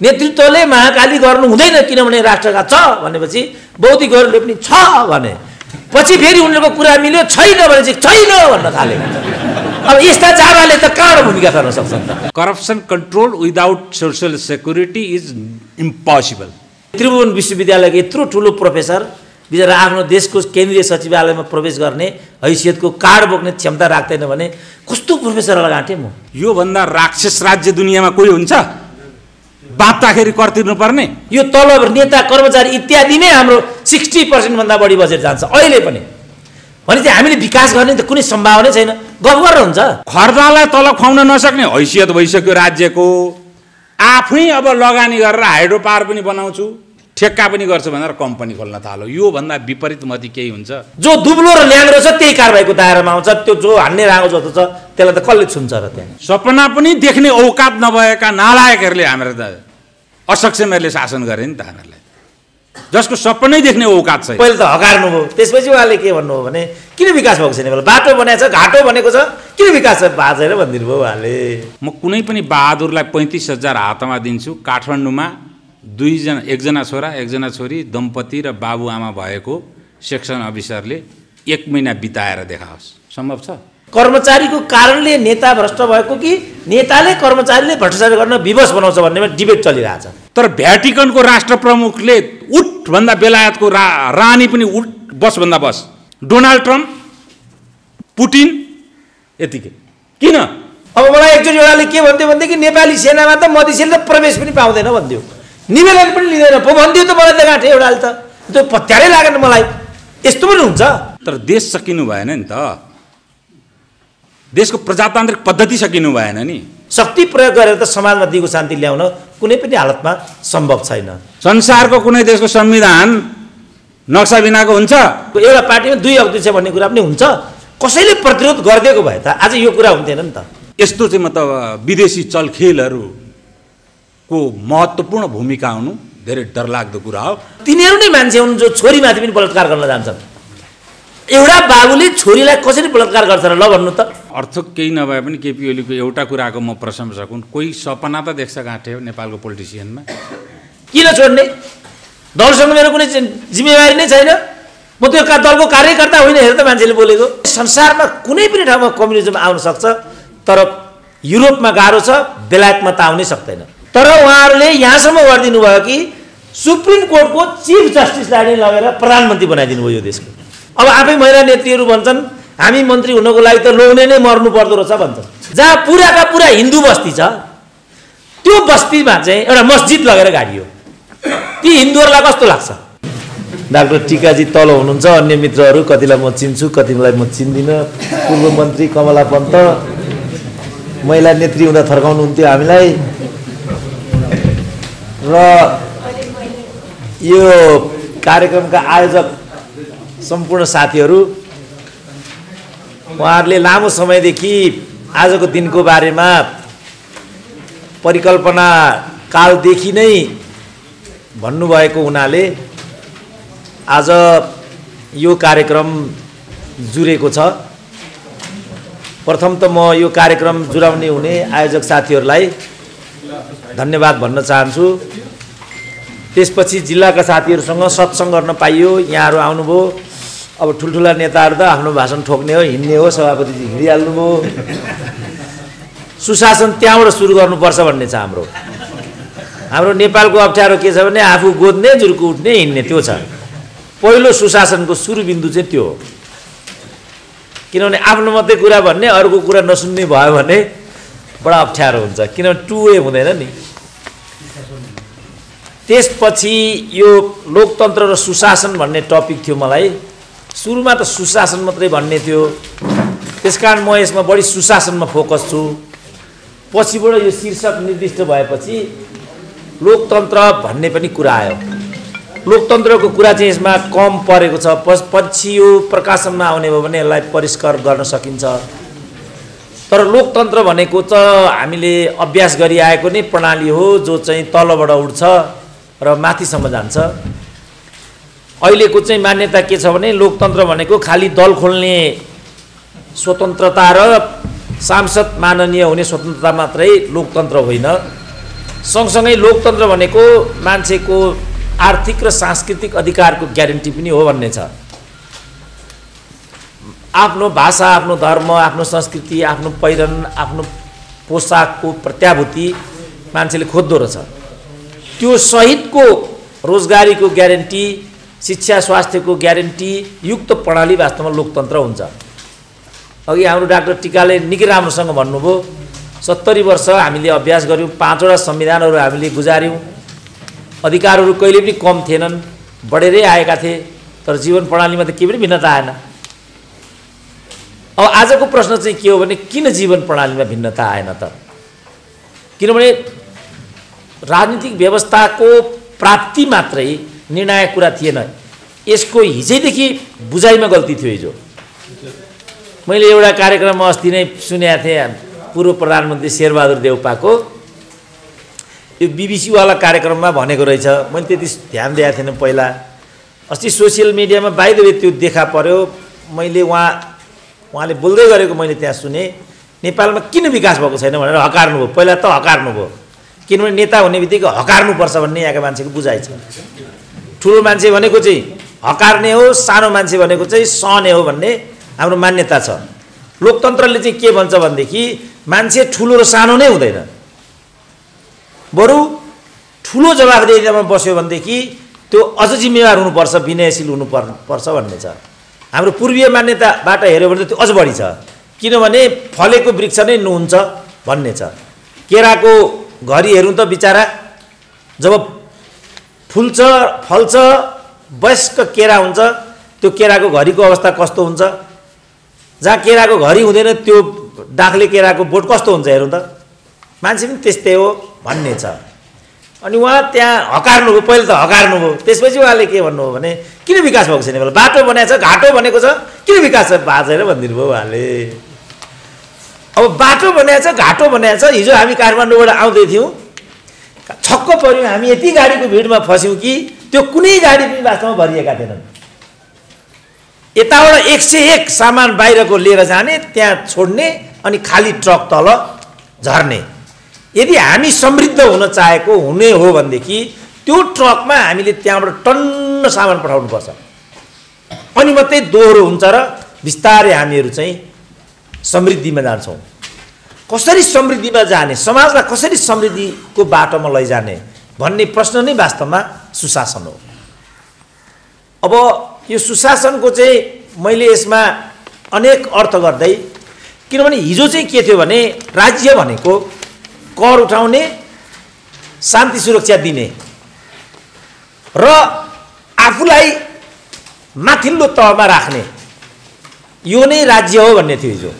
नेतृत्वले महाकाली गर्नु हुँदैन किनभने राष्ट्रघात छ भनेपछि बौद्धिकहरूले पनि छ भने पछि फेरि उनीहरूको कुरा मिल्यो छैन भने चाहिँ छैन भन्न थाले। अब यस्ता जाबाले त कहाँबाट भूमिका गर्न सक्छन् त? Corruption control without social security is impossible. Tribhuvan विश्वविद्यालयको यत्रो ठुलो प्रोफेसर बिचरा आफ्नो देशको केन्द्रीय सचिवालयमा प्रवेश गर्ने हैसियतको कार्ड बोक्ने क्षमता राख्दैन भने कस्तो प्रोफेसरलाई गाँटे म? यो भन्दा राक्षस राज्य दुनियाँमा कोही हुन्छ? बाँच्दाखेरि कर तिर्नु पर्ने? यो तलब नेता कर्मचारी इत्यादि नै हाम्रो 60% भन्दा बढी बजेट जान्छ अहिले पनि। भने चाहिँ हामीले विकास गर्ने त कुनै सम्भावना छैन। गफ गरेर हुन्छ? खर्दालाई तलब खुवाउन नसक्ने हैसियत भइसक्यो राज्यको। आफै अब लगानी गरेर हाइड्रो पावर पनि बनाउँछु ठेक्का पनि गर्छु भनेर कम्पनी खोल्न थाल्यो। यो भन्दा विपरीत मती केही हुन्छ? जो दुब्लो र ल्याङ्ग्रो छ त्यही कारबाहीको दायरामा आउँछ। त्यो जो हान्ने रागो जस्तो छ त्यसलाई त कसले छुन्छ र? त्यहाँ सपना पनि देख्ने औकात नभएका नालायकहरूले हाम्रो त असक्षमहरूले शासन गरे नि त हामीलाई, जसको सपनै देख्ने औकात छैन। पहिले त हकार्नु भयो, त्यसपछि उहाँले के भन्नुभयो भने किन विकास भएको छैन? बाटो बनाएको छ, घाटो बनेको छ, किन विकास भएको छैन भनिदिनु भयो उहाँले। म कुनै पनि बहादुरलाई 35,000 हातमा दिन्छु। काठमाडौँमा एकजना छोरा एकजना छोरी दम्पति र बाबुआमा भएको सेक्सन अफिसरले 1 महिना बिताएर देखाओस्। सम्भव छ? कर्मचारीको कारणले नेता भ्रष्ट भएको कि नेताले कर्मचारीले भ्रष्टाचार गर्न विवश बनाउँछ भन्नेमा डिबेट चलिरहेछ। तर भ्याटिकनको राष्ट्र प्रमुखले उठ भन्दा बेलायतको रानी पनि उठ बस भन्दा बस। डोनाल्ड ट्रम्प, पुटिन यतिकै किन? अब मलाई एकचोटि एउटाले के भन्थ्यो भनेदेखि नेपाली सेनामा त मधेसीले प्रवेश पनि पाउँदैन भन्थ्यो, निवेदन पनि लिँदैन पो भन्थ्यो। त मलाई त गाँठे एउटाले त त्यो पत्यारै लागेन मलाई। यस्तो पनि हुन्छ? तर देश सकिनु भएन नि त। देशको प्रजातान्त्रिक पद्धति सकिनु भएन नि। शक्ति प्रयोग गरेर त समाजमा दिगो शान्ति ल्याउन कुनै पनि हालतमा सम्भव छैन। संसारको कुनै देशको संविधान नक्सा बिनाको हुन्छ? एउटा पार्टीमा 2 अध्यक्ष भन्ने कुरा पनि हुन्छ। कसैले प्रतिरोध गरिदिएको भए त आज यो कुरा हुन्थेन नि त। यस्तो चाहिँ मतलब विदेशी चलखेलहरूको महत्त्वपूर्ण भूमिका हुनु धेरै डरलाग्दो कुरा हो। तिनीहरू नै मान्छे हुन् जो छोरीमाथि पनि बलात्कार गर्न जान्छन्। एउटा बाबुले छोरीलाई कसरी बलात्कार गर्छ र ल भन्नु त? अर्थ केही नभए पनि केपी ओलीको एउटा कुराको म प्रशंसक हुँ। कोही सपना त देख्छ गाँठे नेपालको पोलिटिसियनमा। किन छोड्ने? दलसँग मेरो कुनै जिम्मेवारी नै छैन। म त्यो दलको कार्यकर्ता होइन हेर त मान्छेले बोलेको। संसारमा कुनै पनि ठाउँमा कम्युनिजम आउन सक्छ, तर युरोपमा गाह्रो छ, बेलायतमा त आउनै सक्दैन। तर उहाँहरूले यहाँसम्म गरिदिनु भयो कि सुप्रिम कोर्टको चिफ जस्टिसलाई नै लगेर प्रधानमन्त्री बनाइदिनु भयो यो देशको। अब आफै महिला नेत्रीहरू भन्छन् हामी मन्त्री हुनको लागि त लोग्ने नै मर्नु पर्दो रहेछ भन्छन्। जहाँ पुराका पुरा हिन्दू बस्ती छ त्यो बस्तीमा चाहिँ एउटा मस्जिद लगेर गाडियो। ती हिन्दूहरूलाई कस्तो लाग्छ? डाक्टर टिकाजी तल हुनुहुन्छ, अन्य मित्रहरू कतिलाई म चिन्छु कतिलाई म चिन्दिनँ। पूर्व मन्त्री कमला पन्त महिला नेत्री हुँदा थर्काउनुहुन्थ्यो हामीलाई। र यो कार्यक्रमका आयोजक सम्पूर्ण साथीहरू, उहाँहरूले लामो समयदेखि आजको दिनको बारेमा परिकल्पना कालदेखि नै भन्नुभएको हुनाले आज यो कार्यक्रम जुरेको छ। प्रथम त म यो कार्यक्रम जुराउने हुने आयोजक साथीहरूलाई धन्यवाद भन्न चाहन्छु। त्यसपछि जिल्लाका साथीहरूसँग सत्सङ्ग गर्न पाइयो, यहाँहरू आउनुभयो। अब ठुल्ठुला नेताहरू त आफ्नो भाषण ठोक्ने हो, हिँड्ने हो, सभापतिजी हिँडिहाल्नुभयो। सुशासन त्यहाँबाट सुरु गर्नुपर्छ भन्ने छ हाम्रो नेपालको अप्ठ्यारो के छ भने आफू गोद्ने, जुर्को उठ्ने, हिँड्ने त्यो छ। पहिलो सुशासनको सुरु बिन्दु चाहिँ त्यो हो। किनभने आफ्नो मात्रै कुरा भन्ने, अरूको कुरा नसुन्ने भयो भने बडा अप्ठ्यारो हुन्छ, किनभने टु वे हुँदैन नि। त्यसपछि यो लोकतन्त्र र सुशासन भन्ने टपिक थियो। मलाई सुरुमा त सुशासन मात्रै भन्ने थियो, त्यसकारण म यसमा बढी सुशासनमा फोकस छु। पछिबाट यो शीर्षक निर्दिष्ट भएपछि लोकतन्त्र भन्ने पनि कुरा आयो। लोकतन्त्रको कुरा चाहिँ यसमा कम परेको छ। पछि यो प्रकाशनमा आउने भयो भने यसलाई परिष्कार गर्न सकिन्छ। तर लोकतन्त्र भनेको त हामीले अभ्यास गरिआएको नै प्रणाली हो जो चाहिँ तलबाट उठ्छ र माथिसम्म जान्छ। अहिलेको चाहिँ मान्यता के छ भने लोकतन्त्र भनेको खालि दल खोल्ने स्वतन्त्रता र सांसद माननीय हुने स्वतन्त्रता मात्रै लोकतन्त्र होइन। सँगसँगै लोकतन्त्र भनेको मान्छेको आर्थिक र सांस्कृतिक अधिकारको ग्यारेन्टी पनि हो भन्ने छ। आफ्नो भाषा, आफ्नो धर्म, आफ्नो संस्कृति, आफ्नो पहिरन, आफ्नो पोसाकको प्रत्याभूति मान्छेले खोज्दो रहेछ। त्यो सहितको रोजगारीको ग्यारेन्टी, शिक्षा स्वास्थ्यको ग्यारेन्टी युक्त प्रणाली वास्तवमा लोकतन्त्र हुन्छ। अघि हाम्रो डाक्टर टिकाले निकै राम्रोसँग भन्नुभयो, 70 वर्ष हामीले अभ्यास गऱ्यौँ, 5वटा संविधानहरू हामीले गुजार्यौँ, अधिकारहरू कहिले पनि कम थिएनन्, बढेरै आएका थिए, तर जीवन प्रणालीमा त केही पनि भिन्नता आएन। अब आजको प्रश्न चाहिँ के हो भने किन जीवन प्रणालीमा भिन्नता आएन त? किनभने राजनीतिक व्यवस्थाको प्राप्ति मात्रै निर्णायक कुरा थिएन, यसको हिजैदेखि बुझाइमा गल्ती थियो। हिजो मैले एउटा कार्यक्रममा अस्ति नै सुनेको थिएँ, पूर्व प्रधानमन्त्री शेरबहादुर देउपाको यो बीबीसीवाला कार्यक्रममा भनेको रहेछ। मैले त्यति ध्यान दिएको थिएन पहिला, अस्ति सोसियल मिडियामा बाइ द वे त्यो देखा पर्यो। मैले उहाँले बोल्दै गरेको मैले त्यहाँ सुने, नेपालमा किन विकास भएको छैन भनेर हकार्नुभयो। पहिला त हकार्नुभयो, किनभने नेता हुने बित्तिकै हकार्नुपर्छ भन्ने यहाँका मान्छेको बुझाइ छ। ठुलो मान्छे भनेको चाहिँ हकार्ने हो, सानो मान्छे भनेको चाहिँ सहने हो भन्ने हाम्रो मान्यता छ। लोकतन्त्रले चाहिँ के भन्छ भनेदेखि मान्छे ठुलो र सानो नै हुँदैन, बरु ठुलो जवाफदेहीतामा बस्यो भनेदेखि त्यो अझ जिम्मेवार हुनुपर्छ, विनयशील हुनुपर्छ भन्ने छ। हाम्रो पूर्वीय मान्यताबाट हेऱ्यो भने त्यो अझ बढी छ, किनभने फलेको वृक्ष नै नुन्छ भन्ने छ। केराको घरी हेरौँ त बिचरा, जब फुल्छ फल्छ वयस्क केरा हुन्छ, त्यो केराको घरीको अवस्था कस्तो हुन्छ? जहाँ केराको घरी हुँदैन त्यो डाक्ले केराको बोट कस्तो हुन्छ हेरौँ त? मान्छे पनि त्यस्तै हो भन्ने छ। अनि उहाँ त्यहाँ हकार्नुभयो, पहिला त हकार्नुभयो, त्यसपछि उहाँले के भन्नुभयो भने किन विकास भएको छैन? बाटो बनाएको छ, घाटो भनेको छ, किन विकास भएको छैन भनिदिनु भयो उहाँले। अब बाटो बनाएको छ, घाटो बनाएको छ, हिजो हामी काठमाडौँबाट आउँदै थियौँ, छक्क पऱ्यौँ, हामी यति गाडीको भिडमा फस्यौँ कि त्यो कुनै गाडी पनि वास्तवमा भरिएका थिएनन्। यताबाट 101 सामान बाहिरको लिएर जाने, त्यहाँ छोड्ने, अनि खाली ट्रक तल झर्ने। यदि हामी समृद्ध हुन चाहेको हुने हो भनेदेखि त्यो ट्रकमा हामीले त्यहाँबाट टन्न सामान पठाउनुपर्छ, अनि मात्रै दोहोरो हुन्छ र बिस्तारै हामीहरू चाहिँ समृद्धिमा जान्छौँ। कसरी समृद्धिमा जाने, समाजलाई कसरी समृद्धिको बाटोमा लैजाने भन्ने प्रश्न नै वास्तवमा सुशासन हो। अब यो सुशासनको चाहिँ मैले यसमा अनेक अर्थ गर्दै, किनभने हिजो चाहिँ के थियो भने राज्य भनेको कर उठाउने, शान्ति सुरक्षा दिने र आफूलाई माथिल्लो तहमा राख्ने, यो नै राज्य हो भन्ने थियो हिजो।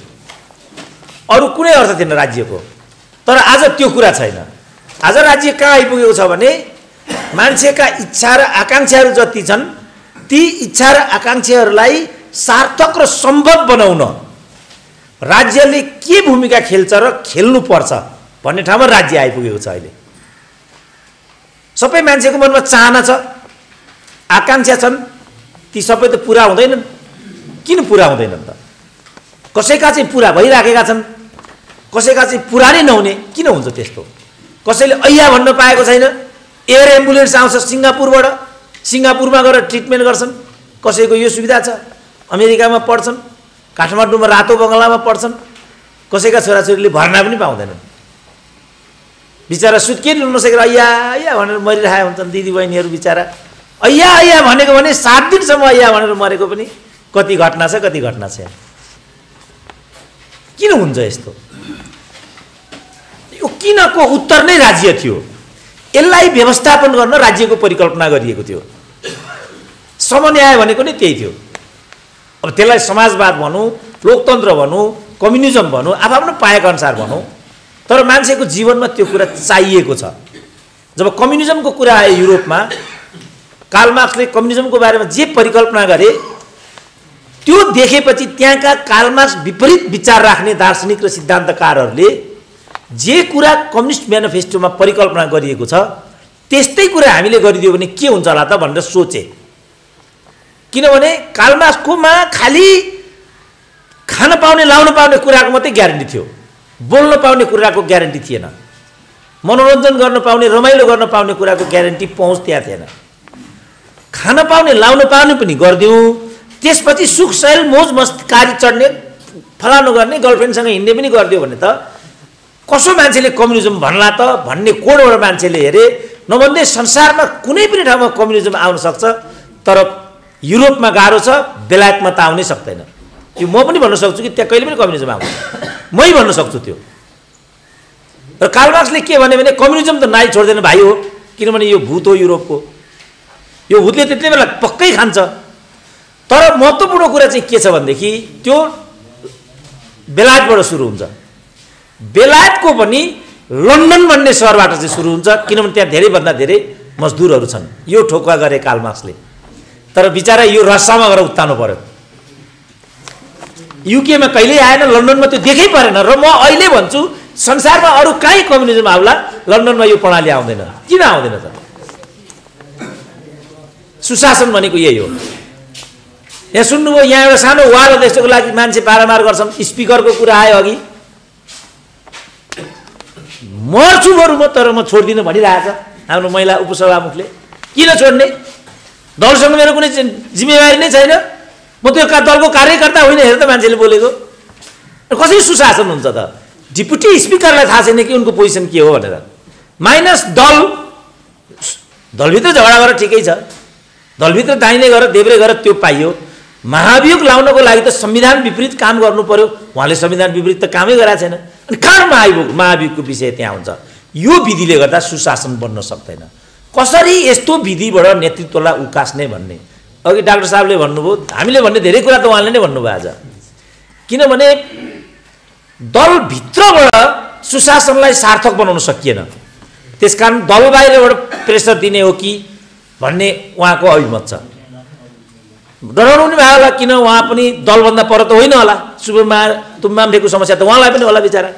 अरू कुनै अर्थ थिएन राज्यको। तर आज त्यो कुरा छैन। आज राज्य कहाँ आइपुगेको छ भने मान्छेका इच्छा र आकाङ्क्षाहरू जति छन् ती इच्छा र आकाङ्क्षाहरूलाई सार्थक र सम्भव बनाउन राज्यले के भूमिका खेल्छ र खेल्नुपर्छ भन्ने ठाउँमा राज्य आइपुगेको छ। अहिले सबै मान्छेको मनमा चाहना छ, आकाङ्क्षा छन्, ती सबै त पुरा हुँदैनन्। किन पुरा हुँदैनन् त? कसैका चाहिँ पुरा भइराखेका छन्, कसैका चाहिँ पुरा नै नहुने। किन हुन्छ त्यस्तो? कसैले ऐया भन्न पाएको छैन, एयर एम्बुलेन्स आउँछ सिङ्गापुरबाट, सिङ्गापुरमा गएर ट्रिटमेन्ट गर्छन्। कसैको यो सुविधा छ, अमेरिकामा पढ्छन्, काठमाडौँमा रातो बङ्गलामा पढ्छन्। कसैका छोराछोरीले भर्ना पनि पाउँदैनन्, बिचरा सुत्केरी नसकेर ऐया ऐया भनेर मरिरहेका हुन्छन् दिदीबहिनीहरू बिचरा। ऐया ऐया भनेको भने 7 दिनसम्म ऐया भनेर मरेको पनि कति घटना छ, कति घटना छ। किन हुन्छ यस्तो? यो किनको उत्तर नै राज्य थियो। यसलाई व्यवस्थापन गर्न राज्यको परिकल्पना गरिएको थियो। समन्याय भनेको नै त्यही थियो। अब त्यसलाई समाजवाद भनौँ, लोकतन्त्र भनौँ, कम्युनिजम भनौँ, आफ्नो पाएका अनुसार भनौँ, तर मान्छेको जीवनमा त्यो कुरा चाहिएको छ। जब कम्युनिजमको कुरा आयो युरोपमा, कार्ल मार्क्सले कम्युनिजमको बारेमा जे परिकल्पना गरे त्यो देखेपछि त्यहाँका कार्ल मार्क्स विपरीत विचार राख्ने दार्शनिक र सिद्धान्तकारहरूले जे कुरा कम्युनिस्ट म्यानिफेस्टोमा परिकल्पना गरिएको छ त्यस्तै कुरा हामीले गरिदियो भने के हुन्छ होला त भनेर सोचे। किनभने कार्ल मार्क्सकोमा खालि खान पाउने, लाउन पाउने कुराको मात्रै ग्यारेन्टी थियो, बोल्न पाउने कुराको ग्यारेन्टी थिएन। मनोरञ्जन गर्न पाउने, रमाइलो गर्न पाउने कुराको ग्यारेन्टी पहुँच त्यहाँ थिएन। खान पाउने, लाउन पाउने पनि गरिदिउँ, त्यसपछि सुख सयल मोज मस्ती चढ्ने, फलानु गर्ने, गर्लफ्रेन्डसँग हिँड्ने पनि गरिदियो भने त कसो मान्छेले कम्युनिजम भन्ला त भन्ने कोडबाट मान्छेले हेरे। नभन्दै संसारमा कुनै पनि ठाउँमा कम्युनिजम आउन सक्छ, तर युरोपमा गाह्रो छ, बेलायतमा त आउनै सक्दैन। यो म पनि भन्न सक्छु कि त्यहाँ कहिले पनि कम्युनिजम आउँदैन, मै भन्न सक्छु त्यो। र कार्ल मार्क्सले के भने कम्युनिजम त नाइ छोड्दैन भाइ हो, किनभने यो भूत हो युरोपको, यो भूतले त्यति बेला पक्कै खान्छ। तर महत्त्वपूर्ण कुरा चाहिँ के छ भनेदेखि त्यो बेलायतबाट सुरु हुन्छ। बेलायतको पनि लन्डन भन्ने सहरबाट चाहिँ सुरु हुन्छ, किनभने त्यहाँ धेरैभन्दा धेरै मजदुरहरू छन्। यो ठोक्का गरे कार्ल मार्क्सले। तर बिचारा यो रसियामा गएर उत्तानो पर्यो, युकेमा कहिल्यै आएन, लन्डनमा त्यो देखै परेन। र म अहिले भन्छु संसारमा अरू कहीँ कम्युनिजम आउला, लन्डनमा यो प्रणाली आउँदैन। किन आउँदैन त? सुशासन भनेको यही हो। यहाँ सुन्नुभयो, यहाँ एउटा सानो वार अध्यक्षको लागि मान्छे पारामार गर्छन्, स्पिकरको कुरा आयो अघि, मर्छु बरु म, तर म छोड्दिनँ भनिरहेछ हाम्रो महिला उपसभामुखले। किन छोड्ने? दलसँग मेरो कुनै जिम्मेवारी नै छैन, म त्यो दलको कार्यकर्ता होइन, हेर त मान्छेले बोलेको। कसरी सुशासन हुन्छ त? डिप्युटी स्पिकरलाई थाहा छैन कि उनको पोजिसन के हो भनेर। माइनस दल, दलभित्र झगडा गरेर ठिकै छ, दलभित्र दाहिने गरेर देब्रे गरेर त्यो पाइयो। महाभियोग लाउनको लागि त संविधान विपरीत काम गर्नु पर्यो, उहाँले संविधान विपरीत त कामै गरेको छैन। अनि कहाँ महाभियोगको विषय त्यहाँ हुन्छ। यो विधिले गर्दा सुशासन बन्न सक्दैन। कसरी यस्तो विधिबाट नेतृत्वलाई उकास्ने भन्ने अघि डाक्टर साहबले भन्नुभयो, हामीले भन्ने धेरै कुरा त उहाँले नै भन्नुभयो आज। किनभने दलभित्रबाट सुशासनलाई सार्थक बनाउन सकिएन, त्यसकारण दल बाहिरबाट प्रेसर दिने हो कि भन्ने उहाँको अभिमत छ। डराउनु पनि भयो होला, किन उहाँ पनि दलभन्दा पर त होइन होला। सुब्बा तुम्बाम्रेको समस्या त उहाँलाई पनि होला बिचरा।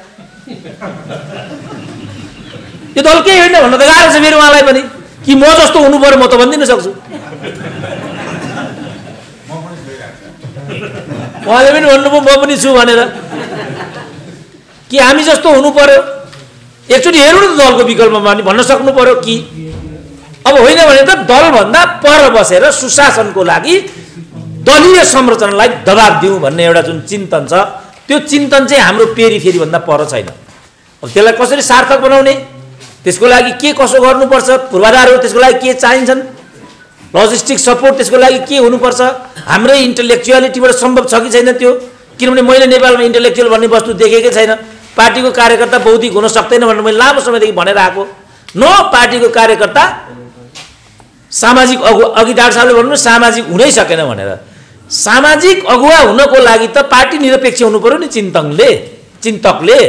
यो दल केही होइन भन्न त गाह्रो छ फेरि उहाँलाई पनि, कि म जस्तो हुनु पर्यो म त भनिदिन सक्छु। उहाँले पनि भन्नुभयो म पनि छु भनेर, कि हामी जस्तो हुनु पर्यो। एकचोटि हेर्नु न दलको विकल्पमा भन्न सक्नु पर्यो कि अब होइन भने त दलभन्दा पर बसेर सुशासनको लागि दलीय संरचनालाई दबाब दिउँ भन्ने एउटा जुन चिन्तन छ, त्यो चिन्तन चाहिँ हाम्रो पेरिफेरी भन्दा पर छैन। अब त्यसलाई कसरी सार्थक बनाउने, त्यसको लागि के कसो गर्नुपर्छ, पूर्वाधारहरू त्यसको लागि के चाहिन्छन्, लजिस्टिक सपोर्ट त्यसको लागि के हुनुपर्छ, हाम्रै इन्टेलेक्चुअलिटीबाट सम्भव छ कि छैन त्यो। किनभने मैले नेपालमा इन्टेलेक्चुअल भन्ने वस्तु देखेकै छैन। पार्टीको कार्यकर्ता बौद्धिक हुन सक्दैन भनेर मैले लामो समयदेखि भनेर आएको। न पार्टीको कार्यकर्ता सामाजिक अगुवा, अघि डाक्टर साहबले भन्नु सामाजिक हुनै सकेन भनेर। सामाजिक अगुवा हुनको लागि त पार्टी निरपेक्ष हुनु पर्यो नि। चिन्तकले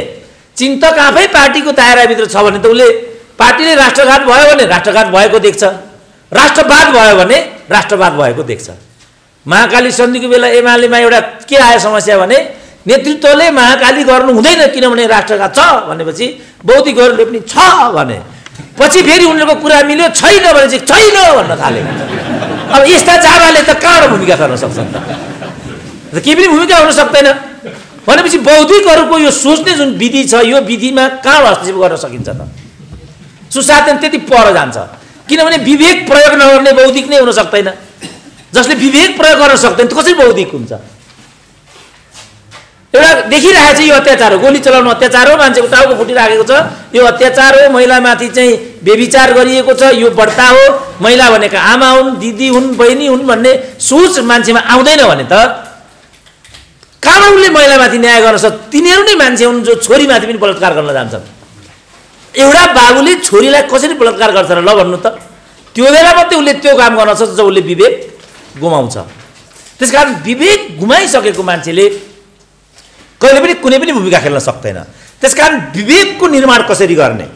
चिन्तक आफै पार्टीको दायराभित्र छ भने त उसले पार्टीले राष्ट्रघात भयो भने राष्ट्रघात भएको देख्छ, राष्ट्रवाद भयो भने राष्ट्रवाद भएको देख्छ। महाकाली सन्धिको बेला एमालेमा एउटा के आयो समस्या भने नेतृत्वले महाकाली गर्नु हुँदैन किनभने राष्ट्रघात छ भनेपछि बौद्धिकहरूले पनि छ भने, पछि फेरि उनीहरूको कुरा मिल्यो, छैन भने चाहिँ छैन भन्न थाले। अब यस्ता जाबाले त कहाँबाट भूमिका गर्न सक्छन् त? केही पनि भूमिका हुन सक्दैन भनेपछि बौद्धिकहरूको यो सोच्ने जुन विधि छ, यो विधिमा कहाँबाट हस्तक्षेप गर्न सकिन्छ त? सुशासन त्यति पर जान्छ। किनभने विवेक प्रयोग नगर्ने बौद्धिक नै हुन सक्दैन। जसले विवेक प्रयोग गर्न सक्दैन त कसरी बौद्धिक हुन्छ? एउटा देखिरहेको छ यो अत्याचार हो, गोली चलाउनु अत्याचार हो, मान्छेको टाउको फुटिराखेको छ, यो अत्याचार हो, महिलामाथि चाहिँ व्यभिचार गरिएको छ, यो बढ्ता हो, महिला भनेका आमा हुन्, दिदी हुन्, बहिनी हुन् भन्ने सोच मान्छेमा आउँदैन भने त कहाँबाट उसले महिलामाथि न्याय गर्न सक्छ? तिनीहरू नै मान्छे हुन् जो छोरीमाथि पनि बलात्कार गर्न जान्छन्। एउटा बाबुले छोरीलाई कसरी बलात्कार गर्छ र ल भन्नु त? त्यो बेला मात्रै उसले त्यो काम गर्न सक्छ जब उसले विवेक गुमाउँछ। त्यसकारण विवेक गुमाइसकेको मान्छेले कहिले पनि कुनै पनि भूमिका खेल्न सक्दैन। त्यसकारण विवेकको निर्माण कसरी गर्ने,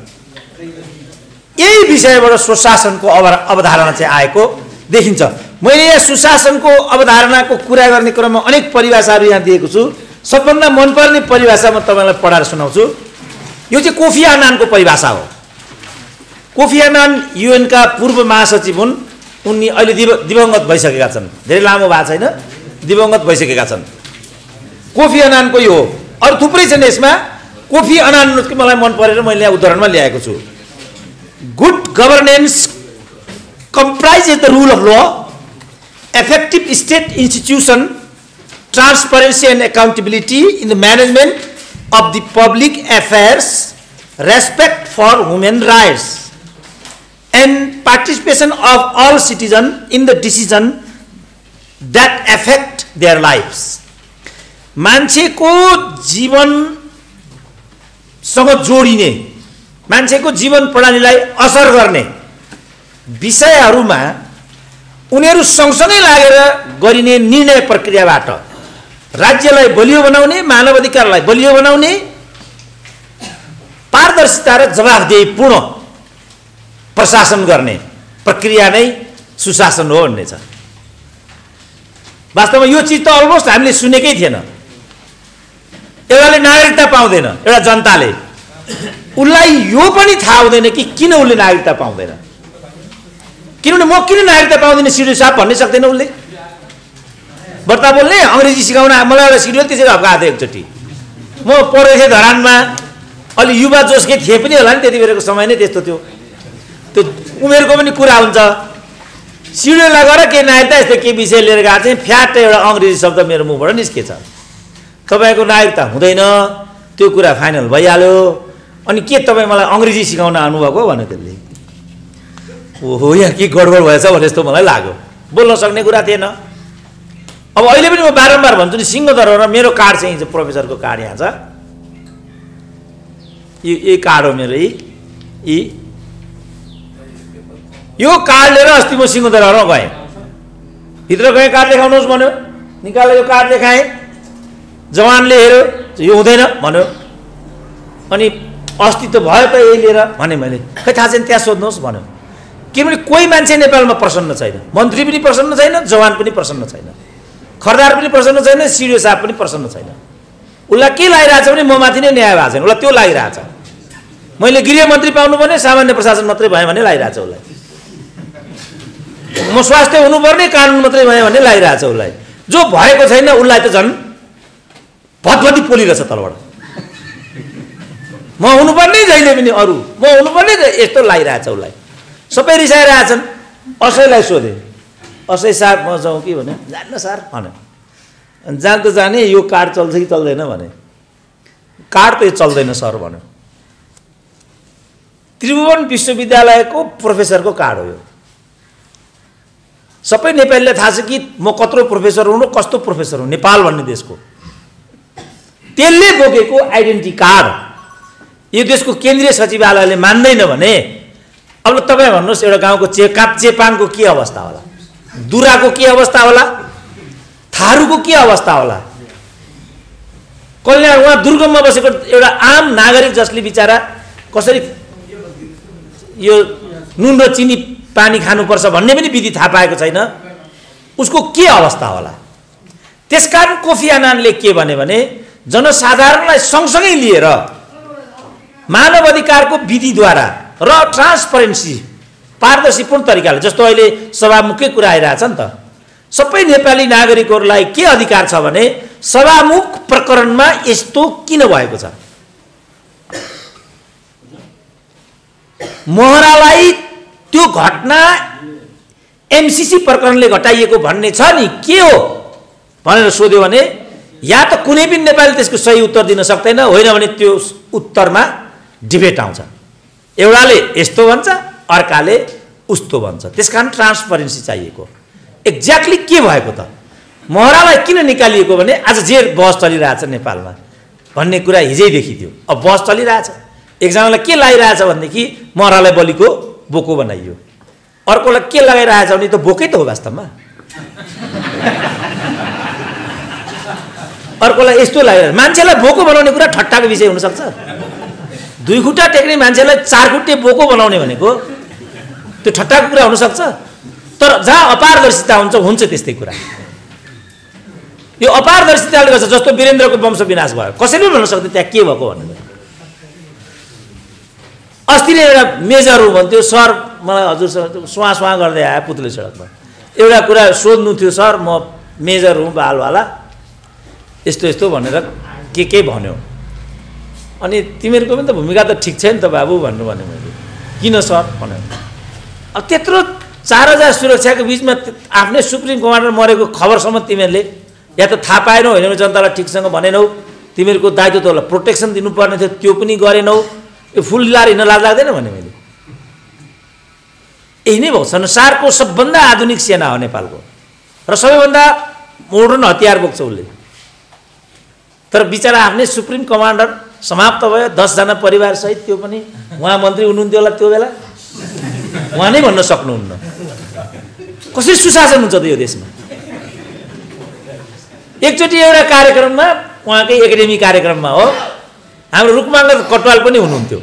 यही विषयबाट सुशासनको अवधारणा चाहिँ आएको देखिन्छ। मैले यहाँ सुशासनको अवधारणाको कुरा गर्ने क्रममा अनेक परिभाषाहरू यहाँ दिएको छु। सबभन्दा मनपर्ने परिभाषा म तपाईँलाई पढाएर सुनाउँछु। यो चाहिँ कोफी अन्नानको परिभाषा हो। कोफी अन्नान युएनका पूर्व महासचिव हुन्। उनी अहिले दिवंगत भइसकेका छन्, धेरै लामो भएको छैन, दिवंगत भइसकेका छन्। कोफी अन्नानको यो हो। अरू थुप्रै छन् यसमा। कोफी अन्नान मलाई मन परेर मैले यहाँ उदाहरणमा ल्याएको छु। Good governance comprises the rule of law, effective state institution, transparency and accountability in the management of the public affairs, respect for human rights, and participation of all citizens in the decision that affect their lives. मान्छेको जीवनसँग जोडिने, मान्छेको जीवन प्रणालीलाई असर गर्ने विषयहरूमा उनीहरू सँगसँगै लागेर गरिने निर्णय प्रक्रियाबाट राज्यलाई बलियो बनाउने, मानव अधिकारलाई बलियो बनाउने, पारदर्शिता र जवाफदेहीपूर्ण प्रशासन गर्ने प्रक्रिया नै सुशासन हो भन्ने छ। वास्तवमा यो चीज त अलमोस्ट हामीले सुनेकै थिएन। एउटाले नागरिकता पाउँदैन, एउटा जनताले, उसलाई यो पनि थाहा हुँदैन कि किन उसले नागरिकता पाउँदैन। किनभने म किन नागरिकता पाउँदैन सिडिओ साहब भन्नै सक्दैन उसले। बर्ता बोल्ने, अङ्ग्रेजी सिकाउन मलाई एउटा सिडिओ त्यसरी हप्काएको थियो एकचोटि। म पढेको थिएँ धरानमा, अलि युवा जोसकै थिएँ पनि होला नि, त्यति बेलाको समय नै त्यस्तो थियो। त्यो उमेरको पनि कुरा हुन्छ। सिडिओलाई गएर के नागरिकता यस्तो के विषय लिएर गएको चाहिँ फ्याट एउटा अङ्ग्रेजी शब्द मेरो मुखबाट निस्केछ, तपाईँको नागरिकता हुँदैन, त्यो कुरा फाइनल भइहाल्यो। अनि के तपाईँ मलाई अङ्ग्रेजी सिकाउन आउनुभएको भन्यो त्यसले। ओहो, यहाँ के गडबड भएछ भने जस्तो मलाई लाग्यो। बोल्न सक्ने कुरा थिएन। अब अहिले पनि म बारम्बार भन्छु नि, सिंहदरबारमा मेरो कार्ड चाहिँ प्रोफेसरको कार्ड यहाँ छ, यही कार्ड हो मेरो। यो कार्ड लिएर अस्ति म सिंहदरबारमा गएँ, भित्र गएँ, कार्ड देखाउनुहोस् भन्यो, निकालेर यो कार्ड देखाएँ। जवानले हेऱ्यो, यो हुँदैन भन्यो। अनि अस्ति त भयो त यही लिएर भने मैले, खै थाहा छैन त्यहाँ सोध्नुहोस् भन्यो। किनभने कोही मान्छे नेपालमा प्रसन्न छैन, मन्त्री पनि प्रसन्न छैन, जवान पनि प्रसन्न छैन, खरदार पनि प्रसन्न छैन, सिडिओ साहब पनि प्रसन्न छैन। उसलाई के लागिरहेछ भने म माथि नै न्याय भएको छैन, उसलाई त्यो लागिरहेछ। मैले गृहमन्त्री पाउनु भने सामान्य प्रशासन मात्रै भयो भने लागिरहेछ उसलाई। म स्वास्थ्य हुनुपर्ने, कानुन मात्रै भयो भने लागिरहेछ उसलाई। जो भएको छैन उसलाई त झन् भतभती पोलिरहेछ तलबाट। म हुनुपर्ने जहिले पनि अरू, म हुनुपर्ने यस्तो लागिरहेछ उसलाई। सबै रिसाइरहेछन्। असैलाई सोधे, असै साहब म जाउँ कि भने, जान्न सर भन्यो। अनि जान त जाने, यो कार्ड चल्छ कि चल्दैन भने, कार्ड त चल्दैन सर भन्यो। त्रिभुवन विश्वविद्यालयको प्रोफेसरको कार्ड हो यो। सबै नेपालीलाई थाहा छ कि म कत्रो प्रोफेसर हुँ र कस्तो प्रोफेसर हुँ नेपाल भन्ने देशको। त्यसले बोकेको आइडेन्टिटी कार्ड यो देशको केन्द्रीय सचिवालयले मान्दैन भने अब तपाईँ भन्नुहोस्, एउटा गाउँको चेपाङको के अवस्था होला, दुराको के अवस्था होला, थारूको के अवस्था होला। कल्याण उहाँ दुर्गममा बसेको एउटा आम नागरिक जसले बिचारा कसरी यो नुन र चिनी पानी खानुपर्छ भन्ने पनि विधि थाहा पाएको छैन, उसको के अवस्था होला। त्यसकारण कोफी अन्नानले के भने जनसाधारणलाई सँगसँगै लिएर मानव अधिकारको विधिद्वारा र ट्रान्सपरेन्सी, पारदर्शीपूर्ण तरिकाले, जस्तो अहिले सभामुखकै कुरा आइरहेछ नि त, सबै नेपाली नागरिकहरूलाई के अधिकार छ भने सभामुख प्रकरणमा यस्तो किन भएको छ, मोहरालाई त्यो घटना एमसीसी प्रकरणले घटाइएको भन्ने छ नि, के हो भनेर सोध्यो भने या त कुनै पनि नेपाली त्यसको सही उत्तर दिन सक्दैन, होइन भने त्यो उत्तरमा डिबेट आउँछ। एउटाले यस्तो भन्छ, अर्काले उस्तो भन्छ। त्यसकारण ट्रान्सपरेन्सी चाहिएको। एक्ज्याक्टली के भएको त, मोहरालाई किन निकालिएको भने आज जे बहस चलिरहेछ नेपालमा भन्ने कुरा हिजैदेखि थियो। अब बहस चलिरहेछ, एकजनालाई के लागिरहेछ भनेदेखि मोहरालाई बलिको बोको बनाइयो, अर्कोलाई के लगाइरहेछ भने त बोकै त हो वास्तवमा, अर्कोलाई यस्तो लागिरहेछ। मान्छेलाई बोको बनाउने कुरा ठट्टाको विषय हुनसक्छ, दुई खुट्टा टेक्ने मान्छेलाई चार खुट्टे बोको बनाउने भनेको त्यो ठट्टाको कुरा हुनसक्छ। तर जहाँ अपारदर्शिता हुन्छ त्यस्तै कुरा। यो अपारदर्शिताले गर्छ, जस्तो वीरेन्द्रको वंश विनाश भयो, कसैले पनि भन्न सक्दैन त्यहाँ के भएको भनेर। अस्ति नै एउटा मेजर हो भन्थ्यो, सर मलाई हजुरसँग सुहाँ गर्दै आयो पुतली सडकमा, एउटा कुरा सोध्नु थियो सर, म मेजर हुँ बालवाला, यस्तो यस्तो भनेर के भन्यो। अनि तिमीहरूको पनि त भूमिका त ठिक छैन त बाबु भन्नु भने मैले, किन सर भने अब त्यत्रो 4000 सुरक्षाको बिचमा आफ्नै सुप्रिम कमान्डर मरेको खबरसम्म तिमीहरूले या त थाहा पाएनौ होइन भने जनतालाई ठिकसँग भनेनौ तिमीहरूको दायित्व त होला प्रोटेक्सन दिनुपर्ने थियो त्यो पनि गरेनौ यो फुल लाएर हिँड्न लाज लाग्दैन भने मैले यही नै भयो संसारको सबभन्दा आधुनिक सेना हो नेपालको र सबैभन्दा मोडर्न हतियार बोक्छ उसले तर बिचरा आफ्नै सुप्रिम कमान्डर समाप्त भयो 10 जना परिवार सहित त्यो पनि उहाँ मन्त्री हुनुहुन्थ्यो होला त्यो बेला उहाँ नै भन्न सक्नुहुन्न कसरी सुशासन हुन्छ त यो देशमा एकचोटि एउटा कार्यक्रममा उहाँकै एकाडेमी कार्यक्रममा हो हाम्रो रुकमाङ कटवाल पनि हुनुहुन्थ्यो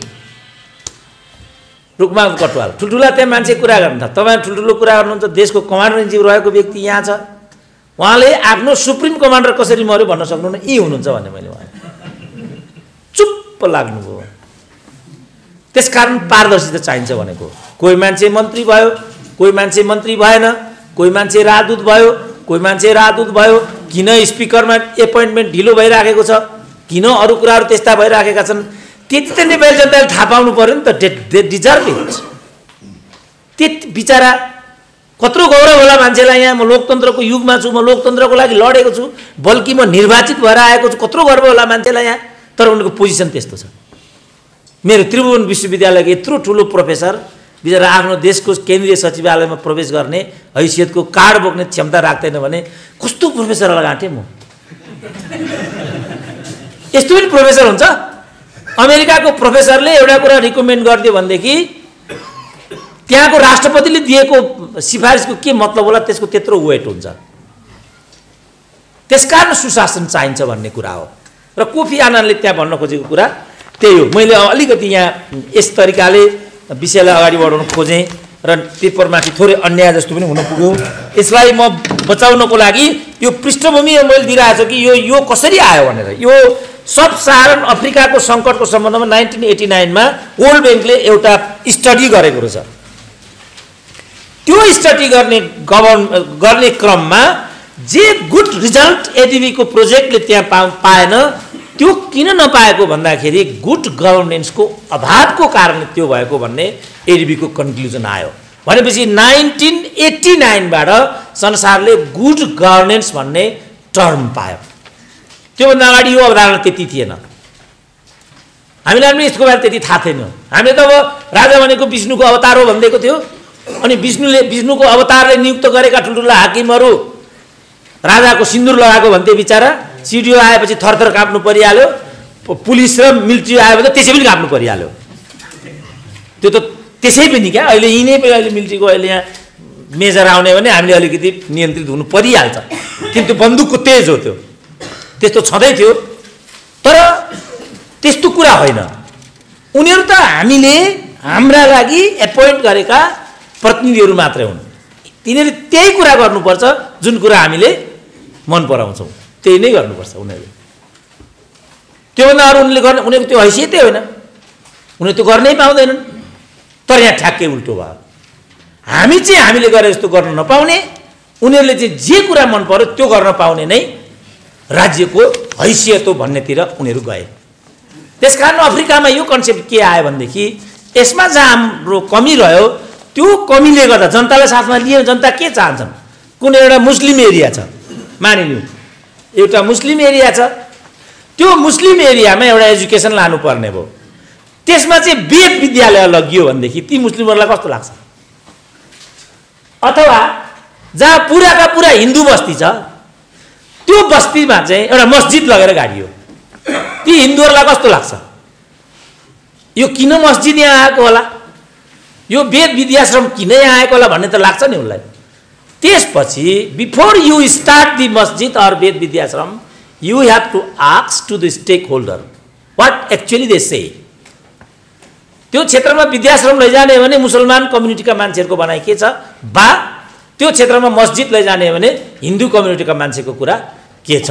रुकमाङ कटवाल ठुल्ठुला त्यहाँ मान्छे कुरा गर्नु था तपाईँ ठुल्ठुलो कुरा गर्नुहुन्छ देशको कमान्डर इन चिफ रहेको व्यक्ति यहाँ छ उहाँले आफ्नो सुप्रिम कमान्डर कसरी मर्यो भन्न सक्नुहुन्न यी हुनुहुन्छ भने मैले उहाँ चुप्प लाग्नुभयो त्यसकारण पारदर्शिता चाहिन्छ भनेको कोही मान्छे मन्त्री भयो कोही मान्छे मन्त्री भएन कोही मान्छे राजदूत भयो कोही मान्छे राजदूत भयो किन स्पिकरमा एपोइन्टमेन्ट ढिलो भइराखेको छ किन अरू कुराहरू त्यस्ता भइराखेका छन् त्यति त नेपाली जनताले थाहा पाउनु पर्यो नि त दे डिजर्भ इट त्यति बिचरा कत्रो गौरव होला मान्छेलाई यहाँ म लोकतन्त्रको युगमा छु म लोकतन्त्रको लागि लडेको छु बल्कि म निर्वाचित भएर आएको छु कत्रो गर्व होला मान्छेलाई यहाँ तर उनको पोजिसन त्यस्तो छ मेरो त्रिभुवन विश्वविद्यालयको यत्रो ठुलो प्रोफेसर बिचरा आफ्नो देशको केन्द्रीय सचिवालयमा प्रवेश गर्ने हैसियतको कार्ड बोक्ने क्षमता राख्दैन भने कस्तो प्रोफेसरलाई गाँटेँ म यस्तो पनि प्रोफेसर हुन्छ अमेरिकाको प्रोफेसरले एउटा कुरा रिकमेन्ड गरिदियो भनेदेखि त्यहाँको राष्ट्रपतिले दिएको सिफारिसको के मतलब होला त्यसको त्यत्रो वेट हुन्छ त्यसकारण सुशासन चाहिन्छ भन्ने कुरा हो र कोफी आननले त्यहाँ भन्न खोजेको कुरा त्यही हो मैले अलिकति यहाँ यस तरिकाले विषयलाई अगाडि बढाउन खोजेँ र पेपरमाथि थोरै अन्याय जस्तो पनि हुन पुग्यो यसलाई म बचाउनको लागि यो पृष्ठभूमि मैले दिइरहेको छु कि यो कसरी आयो भनेर यो सब साहारन अफ्रिकाको सङ्कटको सम्बन्धमा 1989 मा वर्ल्ड ब्याङ्कले एउटा स्टडी गरेको रहेछ त्यो स्टडी गर्ने क्रममा जे गुड रिजल्ट एडिबीको प्रोजेक्टले त्यहाँ पाएन त्यो किन नपाएको भन्दाखेरि गुड गभर्नेन्सको अभावको कारणले त्यो भएको भन्ने एडिबीको कन्क्लुजन आयो भनेपछि 1989 बाट संसारले गुड गभर्नेन्स भन्ने टर्म पायो त्योभन्दा अगाडि यो अवधारणा त्यति थिएन हामीलाई पनि यसको बारे त्यति थाहा थिएन हामीले त अब राजा भनेको विष्णुको अवतार हो भन्दैको थियो अनि विष्णुको अवतारले नियुक्त गरेका ठुल्ठुला हाकिमहरू राजाको सिन्दुर लगाएको भन्थे बिचारा सिडिओ आएपछि थरथर काप्नु परिहाल्यो पुलिस र मिलिट्री आयो भने त्यसै पनि काप्नु परिहाल्यो त्यो त त्यसै पनि क्या अहिले यिनै पनि अहिले मिलिट्रीको अहिले यहाँ मेजर आउने भने हामीले अलिकति नियन्त्रित हुनु परिहाल्छ किन्तु बन्दुकको तेज हो त्यो त्यस्तो छँदै थियो तर त्यस्तो कुरा होइन उनीहरू त हामीले हाम्रा लागि एपोइन्ट गरेका प्रतिनिधिहरू मात्रै हुन् तिनीहरूले त्यही कुरा गर्नुपर्छ जुन कुरा हामीले मन पराउँछौँ त्यही नै गर्नुपर्छ उनीहरूले त्योभन्दा अरू उनीहरूको त्यो हैसियतै होइन उनीहरू त्यो गर्नै पाउँदैनन् तर यहाँ ठ्याक्कै उल्टो भयो हामी चाहिँ हामीले गरे जस्तो गर्न नपाउने उनीहरूले चाहिँ जे कुरा मन पर्यो त्यो गर्न पाउने नै राज्यको हैसियत हो भन्नेतिर उनीहरू गए त्यसकारण अफ्रिकामा यो कन्सेप्ट के आयो भनेदेखि यसमा जहाँ हाम्रो कमी रह्यो त्यो कमीले गर्दा जनतालाई साथमा लिए जनता के चाहन्छन् कुनै एउटा मुस्लिम एरिया छ मानिलिउँ एउटा मुस्लिम एरिया छ त्यो मुस्लिम एरियामा एउटा एजुकेसन लानुपर्ने भयो त्यसमा चाहिँ वेद विद्यालय लगियो भनेदेखि ती मुस्लिमहरूलाई कस्तो लाग्छ अथवा जहाँ पुराका पुरा हिन्दू बस्ती छ त्यो बस्तीमा चाहिँ एउटा मस्जिद लगेर गाडियो ती हिन्दूहरूलाई कस्तो लाग्छ यो किन मस्जिद यहाँ आएको होला यो वेद विद्याश्रम किन यहाँ आएको होला भन्ने त लाग्छ नि उसलाई त्यसपछि बिफोर यु स्टार्ट दि मस्जिद or Ved Vidyashram you have to ask to the stakeholder what actually they say त्यो क्षेत्रमा विद्याश्रम लैजाने भने मुसलमान कम्युनिटीका मान्छेहरूको भनाइ के छ बा त्यो क्षेत्रमा मस्जिद लैजाने भने हिन्दू कम्युनिटीका मान्छेको कुरा के छ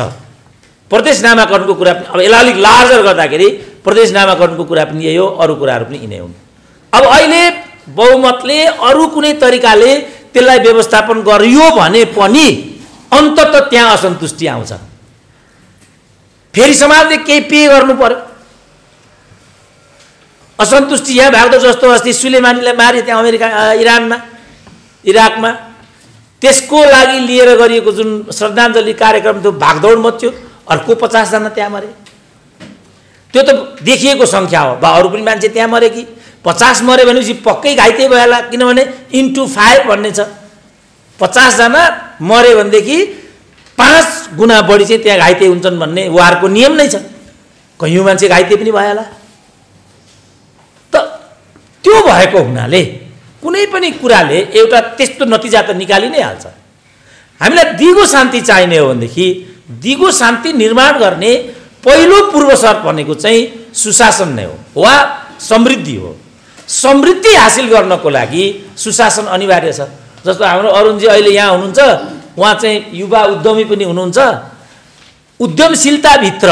प्रदेश नामाकरणको कुरा पनि अब यसलाई अलिक लार्जर गर्दाखेरि प्रदेश नामाकरणको कुरा पनि यही हो अरू कुराहरू पनि यिनै हुन् अब अहिले बहुमतले अरू कुनै तरिकाले त्यसलाई व्यवस्थापन गरियो भने पनि अन्ततः त्यहाँ असन्तुष्टि आउँछ फेरि समाजले केही पे गर्नु पर्यो असन्तुष्टि यहाँ भाग्दो जस्तो अस्ति सुलेमानीलाई मारे त्यहाँ इराकमा त्यसको लागि लिएर गरिएको जुन श्रद्धाञ्जली कार्यक्रम थियो भागदौड मच्यो अर्को 50 जना त्यहाँ मरे त्यो त देखिएको संख्या हो बा अरु पनि मान्छे त्यहाँ मरे कि 50 मरे भनेपछि पक्कै घाइते भयो होला किनभने इन्टु 5 भन्ने छ 50 जना मरे भनेदेखि 5 गुणा बढी चाहिँ त्यहाँ घाइते हुन्छन् भन्ने वारको नियम नै छ कयौं मान्छे घाइते पनि भयो होला त त्यो भएको हुनाले कुनै पनि कुराले एउटा त्यस्तो नतिजा त निकालि नै हाल्छ हामीलाई दिगो शान्ति चाहिने हो भनेदेखि दिगो शान्ति निर्माण गर्ने पहिलो पूर्व शर्त भनेको चाहिँ सुशासन नै हो वा समृद्धि हो समृद्धि हासिल गर्नको लागि सुशासन अनिवार्य छ जस्तो हाम्रो अरुणजी अहिले यहाँ हुनुहुन्छ उहाँ चाहिँ युवा उद्यमी पनि हुनुहुन्छ उद्यमशीलता भित्र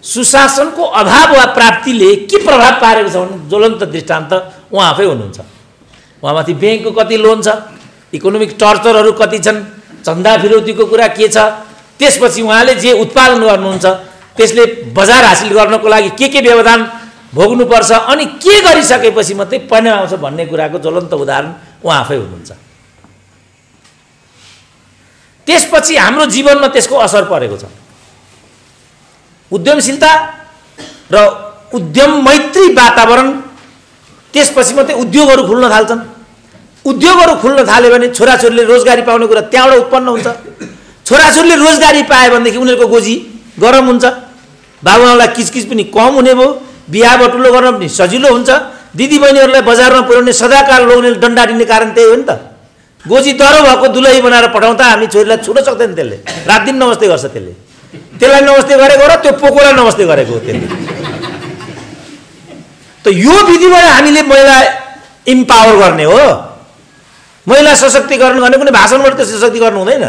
सुशासनको अभाव वा प्राप्तिले के प्रभाव पारेको छ भने ज्वलन्त दृष्टान्त उहाँ आफै हुनुहुन्छ उहाँमाथि बैंकको कति लोन छ इकोनोमिक टर्चरहरू कति छन् चन्दा फिरौतीको कुरा के छ त्यसपछि उहाँले जे उत्पादन गर्नुहुन्छ त्यसले बजार हासिल गर्नको लागि के व्यवधान भोग्नुपर्छ अनि के गरिसकेपछि मात्रै परिणाम आउँछ भन्ने कुराको ज्वलन्त उदाहरण उहाँ आफै हुनुहुन्छ त्यसपछि हाम्रो जीवनमा त्यसको असर परेको छ उद्यमशीलता र उद्यम मैत्री वातावरण त्यसपछि मात्रै उद्योगहरू खुल्न थाल्छन् उद्योगहरू खुल्न थाल्यो भने छोराछोरीले रोजगारी पाउने कुरा त्यहाँबाट उत्पन्न हुन्छ छोराछोरीले रोजगारी पाए भनेदेखि उनीहरूको गोजी गरम हुन्छ बाबुआमालाई किचकिच पनि कम हुने भयो बिहा बटुलो गर्न पनि सजिलो हुन्छ दिदीबहिनीहरूलाई बजारमा पुर्याउने सदाकाल लोग्ने डन्डा दिने कारण त्यही हो नि त गोजी दरो भएको दुलही बनाएर पठाउँदा हामी छोरीलाई छुन सक्दैन त्यसले रात दिन नमस्ते गर्छ त्यसलाई नमस्ते गरेको र त्यो पोकोलाई नमस्ते गरेको हो त्यसले त यो विधिबाट हामीले महिला इम्पावर गर्ने हो महिला सशक्तिकरण गर्ने कुनै भाषणबाट त सशक्तिकरण हुँदैन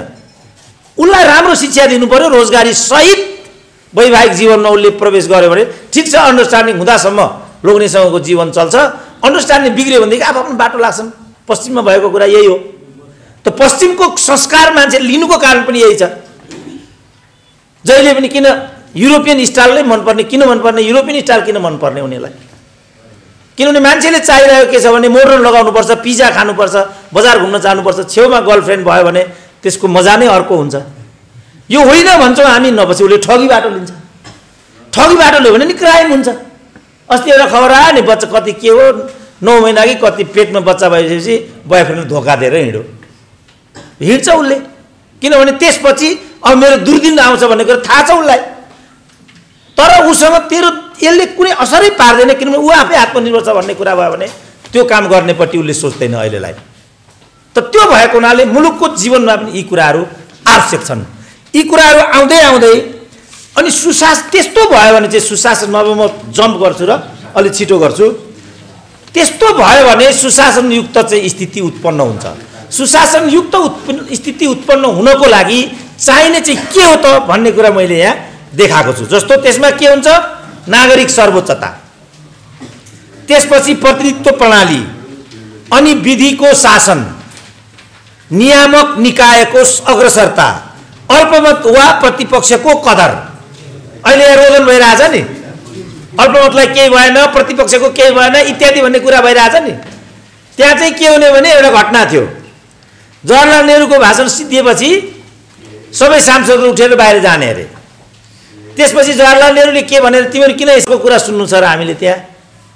उनलाई राम्रो शिक्षा दिनु पर्यो रोजगारी सहित वैवाहिक जीवनमा उसले प्रवेश गर्यो भने ठिक छ अन्डरस्ट्यान्डिङ हुँदासम्म लोग्नेसँगको जीवन चल्छ अन्डरस्ट्यान्डिङ बिग्रियो भनेदेखि आफ्नो बाटो लाग्छन् पश्चिममा भएको कुरा यही हो त पश्चिमको संस्कार मान्छे लिनुको कारण पनि यही छ जहिले पनि किन युरोपियन स्टाइलले मनपर्ने किन मनपर्ने युरोपियन स्टाइल किन मनपर्ने उनीहरूलाई किनभने मान्छेले चाहिरहेको के छ भने मोडर्न लगाउनुपर्छ पिज्जा खानुपर्छ बजार घुम्न जानुपर्छ छेउमा गर्लफ्रेन्ड भयो भने त्यसको मजा नै अर्को हुन्छ यो होइन भन्छौँ हामी नपछि उसले ठगी बाटो लिन्छ ठगी बाटो लियो भने नि क्राइम हुन्छ अस्ति एउटा खबर आयो नि बच्चा कति के हो 9 महिना कि कति पेटमा बच्चा भएपछि बोयफ्रेन्डले धोका दिएर हिँड्छ उसले किनभने त्यसपछि अब मेरो दुर्दिन आउँछ भन्ने कुरा थाहा छ उसलाई तर उसँग तेरो यसले कुनै असरै पार्दैन किनभने ऊ आफै आत्मनिर्भर छ भन्ने कुरा भयो भने त्यो काम गर्नेपट्टि उसले सोच्दैन अहिलेलाई त त्यो भएको हुनाले मुलुकको जीवनमा पनि यी कुराहरू आवश्यक छन् यी कुराहरू आउँदै आउँदै अनि सुशासन त्यस्तो भयो भने चाहिँ सुशासनमा म जम्प गर्छु र अलि छिटो गर्छु त्यस्तो भयो भने सुशासनयुक्त चाहिँ स्थिति उत्पन्न हुन्छ सुशासनयुक्त स्थिति उत्पन्न हुनको लागि चाहिने चाहिँ के हो त भन्ने कुरा मैले यहाँ देखाएको छु जस्तो त्यसमा के हुन्छ नागरिक सर्वोच्चता त्यसपछि प्रतिनिधित्व प्रणाली अनि विधिको शासन नियामक निकायको अग्रसरता अल्पमत वा प्रतिपक्षको कदर अहिले रोदन भइरहेछ नि अल्पमतलाई केही भएन प्रतिपक्षको केही भएन इत्यादि भन्ने कुरा भइरहेछ नि त्यहाँ चाहिँ के हुने भने एउटा घटना थियो जवाहरलाल नेहरूको भाषण सिद्धिएपछि सबै सांसदहरू उठेर बाहिर जाने अरे त्यसपछि जवाहरलाल नेहरूले के भनेर तिमीहरू किन यसको कुरा सुन्नु छ र हामीले त्यहाँ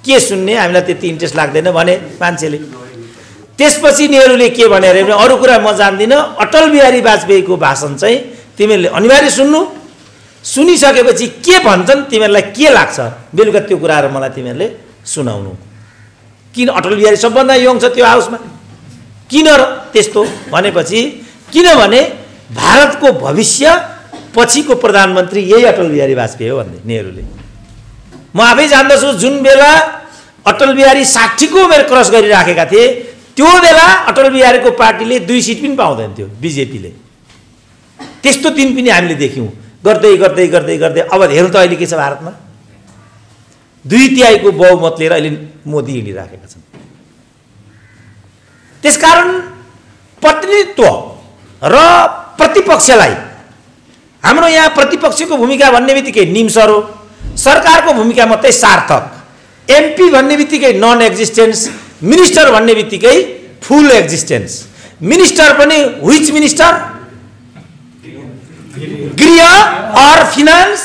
के सुन्ने हामीलाई त्यति इन्ट्रेस्ट लाग्दैन भने मान्छेले त्यसपछि नेहरूले के भने अरे अरू कुरा म जान्दिनँ अटल बिहारी वाजपेयीको भाषण चाहिँ तिमीहरूले अनिवार्य सुन्नु सुनिसकेपछि के भन्छन् तिमीहरूलाई के लाग्छ बेलुका त्यो कुराहरू मलाई तिमीहरूले सुनाउनु किन अटल बिहारी सबभन्दा यङ छ त्यो हाउसमा किन र त्यस्तो भनेपछि किनभने भारतको भविष्य पछिको प्रधानमन्त्री यही अटल बिहारी वाजपेयी हो भन्ने नेहरूले म आफै जान्दछु जुन बेला अटल बिहारी 60 को उमेर क्रस गरिराखेका थिए त्यो बेला अटल बिहारीको पार्टीले 2 सिट पनि पाउँदैन थियो बीजेपीले त्यस्तो दिन पनि हामीले देख्यौं गर्दै गर्दै गर्दै गर्दै अब हेर्नु त अहिले के छ भारतमा 2/3 को बहुमत लिएर अहिले मोदी हिँडिराखेका छन् त्यसकारण प्रतिनिधित्व र प्रतिपक्षलाई हाम्रो यहाँ प्रतिपक्षको भूमिका भन्ने बित्तिकै निम्सरो सरकारको भूमिका मात्रै सार्थक एमपी भन्ने बित्तिकै नन एक्जिस्टेन्स, मिनिस्टर भन्ने बित्तिकै फुल एक्जिस्टेन्स। मिनिस्टर पनि व्हिच मिनिस्टर? गृह अर फिनान्स?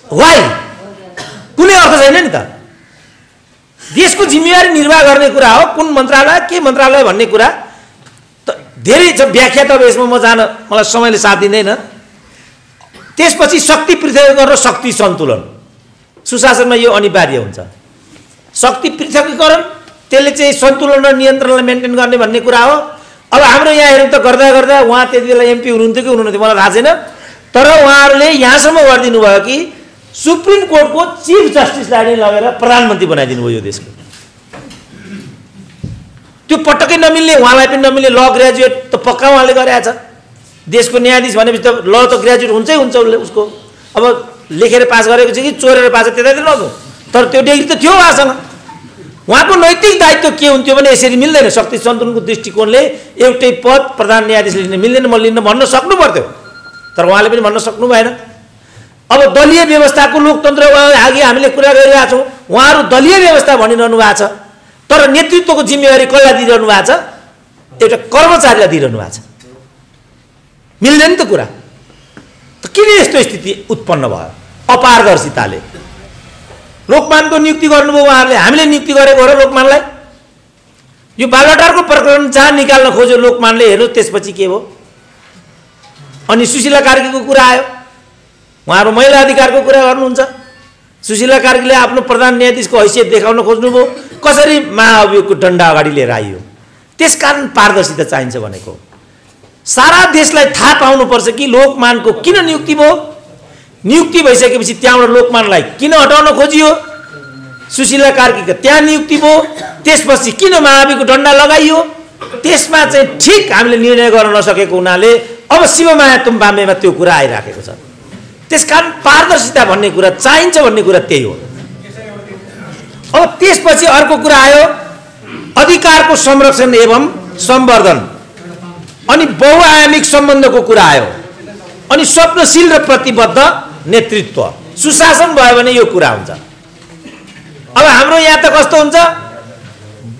वाइ? कुनै अर्थ छैन नि त। देशको जिम्मेवारी निर्वाह गर्ने कुरा हो, कुन मन्त्रालय के मन्त्रालय भन्ने कुरा त धेरै छ व्याख्या, त यसमा म जान मलाई समयले साथ दिँदैन। त्यसपछि शक्ति पृथकीकरण र शक्ति सन्तुलन, सुशासनमा यो अनिवार्य हुन्छ। शक्ति पृथकीकरण त्यसले चाहिँ सन्तुलन र नियन्त्रणलाई मेन्टेन गर्ने भन्ने कुरा हो। अब हाम्रो यहाँ हेर्नु त गर्दा गर्दा उहाँ त्यति बेला एमपी हुनुहुन्थ्यो कि हुनुहुन्थ्यो मलाई थाहा छैन, तर उहाँहरूले यहाँसम्म गरिदिनु भयो कि सुप्रिम कोर्टको चिफ जस्टिसलाई नै लगेर प्रधानमन्त्री बनाइदिनु भयो यो देशको। त्यो पटक्कै नमिल्ने, उहाँलाई पनि नमिल्ने। ल ग्रेजुएट त पक्का उहाँले गरेछ। देशको न्यायाधीश भनेपछि त ल त ग्रेजुएट हुन्छै हुन्छ उसको। अब लेखेर पास गरेको छ कि चोरेर पास त्यतै नगौँ, तर त्यो डिग्री त थियो उहाँसँग। उहाँको नैतिक दायित्व के हुन्थ्यो भने यसरी मिल्दैन। शक्ति सन्तुलनको दृष्टिकोणले एउटै पद प्रधान न्यायाधीशले लिन मिल्दैन, म लिन भन्न सक्नु पर्थ्यो, तर उहाँले पनि भन्न सक्नु भएन। अब दलीय व्यवस्थाको लोकतन्त्र अघि हामीले कुरा गरिरहेका छौँ, उहाँहरू दलीय व्यवस्था भनिरहनु भएको छ, तर नेतृत्वको जिम्मेवारी कसलाई दिइरहनु भएको छ? एउटा कर्मचारीलाई दिइरहनु भएको छ। मिल्दैन त कुरा। त किन यस्तो स्थिति उत्पन्न भयो? अपारदर्शिताले। लोकमानको नियुक्ति गर्नुभयो उहाँहरूले, हामीले नियुक्ति गरेको हो र लोकमानलाई। यो बालुवाटारको प्रकरण जहाँ निकाल्न खोज्यो लोकमानले, हेर्नु त्यसपछि के भयो। अनि सुशीला कार्कीको कुरा आयो, उहाँहरू महिला अधिकारको कुरा गर्नुहुन्छ। सुशीला कार्कीले आफ्नो प्रधान न्यायाधीशको हैसियत देखाउन खोज्नुभयो, कसरी महाअभियोगको डन्डा अगाडि लिएर आइयो। त्यसकारण पारदर्शिता चाहिन्छ भनेको। सारा देशलाई थाहा पाउनुपर्छ कि लोकमानको किन नियुक्ति भयो, नियुक्ति भइसकेपछि त्यहाँबाट लोकमानलाई किन हटाउन खोजियो, सुशीला कार्कीको त्यहाँ नियुक्ति भयो, त्यसपछि किन महाअभियोगको डन्डा लगाइयो। त्यसमा चाहिँ ठिक हामीले निर्णय गर्न नसकेको हुनाले अब शिवमाया तुम्बामेमा त्यो कुरा आइराखेको छ। त्यसकारण पारदर्शिता भन्ने कुरा चाहिन्छ भन्ने कुरा त्यही हो। अब त्यसपछि अर्को कुरा आयो अधिकारको संरक्षण एवं सम्वर्धन, अनि बहुआयामिक सम्बन्धको कुरा आयो, अनि स्वप्नशील र प्रतिबद्ध नेतृत्व। सुशासन भयो भने यो कुरा हुन्छ। अब हाम्रो यहाँ त कस्तो हुन्छ,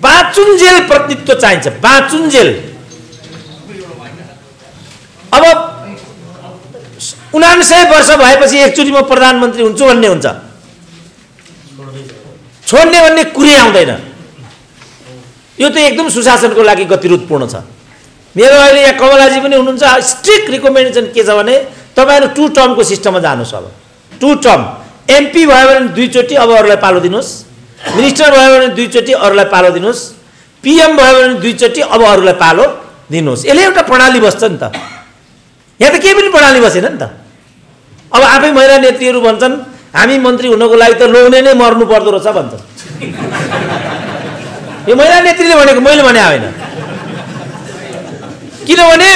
बाँचुन्जेल प्रतिनिधित्व चाहिन्छ, बाँचुन्जेल। अब 99 वर्ष भएपछि एकचोटि म प्रधानमन्त्री हुन्छु भन्ने हुन्छ, छोड्ने भन्ने कुरै आउँदैन। यो त एकदम सुशासनको लागि गतिरोधपूर्ण छ। मेरो अहिले यहाँ कमलाजी पनि हुनुहुन्छ, स्ट्रिक्ट रिकमेन्डेसन के छ भने तपाईँहरू 2 टर्मको सिस्टममा जानुहोस्। अब 2 टर्म, एमपी भयो भने 2 चोटि अब अरूलाई पालो दिनुहोस्, मिनिस्टर भयो भने 2 चोटि अरूलाई पालो दिनुहोस्, पिएम भयो भने 2 चोटि अब अरूलाई पालो दिनुहोस्। यसले एउटा प्रणाली बस्छ नि त। यहाँ त केही पनि प्रणाली बसेन नि त। अब आफै महिला नेत्रीहरू भन्छन् हामी मन्त्री हुनको लागि त लोग्ने नै मर्नु पर्दो रहेछ भन्छन्। यो महिला नेत्रीले भनेको, मैले भने होइन। किनभने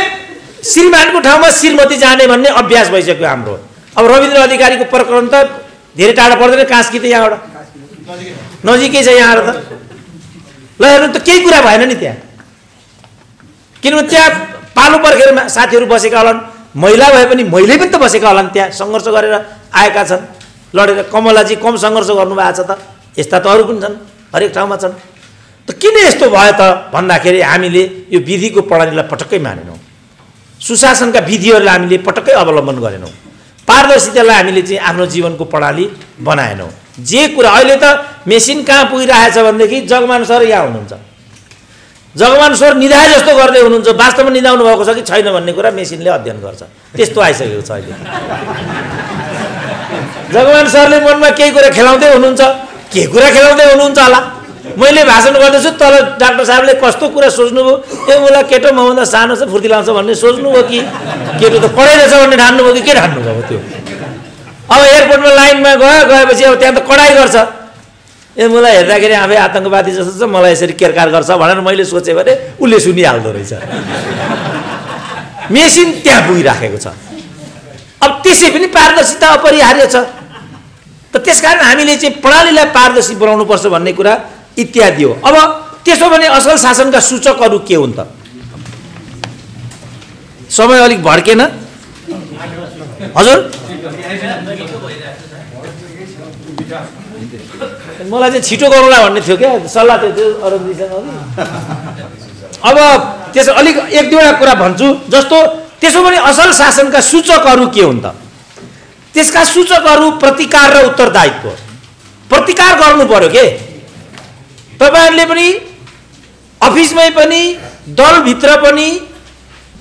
श्रीमानको ठाउँमा श्रीमती जाने भन्ने अभ्यास भइसक्यो हाम्रो। अब रविन्द्र अधिकारीको प्रकरण त धेरै टाढा पर्दैन, कास्की त यहाँबाट नजिकै छ यहाँ त। ल हेर्नु त केही कुरा भएन नि त्यहाँ, किनभने त्यहाँ पालो पर्खेर साथीहरू बसेका होलान्, महिला भए पनि मैले पनि त बसेका होलान्, त्यहाँ सङ्घर्ष गरेर आएका छन्, लडेर। कमलाजी कम सङ्घर्ष गर्नुभएको छ त, यस्ता त अरू पनि छन्, हरेक ठाउँमा छन्। त किन यस्तो भयो त भन्दाखेरि हामीले यो विधिको प्रणालीलाई पटक्कै मानेनौँ, सुशासनका विधिहरूलाई हामीले पटक्कै अवलम्बन गरेनौँ, पारदर्शितालाई हामीले चाहिँ आफ्नो जीवनको प्रणाली बनाएनौँ। जे कुरा अहिले त मेसिन कहाँ पुगिरहेछ भनेदेखि जगमान सर यहाँ हुनुहुन्छ, जगमान सर निधाए जस्तो गर्दै हुनुहुन्छ, वास्तवमा निधाउनु भएको छ कि छैन भन्ने कुरा मेसिनले अध्ययन गर्छ। त्यस्तो आइसकेको छ अहिले। जगमान सरले मनमा केही कुरा खेलाउँदै हुनुहुन्छ, के कुरा खेलाउँदै हुनुहुन्छ होला। मैले भाषण गर्दैछु, तल डाक्टर साहबले कस्तो कुरा सोच्नुभयो, ए मलाई केटो मभन्दा सानो छ फुर्ती लाउँछ भन्ने सोच्नुभयो कि केटो त पढाइ रहेछ भन्ने ठान्नुभयो कि के ठान्नुभयो त्यो। अब एयरपोर्टमा लाइनमा गएपछि अब त्यहाँ त कडाइ गर्छ, ए मलाई हेर्दाखेरि आफै आतङ्कवादी जस्तो छ, मलाई यसरी केरकार गर्छ भनेर मैले सोचेँ भने उसले सुनिहाल्दो रहेछ। मेसिन त्यहाँ पुगिराखेको छ। अब त्यसै पनि पारदर्शिता अपरिहार्य छ। त त्यसकारण हामीले चाहिँ प्रणालीलाई पारदर्शी बनाउनुपर्छ भन्ने कुरा इत्यादि हो। अब त्यसो भने असल शासनका सूचकहरू के हुन् त? समय अलिक भड्केन हजुर? मलाई चाहिँ छिटो गरौँला भन्ने थियो क्या सल्लाह थियो अरुणजीसँग अब त्यसो अलिक एक दुईवटा कुरा भन्छु जस्तो त्यसो भने असल शासनका सूचकहरू के हुन् त त्यसका सूचकहरू प्रतिकार र उत्तरदायित्व प्रतिकार गर्नु पर्यो के तपाईहरुले पनि अफिसमै पनि दलभित्र पनि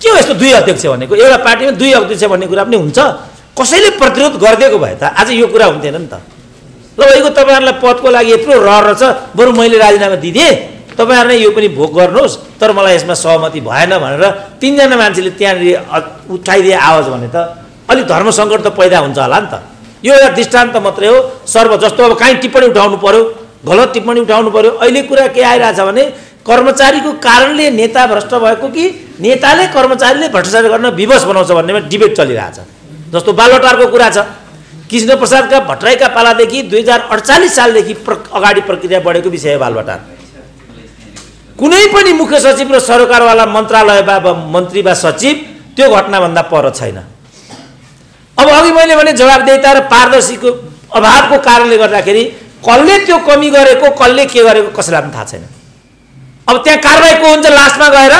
के हो यस्तो दुई अध्यक्ष भनेको एउटा पार्टीमा दुई अध्यक्ष भन्ने कुरा पनि हुन्छ कसैले प्रतिरोध गरिदिएको भए त आज यो कुरा हुन्थेन नि त ल भइगयो तपाईहरुलाई पदको लागि यत्रो रहर छ बरु मैले राजीनामा दिदिए तपाईहरुले यो पनि भोग गर्नुहोस् तर मलाई यसमा सहमति भएन भनेर तीनजना मान्छेले त्यहाँ उठाइदिए आवाज भने त अलि धर्म संकट त पैदा हुन्छ होला नि त यो एउटा दृष्टान्त मात्रै हो सर्व जस्तो अब काहीँ टिप्पणी उठाउनु पर्यो गलत टिप्पणी उठाउनु पर्यो अहिले कुरा के आइरहेछ भने कर्मचारीको कारणले नेता भ्रष्ट भएको कि नेताले कर्मचारीले भ्रष्टाचार गर्न विवश बनाउँछ भन्नेमा डिबेट चलिरहेछ जस्तो बालवटारको कुरा छ कृष्ण प्रसादका भट्टराईका पालादेखि 2048 सालदेखि अगाडि प्रक्रिया बढेको विषय बालवटार कुनै पनि मुख्य सचिव र सरकारवाला मन्त्रालय वा मन्त्री वा सचिव त्यो घटनाभन्दा पर छैन अब अघि मैले भने जवाबदेहिता र पारदर्शीको अभावको कारणले गर्दाखेरि कसले त्यो कमी गरेको कसले के गरेको कसैलाई पनि थाहा छैन अब त्यहाँ कारबाही को हुन्छ लास्टमा गएर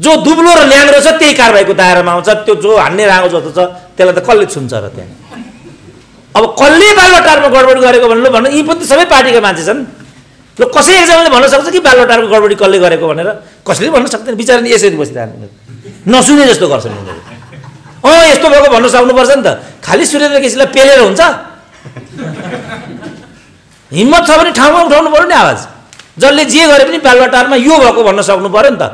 जो दुब्लो र ल्याङ्ग्रो छ त्यही कारबाहीको दायरामा आउँछ त्यो जो हान्ने रागो जस्तो छ त्यसलाई त कसले छुन्छ र त्यहाँ अब कसले बालवटारमा गडबडी गरेको भन्नु यी पनि सबै पार्टीका मान्छे छन् ल कसै एकजनाले भन्न सक्छ कि बालवटारको गडबडी कसले गरेको भनेर कसैले भन्न सक्दैन बिचारा यसरी बसिरहनु नसुने जस्तो गर्छन् उनीहरू यस्तो भएको भन्न सक्नुपर्छ नि त खालि सुरेन्द्र केसीलाई पेलेर हुन्छ हिम्मत छ भने ठाउँमा उठाउनु पर्यो नि आवाज जसले जे गरे पनि बालवटारमा यो भएको भन्न सक्नु पर्यो नि त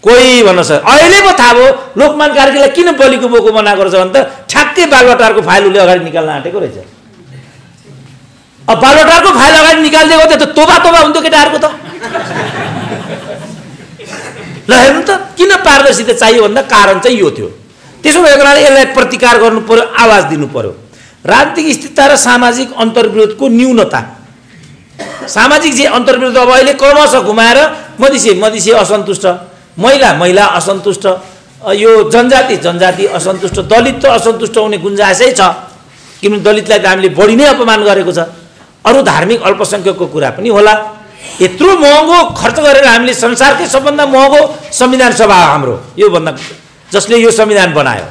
कोही भन्न सक्छ अहिले पो थाहा भयो लोकमान कार्कीलाई किन बलिको बोको बनाएको रहेछ भने त ठ्याक्कै बालवटारको फाइल उसले अगाडि निकाल्न आँटेको रहेछ अब बालवटारको फाइल अगाडि निकालिदिएको त्यो त तोबा हुन्थ्यो केटाहरूको त ल हेर्नु त किन पारदर्शिता चाहियो भन्दा कारण चाहिँ यो थियो त्यसो भएको हुनाले यसलाई प्रतिकार गर्नु पर्यो आवाज दिनु पर्यो राजनीतिक स्थिरता र सामाजिक अन्तर्विरोधको न्यूनता सामाजिक जे अन्तर्विरोध अब अहिले क्रमशः घुमाएर मधेसी असन्तुष्ट महिला असन्तुष्ट यो जनजाति असन्तुष्ट दलित त असन्तुष्ट हुने गुन्जाइसै छ किनभने दलितलाई त हामीले बढी नै अपमान गरेको छ अरू धार्मिक अल्पसंख्यकको कुरा पनि होला यत्रो महँगो खर्च गरेर हामीले संसारकै सबभन्दा महँगो संविधान सभा हाम्रो यो भन्दा जसले यो संविधान बनायो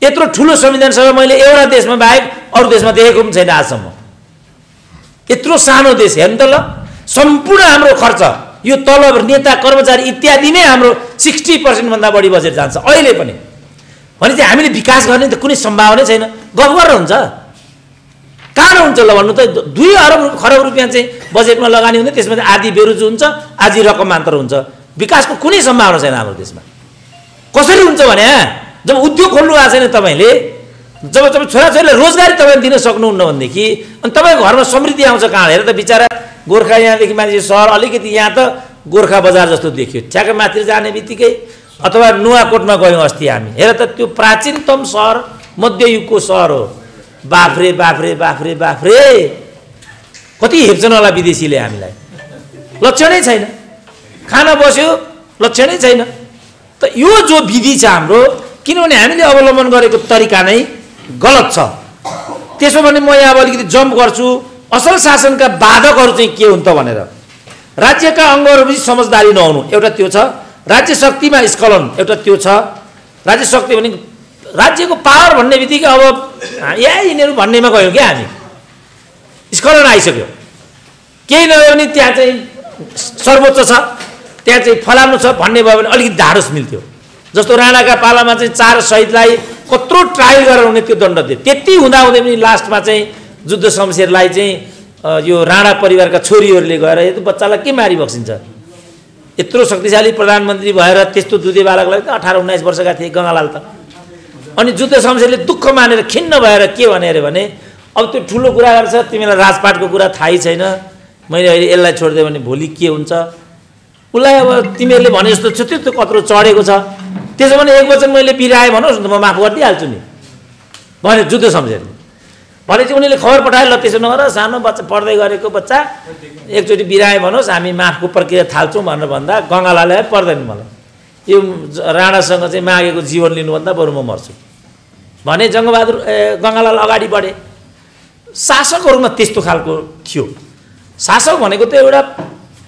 यत्रो ठुलो संविधान सभा मैले एउटा देशमा बाहेक अरू देशमा देखेको पनि छैन आजसम्म यत्रो सानो देश हेर्नु त ल सम्पूर्ण हाम्रो खर्च यो तलब नेता कर्मचारी इत्यादि नै हाम्रो 60% भन्दा बढी बजेट जान्छ अहिले पनि भने चाहिँ हामीले विकास गर्ने त कुनै सम्भावना छैन गफ गरेर हुन्छ कहाँ हुन्छ ल भन्नु त 2 खरब रुपियाँ चाहिँ बजेटमा लगानी हुँदै त्यसमा चाहिँ आधी बेरोजगार हुन्छ आधी रकम मात्र हुन्छ विकासको कुनै सम्भावना छैन हाम्रो देशमा कसरी हुन्छ भने जब उद्योग खोल्नु भएको छैन तपाईले जब छोराछोरीलाई रोजगारी तपाईले दिन सक्नुहुन्न भनेदेखि अनि तपाईको घरमा समृद्धि आउँछ कहाँ हेर त बिचारा गोर्खा यहाँदेखि मान्छे सहर अलिकति यहाँ त गोर्खा बजार जस्तो देखियो ठ्याक्क माथि जाने बित्तिकै अथवा नुवाकोटमा गयौँ अस्ति हामी हेर त त्यो प्राचीनतम सहर मध्ययुगको सहर हो बाफ्रे कति हेप्छन् होला विदेशीले हामीलाई लक्षणै छैन खाना बस्यो लक्षणै छैन त यो जो विधि छ हाम्रो किनभने हामीले अवलम्बन गरेको तरिका नै गलत छ त्यसो भने म यहाँ अब अलिकति जम्प गर्छु असल शासनका बाधकहरू चाहिँ के हुन् त भनेर राज्यका अङ्गहरू समझदारी नहुनु एउटा त्यो छ राज्य शक्तिमा स्खलन एउटा त्यो छ राज्य शक्ति भने राज्यको पावर भन्ने बित्तिकै अब यिनीहरू भन्नेमा गयौँ क्या हामी स्खलन आइसक्यो केही नभए पनि त्यहाँ चाहिँ सर्वोच्च छ त्यहाँ चाहिँ फलानु छ भन्ने भयो भने अलिकति ढाडस मिल्थ्यो जस्तो राणाका पालामा चाहिँ 4 शहीदलाई कत्रो ट्रायल गरेर उनी त्यो दण्ड दिए त्यति हुँदाहुँदै पनि लास्टमा चाहिँ जुद्ध शमशेरलाई चाहिँ यो राणा परिवारका छोरीहरूले गएर यो बच्चालाई के मारी बक्सिन्छ यत्रो शक्तिशाली प्रधानमन्त्री भएर त्यस्तो दुधे बालकलाई त 18-19 वर्षका थिए गङ्गालाल त अनि जुद्ध शमशेरले दुःख मानेर खिन्न भएर के भने अरे भने अब त्यो ठुलो कुरा गर्छ तिमीलाई राजपाटको कुरा थाहै छैन मैले अहिले यसलाई छोडिदिएँ भने भोलि के हुन्छ उसलाई अब तिमीहरूले भने जस्तो छ त्यो कत्रो चढेको छ त्यसो भने एक वचन मैले बिराएँ भनोस् न त म माफ गरिदिइहाल्छु नि भने जुद्ध शमशेरले भने चाहिँ उनीहरूले खबर पठाए ल त्यसो नगर सानो बच्चा पढ्दै गरेको बच्चा एकचोटि बिराए भनोस् हामी माफको प्रक्रिया थाल्छौँ भनेर भन्दा गङ्गालालले पर्दैन मलाई यो राणासँग चाहिँ मागेको जीवन लिनुभन्दा बरु म मर्छु भने जङ्गबहादुर गङ्गालाल अगाडि बढे शासकहरूमा त्यस्तो खालको थियो शासक भनेको त एउटा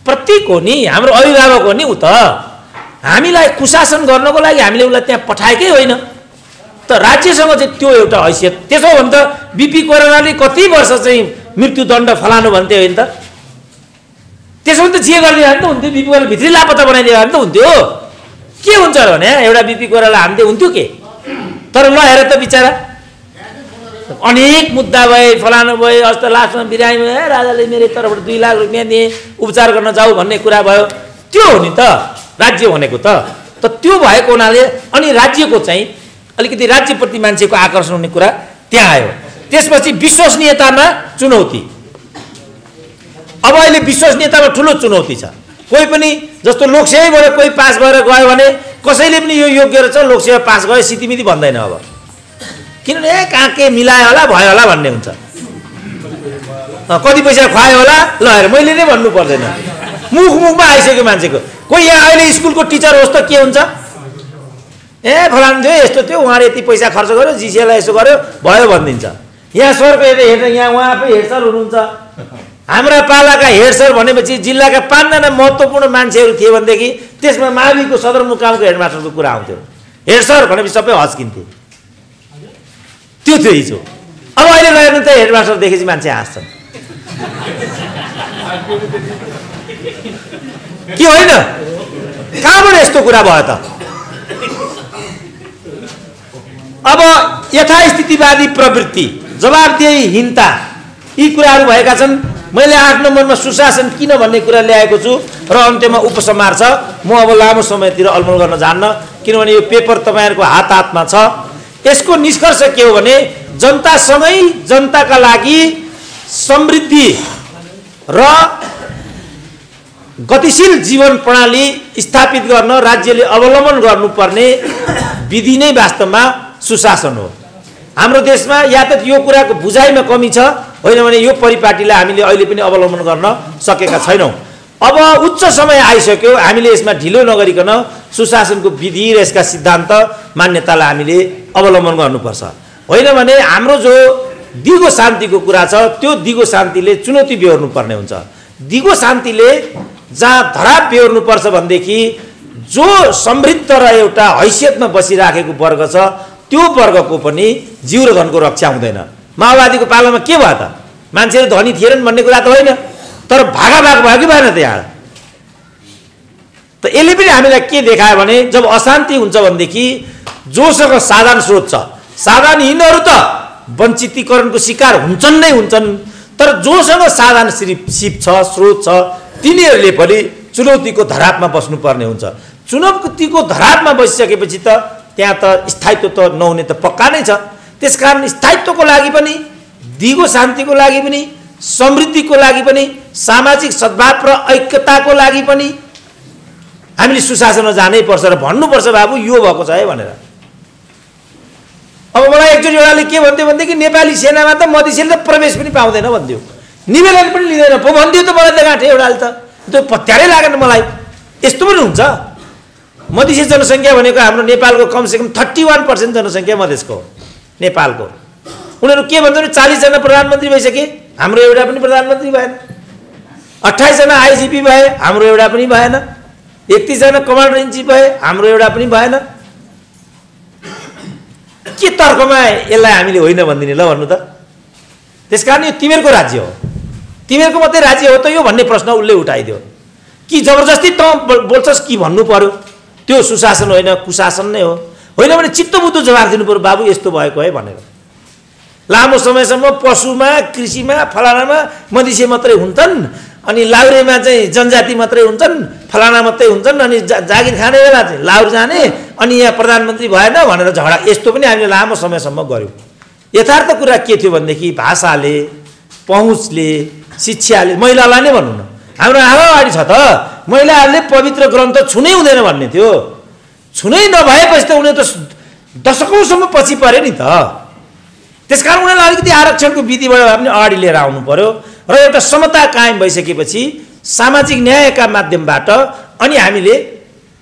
प्रतीक हो नि, हाम्रो अभिभावक हो नि उ त। हामीलाई कुशासन गर्नको लागि हामीले उसलाई त्यहाँ पठाएकै होइन त। राज्यसँग चाहिँ त्यो एउटा हैसियत। त्यसो भने त बिपी कोइरालाले कति वर्ष चाहिँ मृत्युदण्ड फलानु भन्थ्यो होइन त? त्यसो भने त जे गरिदियो भने त हुन्थ्यो, बिपी कोइराला भित्री लापत्ता बनाइदियो भने त हुन्थ्यो। के हुन्छ र भने एउटा बिपी कोइराला हान्थ्यो हुन्थ्यो के? तर ल हेर त बिचरा, अनेक मुद्दा भए, फलानु भए, अस्ति लास्टमा बिरामी भयो, राजाले मेरो तर्फबाट 2 लाख रुपियाँ दिए उपचार गर्न जाऊ भन्ने कुरा भयो। त्यो हो नि त राज्य भनेको त। त्यो भएको हुनाले अनि राज्यको चाहिँ अलिकति राज्यप्रति मान्छेको आकर्षण हुने कुरा त्यहाँ आयो। त्यसपछि विश्वसनीयतामा चुनौती। अब अहिले विश्वसनीयतामा ठुलो चुनौती छ। कोही पनि जस्तो लोकसेवाबाट कोही पास भएर गयो भने कसैले पनि यो योग्य रहेछ लोकसेवा पास गयो सितिमिति भन्दैन अब, किनभने कहाँ के मिलायो होला भयो होला भन्ने हुन्छ। कति पैसा खुवायो होला ल हेर मैले नै भन्नु पर्दैन, मुखमा आइसक्यो मान्छेको। कोही यहाँ अहिले स्कुलको टिचर होस् त के हुन्छ, फलानु थियो यस्तो थियो उहाँले यति पैसा खर्च गर्यो जिसिएलाई यसो गर्यो भयो भनिदिन्छ। यहाँ सरको हेर्दा यहाँ उहाँ आफै हेड सर हुनुहुन्छ। हाम्रा पालाका हेड सर भनेपछि जिल्लाका 5 जना महत्त्वपूर्ण मान्छेहरू थिए भनेदेखि त्यसमा माविको सदरमुकामको हेडमास्टरको कुरा आउँथ्यो। हेड सर भनेपछि सबै हस्किन्थे। त्यो थियो हिजो। अब अहिले गएर त हेडमास्टर देखेपछि मान्छे हाँस्छन् के होइन? कहाँबाट यस्तो कुरा भयो त? अब यथास्थितिवादी प्रवृत्ति, जवाबदेहीहीनता, यी कुराहरू भएका छन्। मैले 8 नम्बरमा सुशासन किन भन्ने कुरा ल्याएको छु र अन्त्यमा उपसंहार छ। म अब लामो समयतिर अलमल गर्न जान्न, किनभने यो पेपर तपाईँहरूको हातमा छ। यसको निष्कर्ष के हो भने जनतासँगै जनताका लागि समृद्धि र गतिशील जीवन प्रणाली स्थापित गर्न राज्यले अवलम्बन गर्नुपर्ने विधि नै वास्तवमा सुशासन हो। हाम्रो देशमा या त यो कुराको बुझाइमा कमी छ, होइन भने यो परिपाटीलाई हामीले अहिले पनि अवलम्बन गर्न सकेका छैनौँ। अब उच्च समय आइसक्यो, हामीले यसमा ढिलो नगरिकन सुशासनको विधि र यसका सिद्धान्त मान्यतालाई हामीले अवलम्बन गर्नुपर्छ। होइन भने हाम्रो जो दिगो शान्तिको कुरा छ त्यो दिगो शान्तिले चुनौती बेहोर्नु पर्ने हुन्छ। दिगो शान्तिले जहाँ धराप बेहोर्नुपर्छ भनेदेखि जो समृद्ध र एउटा हैसियतमा बसिराखेको वर्ग छ त्यो वर्गको पनि जीव र धनको रक्षा हुँदैन। माओवादीको पालामा के भयो त? मान्छेहरू धनी थिएनन् भन्ने कुरा त होइन, तर भागाभाग भयो कि भएन त यहाँ? त यसले पनि हामीलाई के देखायो भने जब अशान्ति हुन्छ भनेदेखि जोसँग साधन स्रोत छ, साधनहीनहरू त वञ्चितीकरणको शिकार हुन्छन् नै हुन्छन्, तर जोसँग साधन सिप छ, स्रोत छ, तिनीहरूले पनि चुनौतीको धरापमा बस्नुपर्ने हुन्छ। चुनौतीको धरापमा बसिसकेपछि त त्यहाँ त स्थायित्व त नहुने त पक्का नै छ। त्यसकारण स्थायित्वको लागि पनि, दिगो शान्तिको लागि पनि, समृद्धिको लागि पनि, सामाजिक सद्भाव र ऐक्यताको लागि पनि हामीले सुशासनमा जानै पर्छ र भन्नुपर्छ बाबु यो भएको छ है भनेर। अब मलाई एकचोटि एउटाले के भन्थ्यो भनेदेखि नेपाली सेनामा त मधेसीले त प्रवेश पनि पाउँदैन भन्थ्यो, निवेदन पनि लिँदैन पो भन्थ्यो। त मलाई त गाँठे एउटाले त त्यो पत्यारै लागेन मलाई। यस्तो पनि हुन्छ? मधेसी जनसङ्ख्या भनेको हाम्रो नेपालको कमसेकम 31% जनसङ्ख्या मधेसको हो नेपालको। उनीहरू के भन्छन् 40 जना प्रधानमन्त्री भइसके, हाम्रो एउटा पनि प्रधानमन्त्री भएन। 28 जना आइजिपी भए, हाम्रो एउटा पनि भएन। 31 जना कमान्डर इन चिफ भए, हाम्रो एउटा पनि भएन। के तर्कमा यसलाई हामीले होइन भनिदिने ल भन्नु त? त्यसकारण यो तिमीहरूको राज्य हो, तिमीहरूको मात्रै राज्य हो त यो भन्ने प्रश्न उसले उठाइदियो कि जबरजस्ती त बोल्छस् कि भन्नु पर्यो। त्यो सुशासन होइन, कुशासन नै हो। होइन भने चित्तबुद्ध जवाफ दिनु पर्यो, बाबु यस्तो भएको है भनेर। लामो समयसम्म पशुमा, कृषिमा, फलानामा मधेसी मात्रै हुन्छन्, अनि लाउरेमा चाहिँ जनजाति मात्रै हुन्छन्, फलाना मात्रै हुन्छन्, अनि जागिर खाने बेला चाहिँ लाउर जाने, अनि यहाँ प्रधानमन्त्री भएन भनेर झगडा, यस्तो पनि हामीले लामो समयसम्म गऱ्यौँ। यथार्थ कुरा के थियो भनेदेखि भाषाले, पहुँचले, शिक्षाले, महिलालाई नै भनौँ न, हाम्रो आमा अगाडि छ त महिलाहरूले पवित्र ग्रन्थ छुनै हुँदैन भन्ने थियो। छुनै नभएपछि त उनीहरू त दशकौँसम्म पछि परे नि त। त्यसकारण उनीहरूलाई अलिकति आरक्षणको विधिबाट पनि अगाडि लिएर आउनु पर्यो र एउटा समता कायम भइसकेपछि सामाजिक न्यायका माध्यमबाट अनि हामीले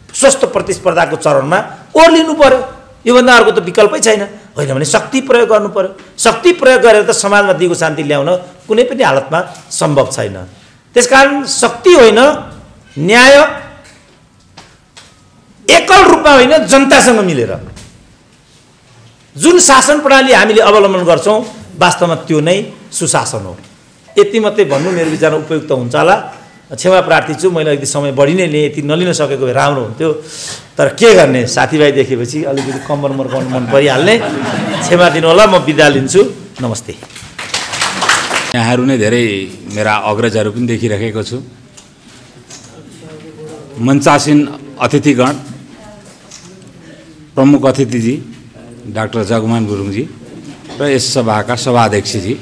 स्वस्थ प्रतिस्पर्धाको चरणमा ओर्लिनु पर्यो। योभन्दा अर्को त विकल्पै छैन। होइन भने शक्ति प्रयोग गर्नु पर्यो। शक्ति प्रयोग गरेर त समाजमा दिगो शान्ति ल्याउन कुनै पनि हालतमा सम्भव छैन। त्यसकारण शक्ति होइन, न्याय एकल रूपमा होइन, जनतासँग मिलेर जुन शासन प्रणाली हामीले अवलम्बन गर्छौँ वास्तवमा त्यो नै सुशासन हो। यति मात्रै भन्नु मेरो विचारमा उपयुक्त हुन्छ होला। क्षमा प्रार्थी छु, मैले अलिकति समय बढी नै लिएँ, यति नलिन सकेको भए राम्रो हुन्थ्यो, तर के गर्ने, साथीभाइ देखेपछि अलिकति कम्मर मर्काउनु मन परिहाल्ने। क्षमा दिनु होला, म बिदा लिन्छु। नमस्ते। यहाँहरू नै धेरै मेरा अग्रजहरू पनि देखिरहेको छु। मञ्चासीन अतिथिगण, प्रमुख अतिथिजी डाक्टर जगमान गुरुङजी र यस सभाका सभाध्यक्षजी,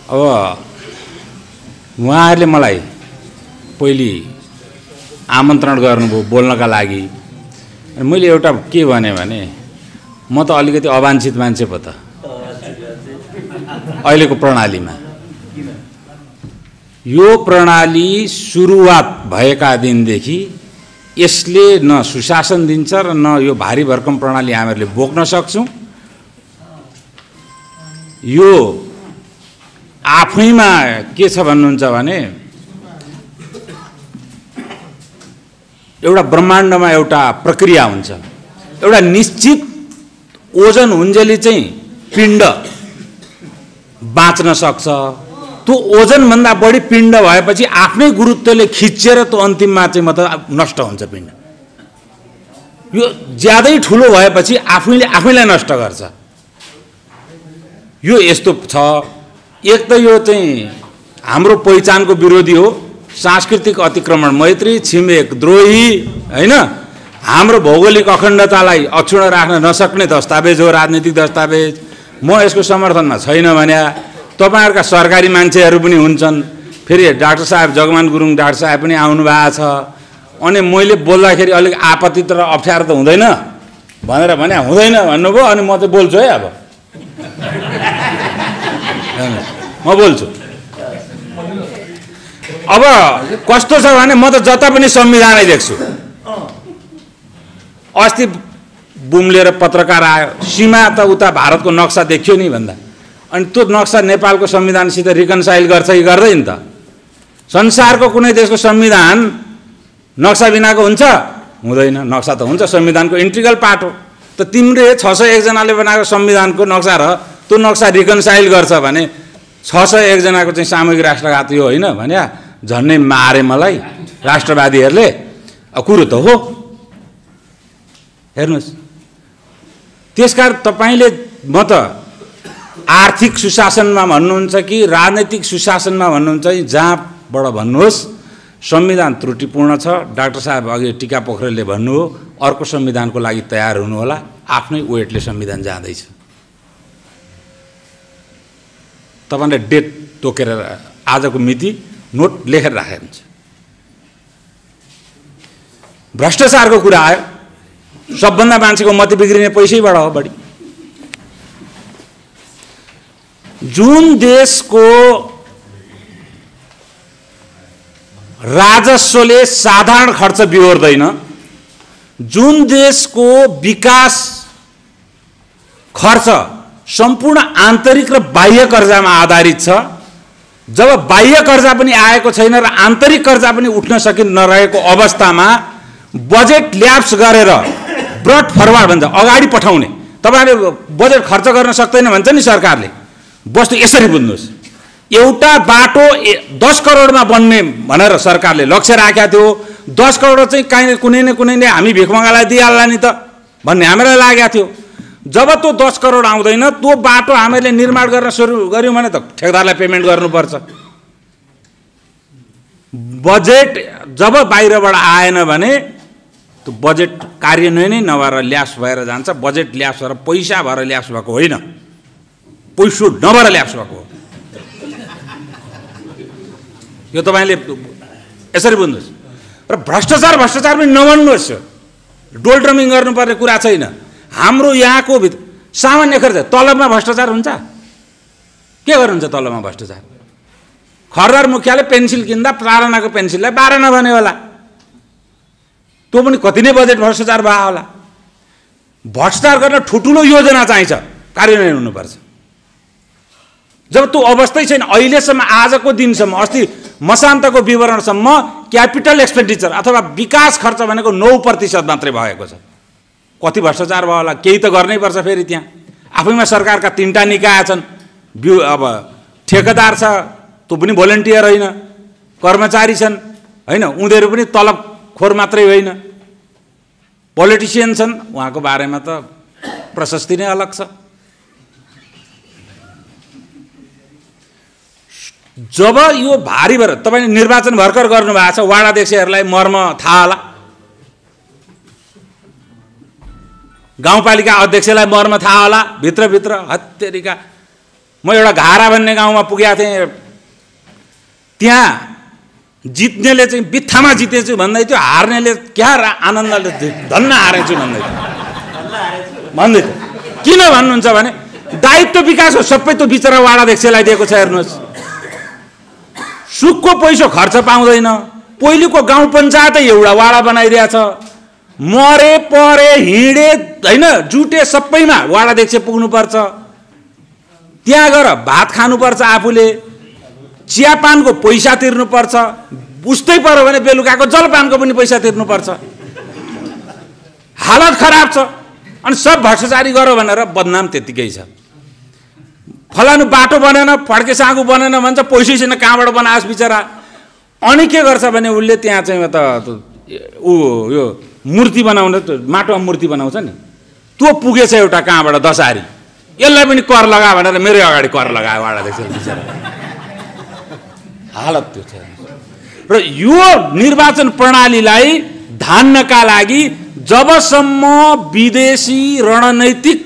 अब उहाँहरूले मलाई पहिले आमन्त्रण गर्नुभयो बोल्नका लागि। मैले एउटा के भने म त अलिकति अवाञ्छित मान्छे पो त अहिलेको प्रणालीमा। यो प्रणाली सुरुवात भएका दिनदेखि यसले न सुशासन दिन्छ र न यो भारी भरकम प्रणाली हामीहरूले बोक्न सक्छौँ। यो आफैमा के छ भन्नुहुन्छ भने एउटा ब्रह्माण्डमा एउटा प्रक्रिया हुन्छ। एउटा निश्चित ओजन हुन्जेली चाहिँ पिण्ड बाँच्न सक्छ। त्यो ओजनभन्दा बढी पिण्ड भएपछि आफ्नै गुरुत्वले खिचेर त्यो अन्तिममा चाहिँ मतलब नष्ट हुन्छ पिण्ड। यो ज्यादै ठुलो भएपछि आफैलाई नष्ट गर्छ। यो यस्तो छ। एक त यो चाहिँ हाम्रो पहिचानको विरोधी हो, सांस्कृतिक अतिक्रमण, मैत्री छिमेक द्रोही हैन, हाम्रो भौगोलिक अखण्डतालाई अक्षुण्ण राख्न नसक्ने दस्तावेज हो, राजनीतिक दस्तावेज। म यसको समर्थनमा छैन भने तपाईहरुका सरकारी मान्छेहरू पनि हुन्छन्। फेरि डाक्टर साहब जगमान गुरुङ डाक्टर साहब पनि आउनु भएको छ। अनि मैले बोल्दाखेरि अलिक आपत्ति र अप्ठ्यारो त हुँदैन भनेर भने हुँदैन भन्नुभयो। अनि म त बोल्छु है, अब म बोल्छु। अब कस्तो छ भने म त जता पनि संविधानै देख्छु। अस्ति बुम्लेर पत्रकार आयो, सीमा त उता भारतको नक्सा देखियो नि भन्दा, अनि त्यो नक्सा नेपालको संविधानसित रिकन्साइल गर्छ कि गर्दैन त? संसारको कुनै देशको संविधान नक्सा बिनाको हुन्छ? हुँदैन। नक्सा त हुन्छ, संविधानको इन्ट्रिगल पार्ट हो। त तिम्रो 601 जनाले बनाएको संविधानको नक्सा र त्यो नक्सा रिकन्साइल गर्छ भने 601 जनाको चाहिँ सामूहिक राष्ट्रघात यो होइन भने झन्नै मारे मलाई राष्ट्रवादीहरूले। कुरो त हो, हेर्नुहोस्। त्यसकारण तपाईले म त आर्थिक सुशासनमा भन्नुहुन्छ कि राजनैतिक सुशासनमा भन्नुहुन्छ, जहाँबाट भन्नुहोस् संविधान त्रुटिपूर्ण छ। डाक्टर साहब अघि टीका पोखरेलले भन्नुभयो अर्को संविधानको लागि तयार हुनु होला। आफ्नै वेटले संविधान जाँदैछ। तपाईले डेट तोकेर आजको मिति नोट लेखेर राखेको हुन्छ। भ्रष्टाचारको कुरा आयो। सबभन्दा मान्छेको मति बिग्रिने पैसैबाट हो बढी। जुन देशको राजस्वले साधारण खर्च बिहोर्दैन, जुन देशको विकास खर्च सम्पूर्ण आन्तरिक र बाह्य कर्जामा आधारित छ, जब बाह्य कर्जा पनि आएको छैन र आन्तरिक कर्जा पनि उठ्न सकि नरहेको अवस्थामा बजेट ल्याप्स गरेर ब्रड फरवार्ड भन्छ, अगाडि पठाउने। तपाईहरुले बजेट खर्च गर्न सक्दैन भन्छ नि सरकारले। वस्तु यसरी बुझ्नुहोस्, एउटा बाटो 10 करोडमा बन्ने भनेर सरकारले लक्ष्य राखेको थियो। 10 करोड चाहिँ काहीँ कुनै न कुनैले हामी भिखमंगालाई दिइहाल्ला नि त भन्ने हामीलाई लागेको थियो। जब त्यो 10 करोड आउँदैन, त्यो बाटो हामीले निर्माण गर्न सुरु गर्यौं भने त ठेकेदारलाई पेमेन्ट गर्नुपर्छ। बजेट जब बाहिरबाट आएन भने त्यो बजेट कार्यान्वयनै नभएर ल्याप्स भएर जान्छ। बजेट ल्याप्स भएर पैसा भएर ल्याप्स भएको होइन, पैसो नभएर ल्याप्स भएको हो। यो तपाईले यसरी बुझ्नुहोस्। र भ्रष्टाचार पनि नभन्नुहोस्। डोलड्रमिङ गर्नुपर्ने कुरा छैन। हाम्रो यहाँको सामान्य खर्च, तलबमा भ्रष्टाचार हुन्छ? के गर्नुहुन्छ तलबमा भ्रष्टाचार? खरदार मुखियाले पेन्सिल किन्दा 12 आनाको पेन्सिललाई 12 आना भने होला। त्यो पनि कति नै बजेट भ्रष्टाचार भयो होला। भ्रष्टाचार गर्न ठुलो योजना चाहिन्छ, कार्यान्वयन हुनुपर्छ। जब त्यो अवस्थै छैन अहिलेसम्म आजको दिनसम्म अस्ति मसान्तको विवरणसम्म क्यापिटल एक्सपेन्डिचर अथवा विकास खर्च भनेको 9% मात्रै भएको छ। कति भ्रष्टाचार भयो होला, केही त गर्नै पर्छ। फेरि त्यहाँ आफैमा सरकारका 3टा निकाय छन्, अब ठेकेदार छ, त्यो पनि भोलिन्टियर होइन, कर्मचारी छन् होइन, उनीहरू पनि तलबखोर मात्रै होइन, पोलिटिसियन छन्, उहाँको बारेमा त प्रशस्ति नै अलग छ। जब यो भारी भएर तपाईले निर्वाचन भर्खर गर्नुभएको छ, वार्ड अध्यक्षहरूलाई मर्म थाहा होला, गाउँपालिका अध्यक्षलाई मर्म थाहा होला, भित्रभित्र हत्तेरीका। म एउटा घारा भन्ने गाउँमा पुगेको थिएँ, त्यहाँ जित्नेले चाहिँ बित्थामा जितेछु भन्दै थियो, हार्नेले क्या आनन्दले धन्न हारेछु भन्दै थियो। किन भन्नुहुन्छ भने दायित्व विकास हो, सबै त्यो बिचरा वार्ड अध्यक्षलाई दिएको छ। हेर्नुहोस्, सुखको पैसो खर्च पाउँदैन, पहिलेको गाउँ पञ्चायतै एउटा वाडा बनाइदिएछ, मरे परे हिँडे होइन जुटे सबैमा वार्ड अध्यक्ष पुग्नुपर्छ, त्यहाँ गएर भात खानुपर्छ, आफूले चियापानको पैसा तिर्नुपर्छ, उस्तै पर्यो भने बेलुकाको जलपानको पनि पैसा तिर्नुपर्छ। हालत खराब छ। अनि सब भ्रष्टाचारी गर्यो भनेर बदनाम त्यतिकै छ। फलानु बाटो बनेन, फड्के साँगु बनेन भन्छ, पैसै छैन, कहाँबाट बनाओस् बिचरा। अनि के गर्छ भने उसले त्यहाँ चाहिँ यो मूर्ति बनाउने, माटोमा मूर्ति बनाउँछ नि, त्यो पुगेछ एउटा कहाँबाट दशहरी, यसलाई पनि कर लगा भनेर मेरै अगाडि कर लगायो वार्ड अध्यक्षले बिचरा। हालत त्यो छ। र यो निर्वाचन प्रणालीलाई धान्नका लागि जबसम्म विदेशी रणनैतिक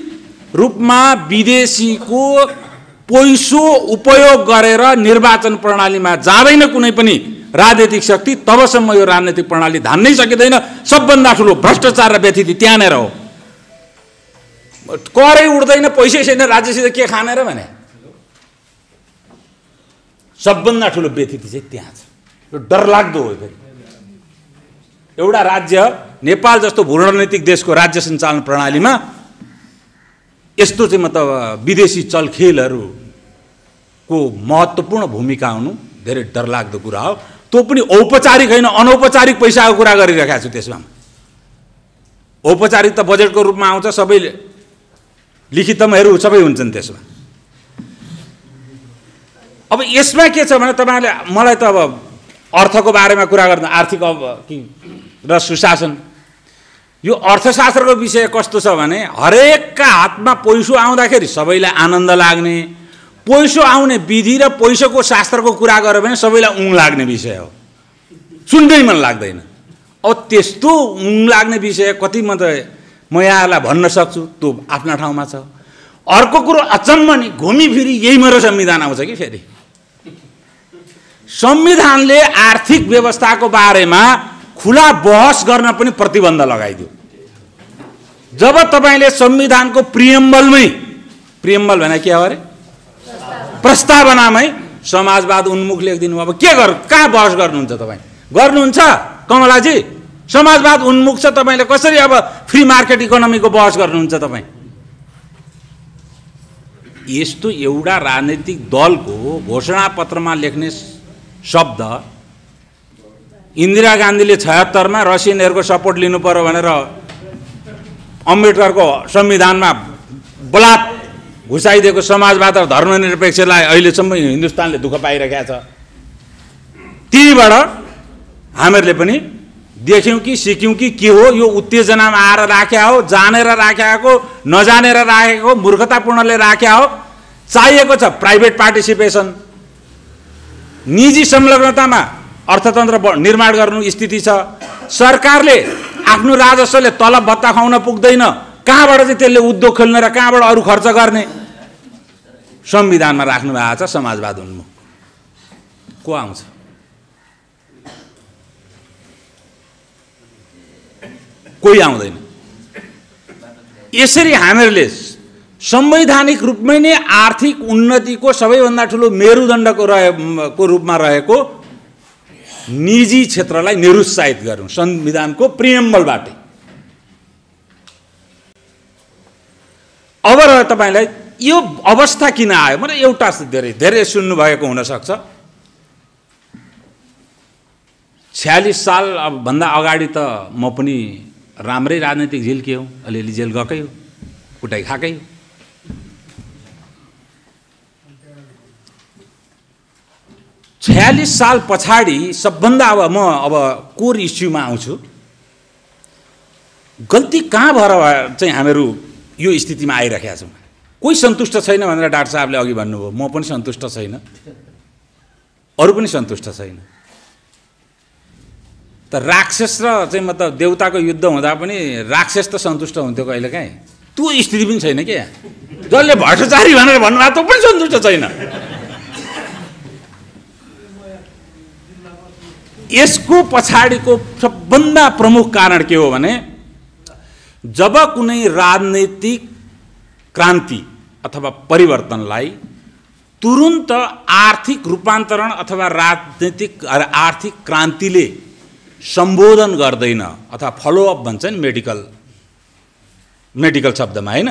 रूपमा विदेशीको पैसो उपयोग गरेर निर्वाचन प्रणालीमा जाँदैन कुनै पनि राजनीतिक शक्ति, तबसम्म यो राजनीतिक प्रणाली धान्नै सकिँदैन। सबभन्दा ठुलो भ्रष्टाचार र व्यथिति त्यहाँनिर हो। करै उड्दैन, पैसै छैन, राज्यसित के खाने र भने सबभन्दा ठुलो व्यथिति चाहिँ त्यहाँ छ। यो डरलाग्दो हो। फेरि एउटा राज्य नेपाल जस्तो भूरणनीतिक देशको राज्य सञ्चालन प्रणालीमा यस्तो चाहिँ मतलब विदेशी चलखेलहरूको महत्त्वपूर्ण भूमिका हुनु धेरै डरलाग्दो कुरा हो। त्यो पनि औपचारिक होइन, अनौपचारिक पैसाको कुरा गरिरहेको छु। त्यसमा औपचारिक त बजेटको रूपमा आउँछ, सबै लिखितमहरू सबै हुन्छन् त्यसमा। अब यसमा के छ भने तपाईहरुले मलाई त अब अर्थको बारेमा कुरा गर्नु, आर्थिक र सुशासन, यो अर्थशास्त्रको विषय कस्तो छ भने हरेकका हातमा पैसो आउँदाखेरि सबैलाई आनन्द लाग्ने, पैसो आउने विधि र पैसाको शास्त्रको कुरा गर्यो भने सबैलाई उङ लाग्ने विषय हो, सुन्दै मन लाग्दैन। अब त्यस्तो उङ लाग्ने विषय कति म यहाँलाई भन्न सक्छु, त्यो आफ्ना ठाउँमा छ। अर्को कुरो अचम्म नि घुमीफिरी यही मेरो संविधान आउँछ कि फेरि संविधानले आर्थिक व्यवस्थाको बारेमा खुला बहस गर्न पनि प्रतिबन्ध लगाइदियो। जब तपाईले संविधानको प्रिएम्बलमै, प्रिएम्बल भने के हो अरे, प्रस्तावनामै समाजवाद उन्मुख लेखिदिनु, अब के कहाँ बहस गर्नुहुन्छ तपाईँ? गर्नुहुन्छ कमलाजी? समाजवाद उन्मुख छ, तपाईले कसरी अब फ्री मार्केट इकोनोमीको बहस गर्नुहुन्छ तपाईँ? यस्तो एउटा राजनीतिक दलको घोषणापत्रमा लेख्ने शब्द इन्दिरा गान्धीले 76 मा रसियनहरुको सपोर्ट लिनु पर्यो भनेर अम्बेडकरको संविधानमा बलात् घुसाइदिएको समाजवाद र धर्मनिरपेक्षलाई अहिलेसम्म हिन्दुस्तानले दुःख पाइरहेको छ। तीबाट हामीहरूले पनि देख्यौं कि सिक्यौं कि के हो यो उत्तेजनामा आएर राख्या हो, जानेर राखेको, नजानेर राखेको, मूर्खतापूर्णले राख्या हो। चाहिएको छ प्राइभेट पार्टिसिपेसन, निजी संलग्नतामा अर्थतन्त्र निर्माण गर्नु स्थिति छ। सरकारले आफ्नो राजस्वले तलब भत्ता खुवाउन पुग्दैन, कहाँबाट चाहिँ त्यसले उद्योग खोल्ने र कहाँबाट अरु खर्च गर्ने? संविधानमा राख्नु भएको छ समाजवाद उन्मुख। को आउँछ? कोही आउँदैन। यसरी हामीहरूले संवैधानिक रूपमै नै आर्थिक उन्नतिको सबैभन्दा ठुलो मेरुदण्डको रूपमा रहेको निजी क्षेत्रलाई निरुत्साहित गर्नु संविधानको प्रिएम्बलबाट। अब रह्यो तपाईलाई यो अवस्था किन आयो? मलाई एउटा धेरै सुन्नुभएको हुनसक्छ। 46 साल भन्दा अगाडि त म पनि राम्रै राजनैतिक जेल के हो, अलिअलि जेल गएकै हो, कुटाइ खाएकै हो। छयालिस साल पछाडि सबभन्दा म कोर इस्युमा आउँछु। गल्ती कहाँ भएर चाहिँ हामीहरू यो स्थितिमा आइरहेका छौँ? कोही सन्तुष्ट छैन भनेर डाक्टर साहबले अघि भन्नुभयो, म पनि सन्तुष्ट छैन, अरू पनि सन्तुष्ट छैन। त राक्षस र चाहिँ मतलब देवताको युद्ध हुँदा पनि राक्षस त सन्तुष्ट हुन्थ्यो कहिलेकाहीँ, त्यो स्थिति पनि छैन क्या। जसले भ्रष्टाचारी भनेर भन्नुभयो त्यो पनि सन्तुष्ट छैन। यसको पछाडिको सबभन्दा प्रमुख कारण के हो भने जब कुनै राजनैतिक क्रान्ति अथवा परिवर्तनलाई तुरुन्त आर्थिक रूपान्तरण अथवा राजनीतिक आर्थिक क्रान्तिले सम्बोधन गर्दैन अथवा फलोअप भन्छ नि मेडिकल शब्दमा हैन,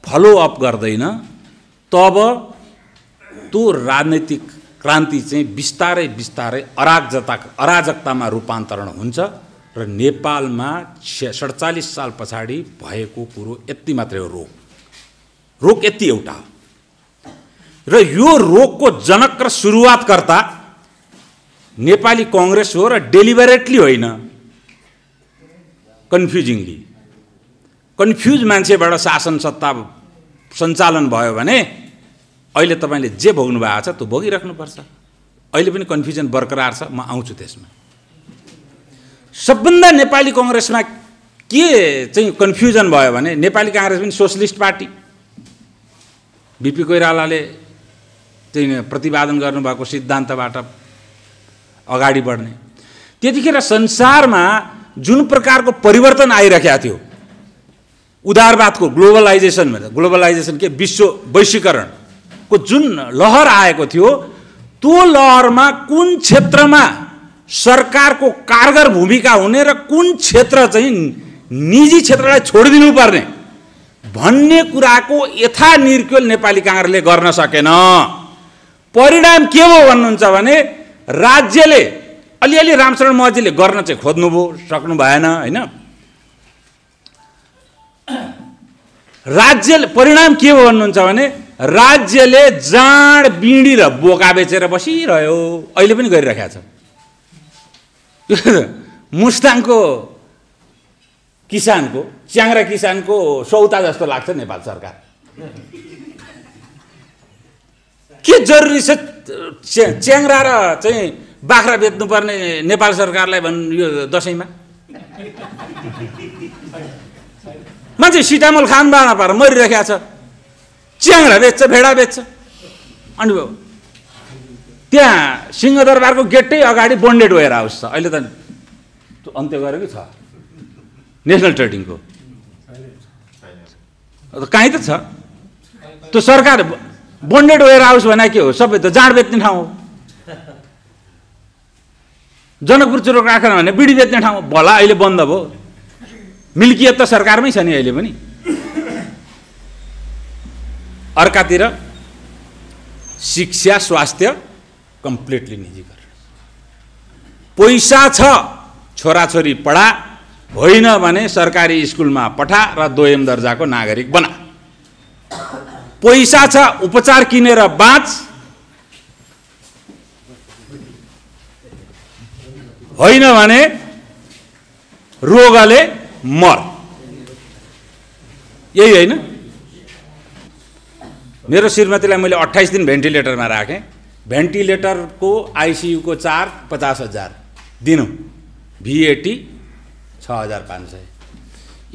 फलोअप गर्दैन, तब त्यो राजनैतिक क्रान्ति चाहिँ बिस्तारै बिस्तारै अराजकतामा रूपान्तरण हुन्छ। र नेपालमा 47 साल पछाडि भएको कुरो यति मात्रै हो। रोग यति एउटा हो। र यो रोगको जनक र सुरुवातकर्ता नेपाली कांग्रेस हो, र डेलिबरेटली होइन, कन्फ्युज मान्छेबाट शासन सत्ता सञ्चालन भयो भने अहिले तपाईले जे भोग्नु भएको छ त्यो भोगिराख्नुपर्छ। अहिले पनि कन्फ्युजन बरकरार छ, म आउँछु त्यसमा। सबभन्दा नेपाली कांग्रेसमा के चाहिँ कन्फ्युजन भयो भने नेपाली कांग्रेस पनि सोशलिस्ट पार्टी, बीपी कोइरालाले चाहिँ प्रतिपादन गर्नुभएको सिद्धान्तबाट अगाडि बढ्ने। त्यतिखेर संसारमा जुन प्रकारको परिवर्तन आइरहेको थियो, उदारवादको ग्लोबलाइजेसन के विश्व वैश्वीकरणको जुन लहर आएको थियो, त्यो लहरमा कुन क्षेत्रमा सरकारको कारगर भूमिका हुने र कुन क्षेत्र चाहिँ निजी क्षेत्रलाई छोडिदिनु पर्ने भन्ने कुराको यथा निर्क्युल नेपाली कांग्रेसले गर्न सकेन। परिणाम के हो भन्नुहुन्छ भने राज्यले अलिअलि रामशरण महर्जीले गर्न चाहिँ खोज्नुभयो, सक्नु भएन हैन। राज्यले परिणाम के हो भन्नुहुन्छ भने राज्यले जाँड बिँडी र बोका बेचेर बसिरह्यो, अहिले पनि गरिरहेको छ। मुस्ताङको किसानको, च्याङ्ग्रा किसानको सौता जस्तो लाग्छ नेपाल सरकार। के जरुरी छ च्याङ्ग्रा र चाहिँ बाख्रा बेच्नुपर्ने नेपाल सरकारलाई यो दशैंमा? मान्छे सिटामल खान बाना पार मरिरहेको छ, च्याङ्ग्रा बेच्छ, भेडा बेच्छ। अनि त्यहाँ सिंहदरबारको गेटै अगाडि बोन्डेड वेयर हाउस छ, अहिले त अन्त्य गरेकै छ नेसनल ट्रेडिङको। कहीँ त छ त्यो सरकार बोन्डेड वेयर हाउस भने के हो? सबै त जाँड बेच्ने ठाउँ हो। जनकपुर चुरोक राखेन भने बिडी बेच्ने ठाउँ भला अहिले बन्द भयो। मिल्कियत त सरकारमै छ नि अहिले पनि। अर्कातिर शिक्षा स्वास्थ्य कम्प्लिटली निजीकरण। पैसा छ छोराछोरी पढा, होइन भने सरकारी स्कुलमा पठा र दोयम दर्जाको नागरिक बना। पैसा छ उपचार किनेर बाँच, होइन भने रोगले मर। यही होइन? मेरो श्रीमतीलाई मैले 28 दिन भेन्टिलेटरमा राखेँ। भेन्टिलेटरको आइसियुको चार्ज 50,000 दिनु, VAT 6,500।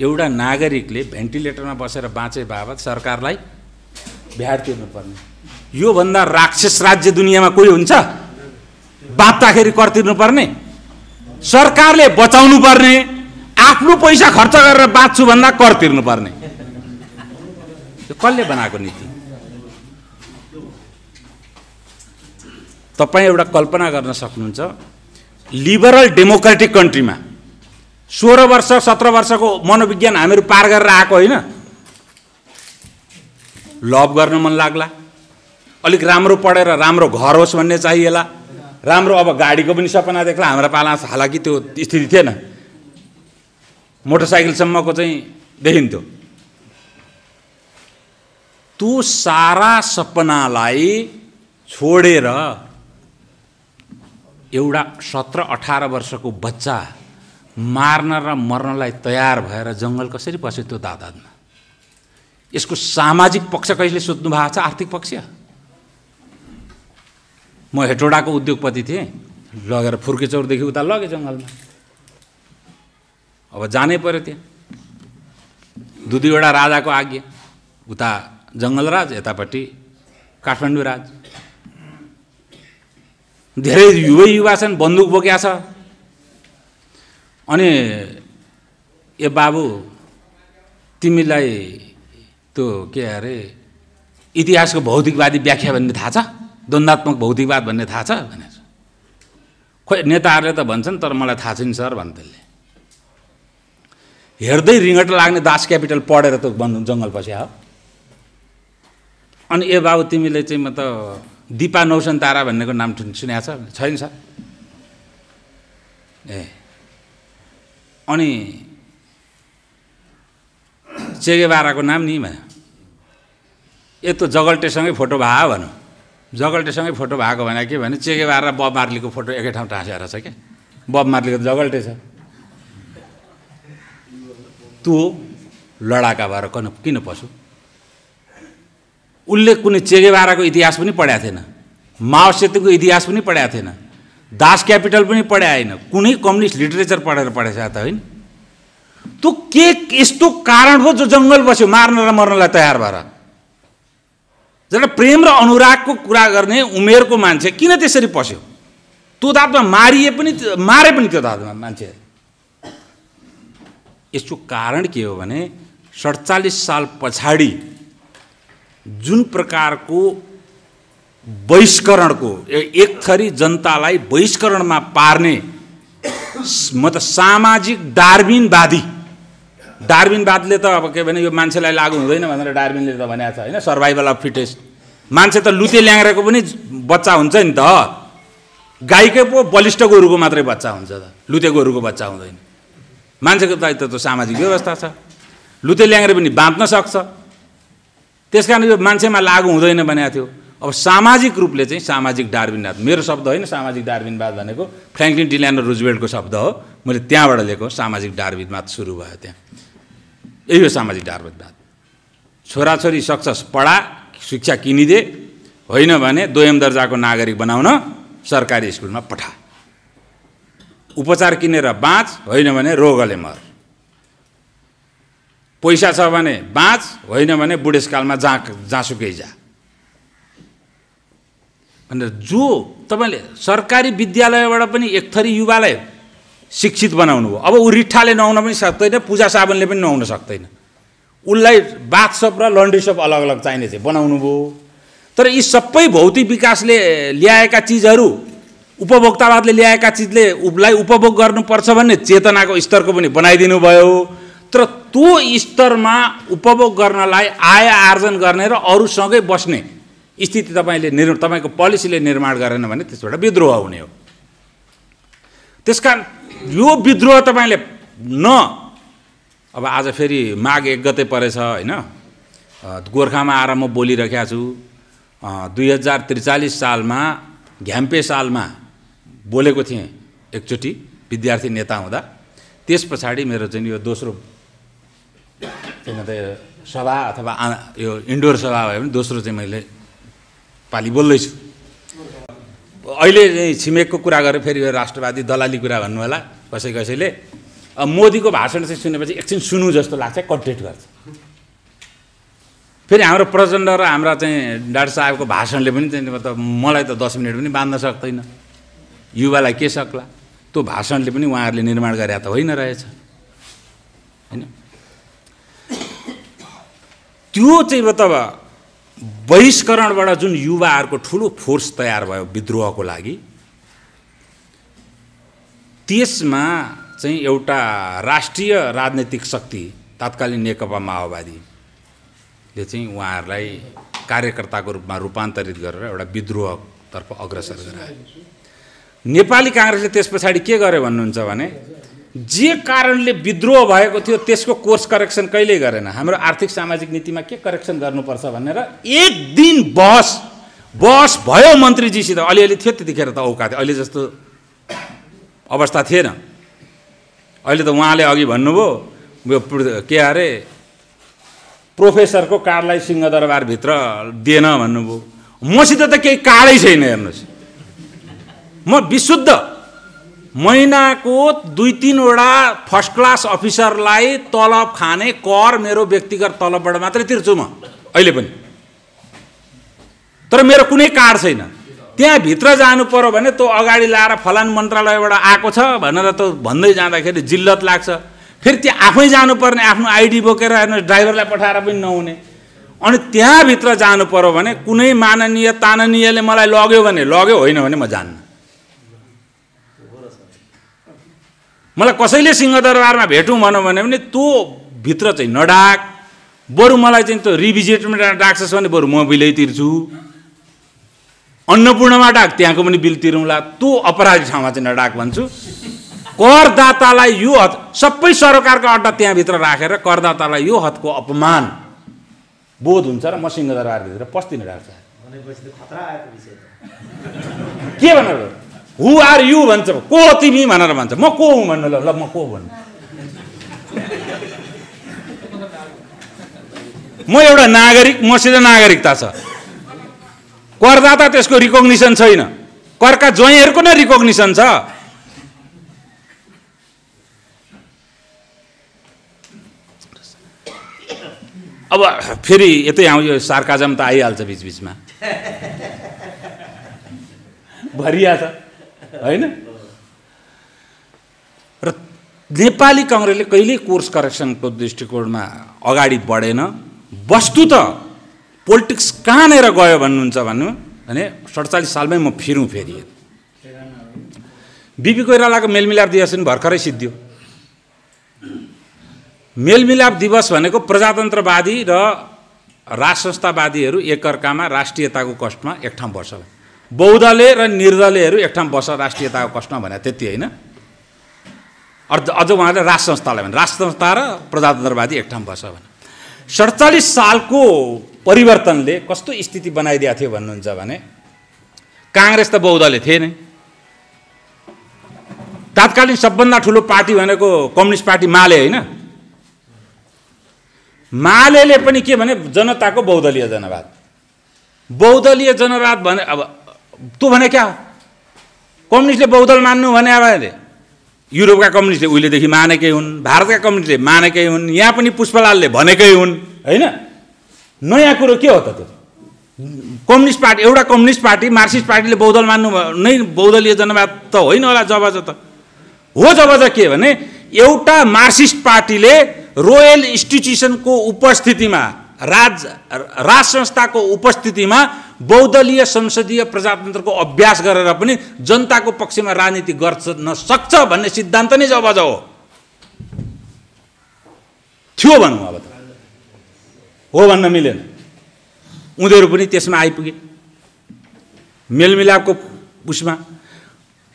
एउटा नागरिकले भेन्टिलेटरमा बसेर बाँचे बाबत सरकारलाई भ्याट तिर्नुपर्ने। यो भन्दा राक्षस राज्य दुनियाँमा कोही हुन्छ? बाँच्दाखेरि कर तिर्नुपर्ने, सरकारले बचाउनु पर्ने, आफ्नो पैसा खर्च गरेर बाँच्छु भन्दा कर तिर्नुपर्ने। यो कसले बनाएको नीति? तपाईँ एउटा कल्पना गर्न सक्नुहुन्छ, लिबरल डेमोक्रेटिक कन्ट्रीमा 16 वर्ष 17 वर्षको मनोविज्ञान हामीहरू पार गरेर आएको होइन? लभ गर्न मन लाग्ला, अलिक राम्रो पढेर राम्रो घर होस् भन्ने चाहिएला, राम्रो अब गाडीको पनि सपना देख्ला। हाम्रा पाला हालाकि त्यो स्थिति थिएन, मोटरसाइकलसम्मको चाहिँ देखिन्थ्यो। त्यो सारा सपनालाई छोडेर एउटा 17-18 वर्षको बच्चा मार्न र मर्नलाई तयार भएर जङ्गल कसरी पस्यो त्यो दादामा? यसको सामाजिक पक्ष कहिले सोध्नु भएको छ? आर्थिक पक्ष? म हेटौडाको उद्योगपति थिएँ, लगेर फुर्केचौरदेखि उता लगे जङ्गलमा। अब जानै पर्यो त्यहाँ, दुईवटा राजाको आज्ञा, उता जङ्गलराज, यतापट्टि काठमाडौँ राज। धेरै युवा छन्, बन्दुक बोक्या छ। अनि ए बाबु तिमीलाई त्यो के अरे इतिहासको भौतिकवादी व्याख्या भन्ने थाहा छ? द्वन्द्वात्मक भौतिकवाद भन्ने थाहा छ भने खोइ नेताहरूले त भन्छन्, तर मलाई थाहा छैन सर भन्। त्यसले हेर्दै रिङ्गट लाग्ने दास क्यापिटल पढेर त जङ्गल पस्या हो। अनि ए बाबु तिमीले चाहिँ म त दिपा नौसन तारा भन्नेको नाम सुनेको छ? छैन सर। ए अनि चेगेबाराको नाम नि भन्यो। ए त जगल्टेसँगै फोटो भयो भनौँ, जगल्टेसँगै फोटो भएको भने के भने चेगेबारा र बब मार्लीको फोटो एकै ठाउँ टाँसेर छ क्या। बब मार्लीको त जगल्टे छ। त्यो लडाका भएर किन पस्यो? उसले कुनै चेगेबाराको इतिहास पनि पढाएको थिएन, माओ सेतुको इतिहास पनि पढाएको थिएन, दास क्यापिटल पनि पढाए होइन, कुनै कम्युनिस्ट लिटरेचर पढेर पढेछ त होइन। त्यो के यस्तो कारण हो जो जङ्गल बस्यो मार्न र मर्नलाई तयार भएर? जब प्रेम र अनुरागको कुरा गर्ने उमेरको मान्छे किन त्यसरी पस्यो? त्यो दाँतमा मारे पनि त्यो दाँतमा मान्छे। यसको कारण के हो भने 47 साल पछाडि जुन प्रकारको बहिष्करणको एक थरी जनतालाई बहिष्करणमा पार्ने म त सामाजिक डार्विनवादले त अब के भने यो मान्छेलाई लागु हुँदैन भनेर डार्विनले त भनेको छ होइन, सर्भाइभल अफ फिटेस्ट। मान्छे त लुते ल्याङ्ग्राको पनि बच्चा हुन्छ नि त, गाईकै पो बलिष्ठ गोरुको मात्रै बच्चा हुन्छ त, लुते गोरुको बच्चा हुँदैन। मान्छेको दायित्व त सामाजिक व्यवस्था छ, लुते ल्याङ्ग्रे पनि बाँच्न सक्छ। त्यस कारण यो मान्छेमा लागु हुँदैन भनेको थियो। अब सामाजिक रूपले चाहिँ सामाजिक डार्विनवाद, मेरो शब्द होइन, सामाजिक डार्विनवाद भनेको फ्र्याङ्कलिन डिलानो रुजवेल्टको शब्द हो, मैले त्यहाँबाट लिएको। सामाजिक डार्विनवाद सुरु भयो त्यहाँ, यही हो सामाजिक डार्विनवाद। छोराछोरी सक्छस् पढा, शिक्षा किनिदे, होइन भने दोयम दर्जाको नागरिक बनाउन सरकारी स्कुलमा पठा, उपचार किनेर बाँच, होइन भने रोगले मर, पैसा छ भने बाँच, होइन भने बुढेसकालमा जहाँसुकै जा भनेर। जो तपाईँले सरकारी विद्यालयबाट पनि एक थरी युवालाई शिक्षित बनाउनु हो। अब ऊ रिट्ठाले नुहाउन पनि सक्दैन, पूजा साबुनले पनि नुहाउन सक्दैन, उसलाई बाथसप र लन्ड्री सप अलग अलग चाहिने चाहिँ बनाउनु भयो। तर यी सबै भौतिक विकासले ल्याएका चिजहरू, उपभोक्तावादले ल्याएका चिजले उसलाई उपभोग गर्नुपर्छ भन्ने चेतनाको स्तरको पनि बनाइदिनु भयो। तर त्यो स्तरमा उपभोग गर्नलाई आय आर्जन गर्ने र अरूसँगै बस्ने स्थिति तपाईँको पोलिसीले निर्माण गरेन भने त्यसबाट विद्रोह हुने हो। त्यसकारण यो विद्रोह तपाईँले अब आज फेरि माघ 1 गते परेछ होइन, गोर्खामा आएर म बोलिरहेको छु। 2043 सालमा घ्याम्पे सालमा बोलेको थिएँ एकचोटि विद्यार्थी नेता हुँदा। त्यस पछाडि मेरो चाहिँ यो दोस्रो सभा अथवा यो इन्डोर सभा भयो भने दोस्रो चाहिँ मैले पालि बोल्दैछु। अहिले छिमेकको कुरा गरेर फेरि यो राष्ट्रवादी दलाली कुरा भन्नु होला कसैले। मोदीको भाषण चाहिँ सुनेपछि एकछिन सुनु जस्तो लाग्छ, कन्टेक्ट गर्छ। फेरि हाम्रो प्रचण्ड र हाम्रा चाहिँ डाक्टर साहबको भाषणले पनि चाहिँ मलाई त 10 मिनट पनि बाँध्न सक्दैन, युवालाई के सक्ला। त्यो भाषणले पनि उहाँहरूले निर्माण गरे त होइन रहेछ होइन। त्यो चाहिँ तब बहिष्करणबाट जुन युवाहरूको ठुलो फोर्स तयार भयो विद्रोहको लागि, त्यसमा चाहिँ एउटा राष्ट्रिय राजनैतिक शक्ति तत्कालीन नेकपा माओवादी चाहिँ उहाँहरूलाई कार्यकर्ताको रूपमा रूपान्तरित गरेर एउटा विद्रोहतर्फ अग्रसर गरायो। नेपाली काङ्ग्रेसले त्यस पछाडि के गर्यो भन्नुहुन्छ भने जे कारणले विद्रोह भएको थियो त्यसको कोर्स करेक्सन कहिल्यै गरेन। हाम्रो आर्थिक सामाजिक नीतिमा के करेक्सन गर्नुपर्छ भनेर एक दिन बहस भयो मन्त्रीजीसित। अलिअलि थियो त्यतिखेर त औकात, अहिले जस्तो अवस्था थिएन। अहिले त उहाँले अघि भन्नुभयो के अरे प्रोफेसरको कार्डलाई सिंहदरबारभित्र दिएन भन्नुभयो। मसित त केही कार्डै छैन। हेर्नुहोस्, म विशुद्ध महिनाको 2-3 वटा फर्स्ट क्लास अफिसरलाई तलब खाने कर मेरो व्यक्तिगत तलबबाट मात्रै तिर्छु म अहिले पनि। तर मेरो कुनै कार्ड छैन। त्यहाँ भित्र जानु पर्यो भने त्यो अगाडि लाएर फलान मन्त्रालयबाट आएको छ भनेर त भन्दै जाँदाखेरि जिल्लत लाग्छ। फेरि त्यहाँ आफै जानुपर्ने, आफ्नो आइडी बोकेर हेर्नुहोस्, ड्राइभरलाई पठाएर पनि नहुने। अनि त्यहाँभित्र जानु पर्यो भने कुनै माननीय ताननीयले मलाई लग्यो भने लग्यो, होइन भने म जान्न। मलाई कसैले सिंहदरबारमा भेटौँ भनौँ भने त्यो भित्र चाहिँ नडाक। बरु मलाई चाहिँ त्यो रिभिजिटमा डाक्छस् भने बरु म बिलै तिर्छु। अन्नपूर्णमा डाक, त्यहाँको पनि बिल तिरौँला। त्यो अपराधी ठाउँमा चाहिँ नडाक भन्छु। करदातालाई यो हद, सबै सरकारको अड्डा त्यहाँभित्र राखेर करदातालाई यो हदको अपमान बोध हुन्छ र म सिंहदरबारभित्र पस्दिनँ डाक्छ। के भनेर हु आर यु भन्छ, को हो तिमी भनेर भन्छ। म को हुँ भन्नु, ल म को भन्नु। म एउटा नागरिक, मसित नागरिकता छ। करदाता त्यसको रिकग्निसन छैन, करका ज्वाइँहरूको नै रिकग्निसन छ। अब फेरि यतै यो सार्काजम त आइहाल्छ बिचबिचमा, भरिया छ होइन। र नेपाली काङ्ग्रेसले कहिल्यै कोर्स करेक्सनको दृष्टिकोणमा अगाडि बढेन। वस्तुत पोलिटिक्स कहाँनिर गयो भन्नुहुन्छ भने 47 सालमै म फिरौँ फेरि। बिपी कोइरालाको मेलमिलाप दिवस पनि भर्खरै सिद्धियो। मेलमिलाप दिवस भनेको प्रजातन्त्रवादी र राज संस्थावादीहरू एकअर्कामा राष्ट्रियताको कष्टमा एक ठाउँ बस्छ। बौद्धले र निर्दलीयहरू एक ठाउँ बस्छ राष्ट्रियताको कष्टमा भने त्यति होइन। अझ उहाँले राज संस्थालाई भने राष्ट्र संस्था र प्रजातन्त्रवादी एक ठाउँ बस्छ भने। 47 सालको परिवर्तनले कस्तो स्थिति बनाइदिएको थियो भन्नुहुन्छ भने काङ्ग्रेस त बौद्धले थिए नै। तात्कालीन सबभन्दा ठुलो पार्टी भनेको कम्युनिस्ट पार्टी माले होइन। मालेले पनि के भने जनताको बहुदलीय जनवाद। बहुदलीय जनवाद भने अब त्यो भने क्या, कम्युनिस्टले बहुदल मान्नु भने अब युरोपका कम्युनिस्टले उहिलेदेखि मानेकै हुन्, भारतका कम्युनिस्टले मानेकै हुन्, यहाँ पनि पुष्पलालले भनेकै हुन् होइन। नयाँ कुरो के हो त त्यो? कम्युनिस्ट पार्टी, एउटा कम्युनिस्ट पार्टी मार्क्सिस्ट पार्टीले बहुदल मान्नु नै बहुदलीय जनवाद त होइन होला। जबज त हो, जबज के भने एउटा मार्क्सिस्ट पार्टीले रोयल इन्स्टिट्युसनको उपस्थितिमा, राज संस्थाको उपस्थितिमा बहुदलीय संसदीय प्रजातन्त्रको अभ्यास गरेर पनि जनताको पक्षमा राजनीति गर्न सक्छ भन्ने सिद्धान्त नै जबज हो थियो भनौँ। अब त हो भन्न मिलेन। उनीहरू पनि त्यसमा आइपुगे मेलमिलापको उसमा।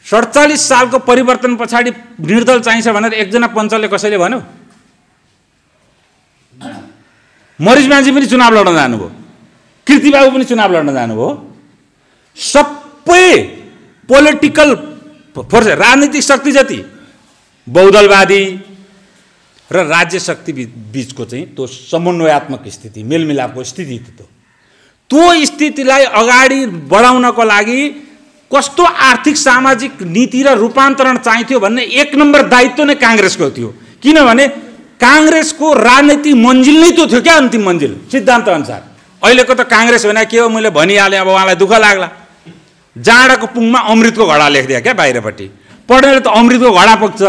47 सालको परिवर्तन पछाडि निर्दल चाहिन्छ भनेर एकजना पञ्चले कसैले भन्यो। मरिज मान्छे पनि चुनाव लड्न जानुभयो, कीर्तिबाबु पनि चुनाव लड्न जानुभयो। सबै पोलिटिकल फोर्स, राजनीतिक शक्ति जति बहुदलवादी र राज्य शक्ति बीचको चाहिँ त्यो समन्वयात्मक स्थिति, मेलमिलापको स्थिति त्यो स्थितिलाई अगाडि बढाउनको लागि कस्तो आर्थिक सामाजिक नीति र रूपान्तरण चाहिन्थ्यो भन्ने एक नम्बर दायित्व नै काङ्ग्रेसको थियो। किनभने काङ्ग्रेसको राजनीतिक मन्जिल नै त्यो थियो क्या, अन्तिम मन्जिल सिद्धान्त अनुसार। अहिलेको त काङ्ग्रेस भने के हो मैले भनिहालेँ, अब उहाँलाई दुःख लाग्ला। जाँडाको पुङमा अमृतको घडा लेखिदियो क्या बाहिरपट्टि। पढ्नेले त अमृतको घडा पुग्छ,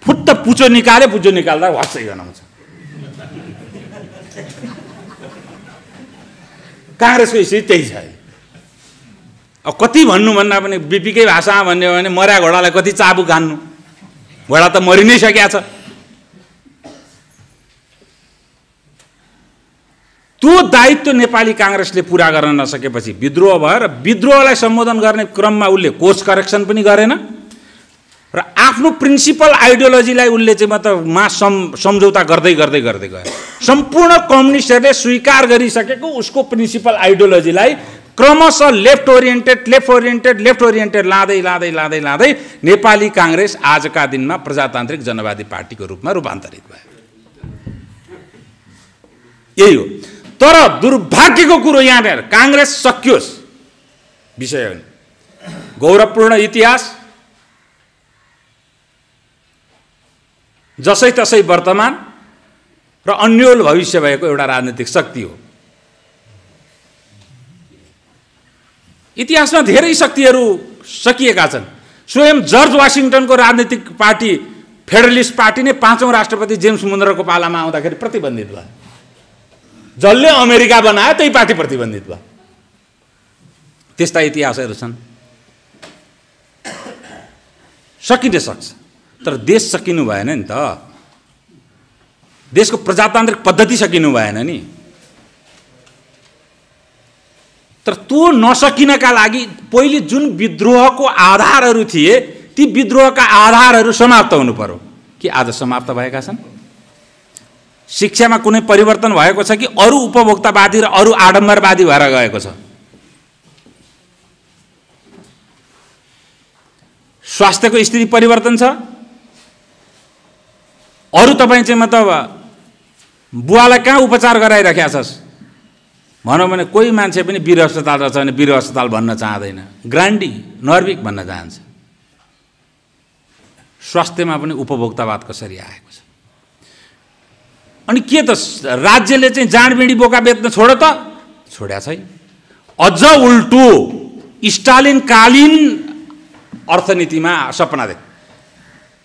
फुट्ट पुचो निकाल्यो, पुचो निकाल्दा वात्सै गनाउँछ। काङ्ग्रेसको स्थिति त्यही छ। अब कति भन्नु भन्दा पनि बिपीकै भाषामा भन्यो भने मर्या घोडालाई कति चाबुक हान्नु, घोडा त मरि नै सकिया छ। त्यो दायित्व नेपाली काङ्ग्रेसले पुरा गर्न नसकेपछि विद्रोह भयो र विद्रोहलाई सम्बोधन गर्ने क्रममा उसले कोर्स करेक्सन पनि गरेन र आफ्नो प्रिन्सिपल आइडियोलोजीलाई उसले चाहिँ सम्झौता गर्दै गर्दै गर्दै गयो। सम्पूर्ण कम्युनिस्टहरूले स्वीकार गरिसकेको उसको प्रिन्सिपल आइडियोलोजीलाई क्रमशः लेफ्ट ओरिएन्टेड लाँदै नेपाली काङ्ग्रेस आजका दिनमा प्रजातान्त्रिक जनवादी पार्टीको रूपमा रूपान्तरित भयो। यही हो। तर दुर्भाग्यको कुरो यहाँनिर काङ्ग्रेस सकियोस् विषय हो। गौरवपूर्ण इतिहास, जसै तसै वर्तमान र अन्योल भविष्य भएको एउटा राजनीतिक शक्ति हो। इतिहासमा धेरै शक्तिहरू सकिएका छन्। स्वयं जर्ज वाशिङटनको राजनीतिक पार्टी फेडरलिस्ट पार्टी नै 5औं राष्ट्रपति जेम्स मुनरोको पालामा आउँदाखेरि प्रतिबन्धित भयो। जसले अमेरिका बनायो त्यही पार्टी प्रतिबन्धित भयो। त्यस्ता इतिहासहरू छन्। सकिन सक्छ, तर देश सकिनु भएन नि त। देशको प्रजातान्त्रिक पद्धति सकिनु भएन नि। तर त्यो नसकिनका लागि पहिले जुन विद्रोहको आधारहरू थिए ती विद्रोहका आधारहरू समाप्त हुनु पर्यो। के आज समाप्त भएका छन्? शिक्षामा कुनै परिवर्तन भएको छ कि अरू उपभोक्तावादी र अरू आडम्बरवादी भएर गएको छ? स्वास्थ्यको स्थिति परिवर्तन छ? अरू तपाईँ चाहिँ मतलब बुवालाई कहाँ उपचार गराइराखेका छस् भनौँ भने कोही मान्छे पनि वीर अस्पताल रहेछ भने वीर अस्पताल भन्न चाहँदैन, ग्रान्डी नर्भिक भन्न चाहन्छ। स्वास्थ्यमा पनि उपभोक्तावाद कसरी आएको छ? अनि के त राज्यले चाहिँ जाँडबिँडी बोका बेच्न छोड्यो त? छोड्या छैन। अझ उल्टो स्टालिनकालीन अर्थनीतिमा सपना देख,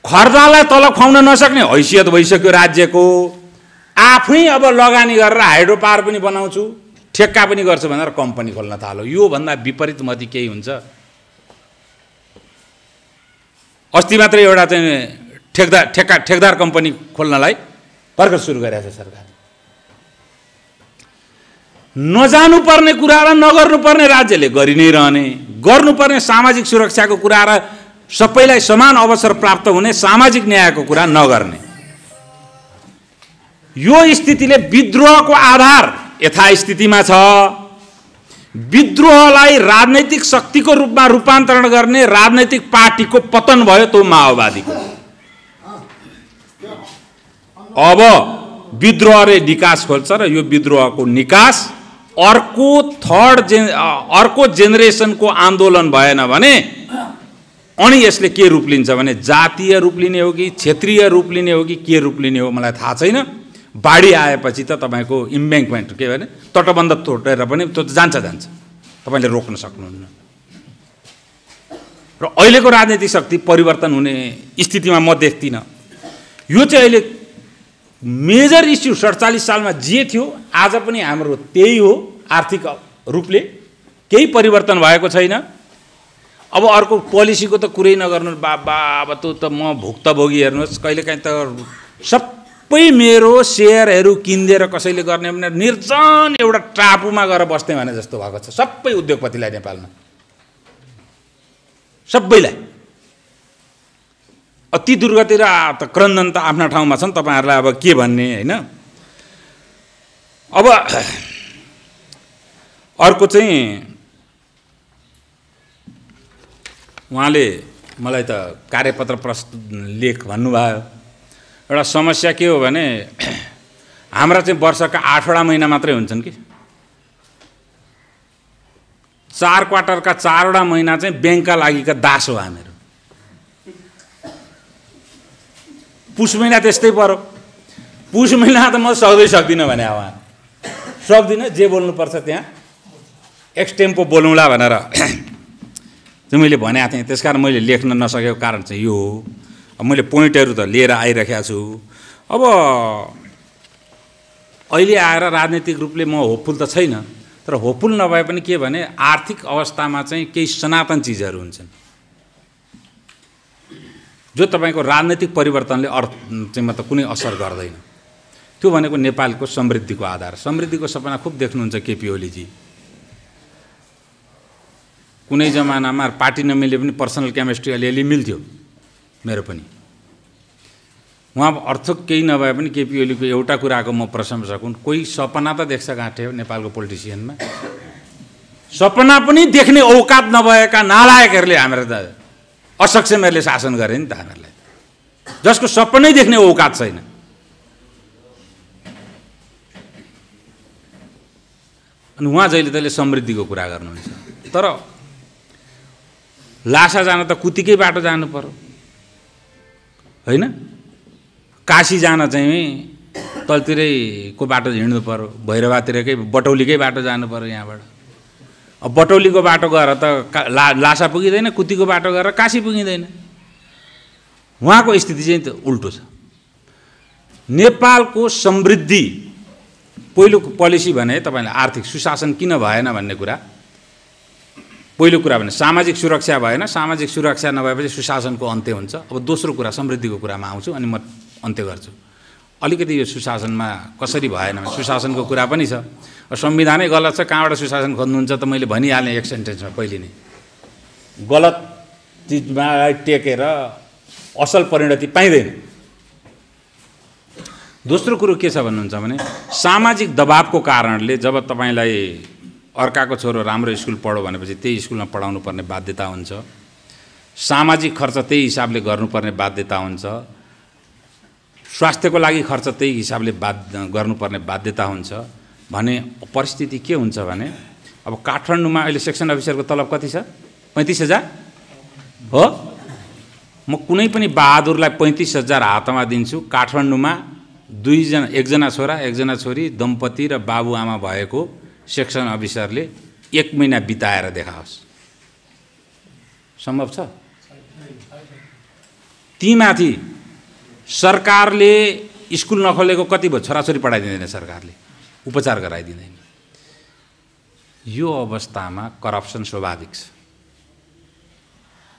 खर्दालाई तलब खुवाउन नसक्ने हैसियत भइसक्यो राज्यको। आफै अब लगानी गरेर हाइड्रो पावर पनि बनाउँछु, ठेक्का पनि गर्छु भनेर कम्पनी खोल्न थाल्यो। यो भन्दा विपरीत मती केही हुन्छ? अस्ति मात्रै एउटा चाहिँ ठेकदार कम्पनी खोल्नलाई भर्खर सुरु गरेको छ सरकार। नजानु पर्ने कुरा र नगर्नु पर्ने राज्यले गरि नै रहने, गर्नुपर्ने सामाजिक सुरक्षाको कुरा र सबैलाई समान अवसर प्राप्त हुने सामाजिक न्यायको कुरा नगर्ने। यो स्थितिले विद्रोहको आधार यथास्थितिमा छ। विद्रोहलाई राजनैतिक शक्तिको रूपमा रूपान्तरण गर्ने राजनैतिक पार्टीको पतन भयो, त्यो माओवादीको। अब विद्रोहले निकास खोल्छ र यो विद्रोहको निकास अर्को जेनेरेसनको आन्दोलन भएन भने अनि यसले के रूप लिन्छ भने जातीय रूप लिने हो कि क्षेत्रीय रूप लिने हो कि के रूप लिने हो मलाई थाहा छैन। बाढी आएपछि त तपाईको इम्ब्याङ्कमेन्ट के भने तटबन्ध तोडेर पनि त्यो जान्छ तपाईले रोक्न सक्नुहुन्न। र अहिलेको राजनीतिक शक्ति परिवर्तन हुने स्थितिमा म देख्दिनँ। यो चाहिँ अहिले मेजर इस्यु 47 सालमा जे थियो आज पनि हाम्रो त्यही हो। आर्थिक रूपले केही परिवर्तन भएको छैन। अब अर्को पोलिसीको त कुरै नगर्नु बाबा। अब त म भुक्तभोगी हेर्नुहोस्, कहिलेकाहीँ त सबै मेरो सेयरहरू किन्देर कसैले गर्ने भने निर्जन एउटा टापुमा गएर बस्ने भने जस्तो भएको छ सबै उद्योगपतिलाई नेपालमा, सबैलाई। अति दुर्गति र क्रन्दन त आफ्ना ठाउँमा छन्, तपाईहरुलाई अब के भन्ने हैन। अब अर्को चाहिँ उहाँले मलाई त कार्यपत्र प्रस्तुत लेख भन्नुभयो। एउटा समस्या के हो भने हाम्रा चाहिँ वर्षका 8वटा महिना मात्रै हुन्छन् कि 4 क्वार्टरका 4वटा महिना चाहिँ ब्याङ्कका लागिका दास हो हामीहरू। पुष महिना त्यस्तै पर्यो। पुष महिना त म सक्दिनँ भने उहाँ सक्दिनँ, जे बोल्नुपर्छ त्यहाँ एक्सटेम्पो बोलौँला भनेर चाहिँ मैले भनेको थिएँ। त्यसकारण मैले लेख्न नसकेको कारण चाहिँ यो हो। अब मैले पोइन्टहरू त लिएर आइरहेको छु। अब अहिले आएर राजनीतिक रूपले म होपफुल त छैन, तर होपफुल नभए पनि के भने आर्थिक अवस्थामा चाहिँ केही सनातन चिजहरू हुन्छन् जो तपाईको राजनीतिक परिवर्तनले अर्थ चाहिँ मतलब कुनै असर गर्दैन। त्यो भनेको नेपालको समृद्धिको आधार। समृद्धिको सपना खुब देख्नुहुन्छ केपी ओलीजी। कुनै जमानामा पार्टी नमिले पनि पर्सनल केमिस्ट्री अलिअलि मिल्थ्यो, मेरो पनि। उहाँ अर्थ केही नभए पनि केपी ओलीको एउटा कुराको म प्रशंसक हुँ, कोही सपना त देख्छ गाँठे हो नेपालको पोलिटिसियनमा। सपना पनि देख्ने औकात नभएका नालायकहरूले हाम्रो त असक्षमहरूले शासन गरे नि त हामीहरूलाई, जसको सपनै देख्ने औकात छैन। अनि उहाँ जहिले तहिले समृद्धिको कुरा गर्नुहुन्छ, तर लासा जान त कुतिकै बाटो जानु पर्यो होइन? काशी जान चाहिँ तलतिरैको बाटो हिँड्नु पर्यो, भैरवातिरकै बटौलीकै बाटो जानु पर्यो यहाँबाट। अब बटौलीको बाटो गएर त लासा पुगिँदैन, कुतीको बाटो गएर काशी पुगिँदैन। उहाँको स्थिति चाहिँ त उल्टो छ। नेपालको समृद्धि पहिलो पोलिसी भने तपाईँले आर्थिक सुशासन किन भएन भन्ने कुरा पहिलो कुरा भने सामाजिक सुरक्षा भएन। सामाजिक सुरक्षा नभएपछि सुशासनको अन्त्य हुन्छ। अब दोस्रो कुरा समृद्धिको कुरामा आउँछु अनि म अन्त्य गर्छु। अलिकति यो सुशासनमा कसरी भएन भने सुशासनको कुरा पनि छ। संविधानै गलत छ, कहाँबाट सुशासन खोज्नुहुन्छ त मैले भनिहालेँ एक सेन्टेन्समा पहिले नै। गलत चिजमा टेकेर असल परिणति पाइँदैन। दोस्रो कुरो के छ भन्नुहुन्छ भने सामाजिक दबावको कारणले जब तपाईँलाई अर्काको छोरो राम्रो स्कुल पढो भनेपछि त्यही स्कुलमा पढाउनु पर्ने बाध्यता हुन्छ, सामाजिक खर्च त्यही हिसाबले गर्नुपर्ने बाध्यता हुन्छ, स्वास्थ्यको लागि खर्च त्यही हिसाबले गर्नुपर्ने बाध्यता हुन्छ भने परिस्थिति के हुन्छ भने अब काठमाडौँमा अहिले सेक्सन अफिसरको तलब कति छ? 35,000 हो। म कुनै पनि बहादुरलाई 35,000 हातमा दिन्छु। काठमाडौँमा एकजना छोरा एकजना छोरी दम्पति र बाबुआमा भएको सेक्सन अफिसरले 1 महिना बिताएर देखाओस्। सम्भव छ? तीमाथि सरकारले स्कुल नखोलेको कति भयो? छोराछोरी पढाइदिँदैन, सरकारले उपचार गराइदिँदैन। यो अवस्थामा करप्सन स्वाभाविक छ।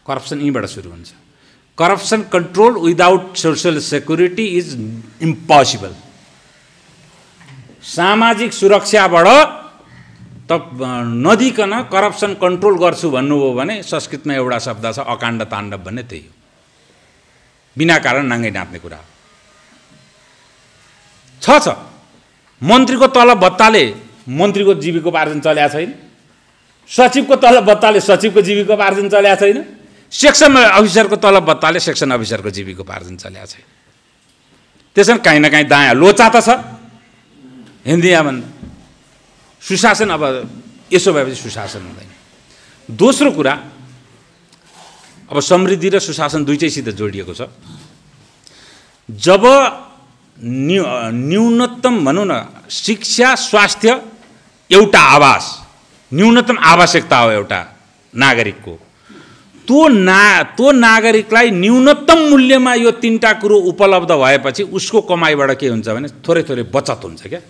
करप्सन यहीँबाट सुरु हुन्छ। Corruption control without social security is impossible. सामाजिक सुरक्षाबाट त नदिकन करप्सन कंट्रोल गर्छु भन्नुभयो भने संस्कृतमा एउटा शब्द छ अकाण्ड ताण्डव भन्ने, त्यही हो। बिना कारण नाङ्गै नाप्ने कुरा छ। मन्त्रीको तलब भत्ताले मन्त्रीको जीविकोपार्जन चलेको छैन, सचिवको तलब भत्ताले सचिवको जीविकोपार्जन चलेको छैन, सेक्सन अफिसरको तलब भत्ताले सेक्सन अफिसरको जीविकोपार्जन चलेको छैन। त्यसैले काहीँ न काहीँ दायाँ लोचा त छ हिन्दिया भन्दा। सुशासन अब यसो भएपछि सुशासन हुँदैन। दोस्रो कुरा अब समृद्धि र सुशासन दुईटैसित जोडिएको छ। जब न्यूनतम भनौँ न शिक्षा स्वास्थ्य एउटा आवास न्यूनतम आवश्यकता हो एउटा नागरिकको, त्यो नागरिकलाई न्यूनतम मूल्यमा यो तीनटा कुरो उपलब्ध भएपछि उसको कमाइबाट के हुन्छ भने थोरै थोरै बचत हुन्छ क्या।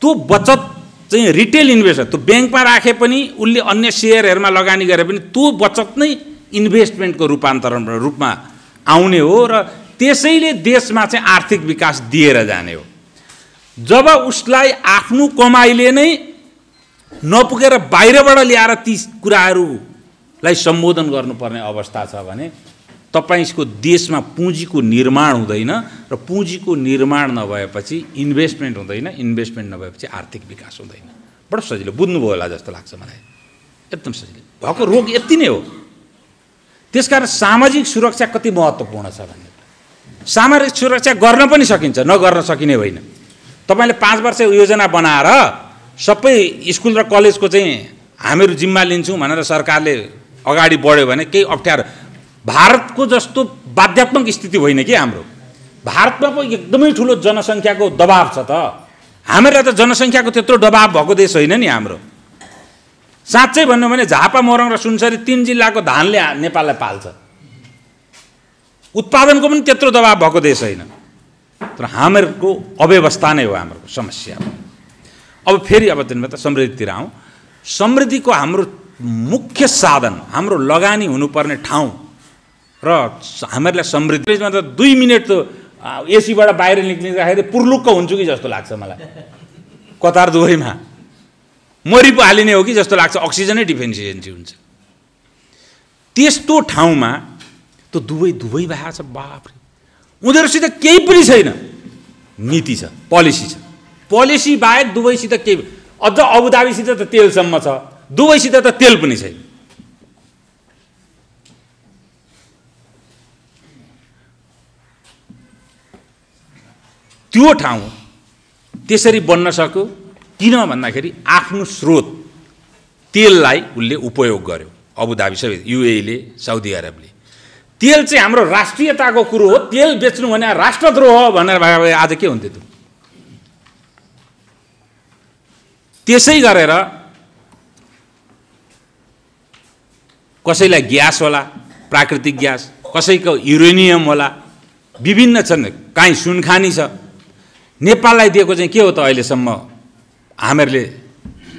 त्यो बचत चाहिँ रिटेल इन्भेस्टर, त्यो ब्याङ्कमा राखे पनि उसले अन्य सेयरहरूमा लगानी गरे पनि त्यो बचत नै इन्भेस्टमेन्टको रूपमा आउने हो र त्यसैले देशमा चाहिँ आर्थिक विकास दिएर जाने हो। जब उसलाई आफ्नो कमाइले नै नपुगेर बाहिरबाट ल्याएर ती कुराहरूलाई सम्बोधन गर्नुपर्ने अवस्था छ भने तपाईको देशमा पुँजीको निर्माण हुँदैन र पुँजीको निर्माण नभएपछि इन्भेस्टमेन्ट हुँदैन, इन्भेस्टमेन्ट नभएपछि आर्थिक विकास हुँदैन। बडो सजिलो बुझ्नुभयो होला जस्तो लाग्छ मलाई, एकदम सजिलो भएको रोग यति नै हो। त्यसकारण सामाजिक सुरक्षा कति महत्त्वपूर्ण छ भन्ने, सामाजिक सुरक्षा गर्न पनि सकिन्छ, नगर्न सकिने होइन। तपाईले 5 वर्ष योजना बनाएर सबै स्कुल र कलेजको चाहिँ हामीहरू जिम्मा लिन्छौँ भनेर सरकारले अगाडि बढ्यो भने केही अप्ठ्यारो। भारतको जस्तो बाध्यात्मक स्थिति होइन कि हाम्रो। भारतमा पो एकदमै ठुलो जनसङ्ख्याको दबाव छ त। हामीलाई त जनसङ्ख्याको त्यत्रो दबाव भएको देश होइन नि हाम्रो। साँच्चै भन्नु भने झापा मोरङ र सुनसरी 3 जिल्लाको धानले नेपाललाई पाल्छ। उत्पादनको पनि त्यत्रो दबाव भएको देश होइन। तर हामीहरूको अव्यवस्था नै हो हाम्रो समस्या। अब फेरि अब दिनमा त समृद्धितिर आउँ। समृद्धिको हाम्रो मुख्य साधन हाम्रो लगानी हुनुपर्ने ठाउँ र हामीहरूलाई समृद्धिमा त 2 मिनेट त एसीबाट बाहिर निक्लिँदाखेरि पुर्लुक्क हुन्छु कि जस्तो लाग्छ मलाई। कतार दुबईमा मरि पो हालिने हो कि जस्तो लाग्छ, अक्सिजनै डिफिसियन्सी हुन्छ। त्यस्तो ठाउँमा त्यो दुबई भएको छ, बाफरे। उनीहरूसित केही पनि छैन, नीति छ, पोलिसी छ। पोलिसी बाहेक दुबईसित केही, अझ अबुधाबीसित त तेलसम्म छ, दुबईसित त तेल पनि छैन। त्यो ठाउँ त्यसरी बन्न सक्यो किन भन्दाखेरि आफ्नो स्रोत तेललाई उसले उपयोग गर्यो। अबुधाबी सबै, युएईले, साउदी अरबले। तेल चाहिँ हाम्रो राष्ट्रियताको कुरो हो, तेल बेच्नु भने राष्ट्रद्रोह हो भनेर भए आज के हुन्थ्यो त? त्यसै गरेर कसैलाई ग्यास होला, प्राकृतिक ग्यास, कसैको युरेनियम होला, विभिन्न छन्, काहीँ सुनखानी छ। नेपाललाई दिएको चाहिँ के हो त अहिलेसम्म हामीहरूले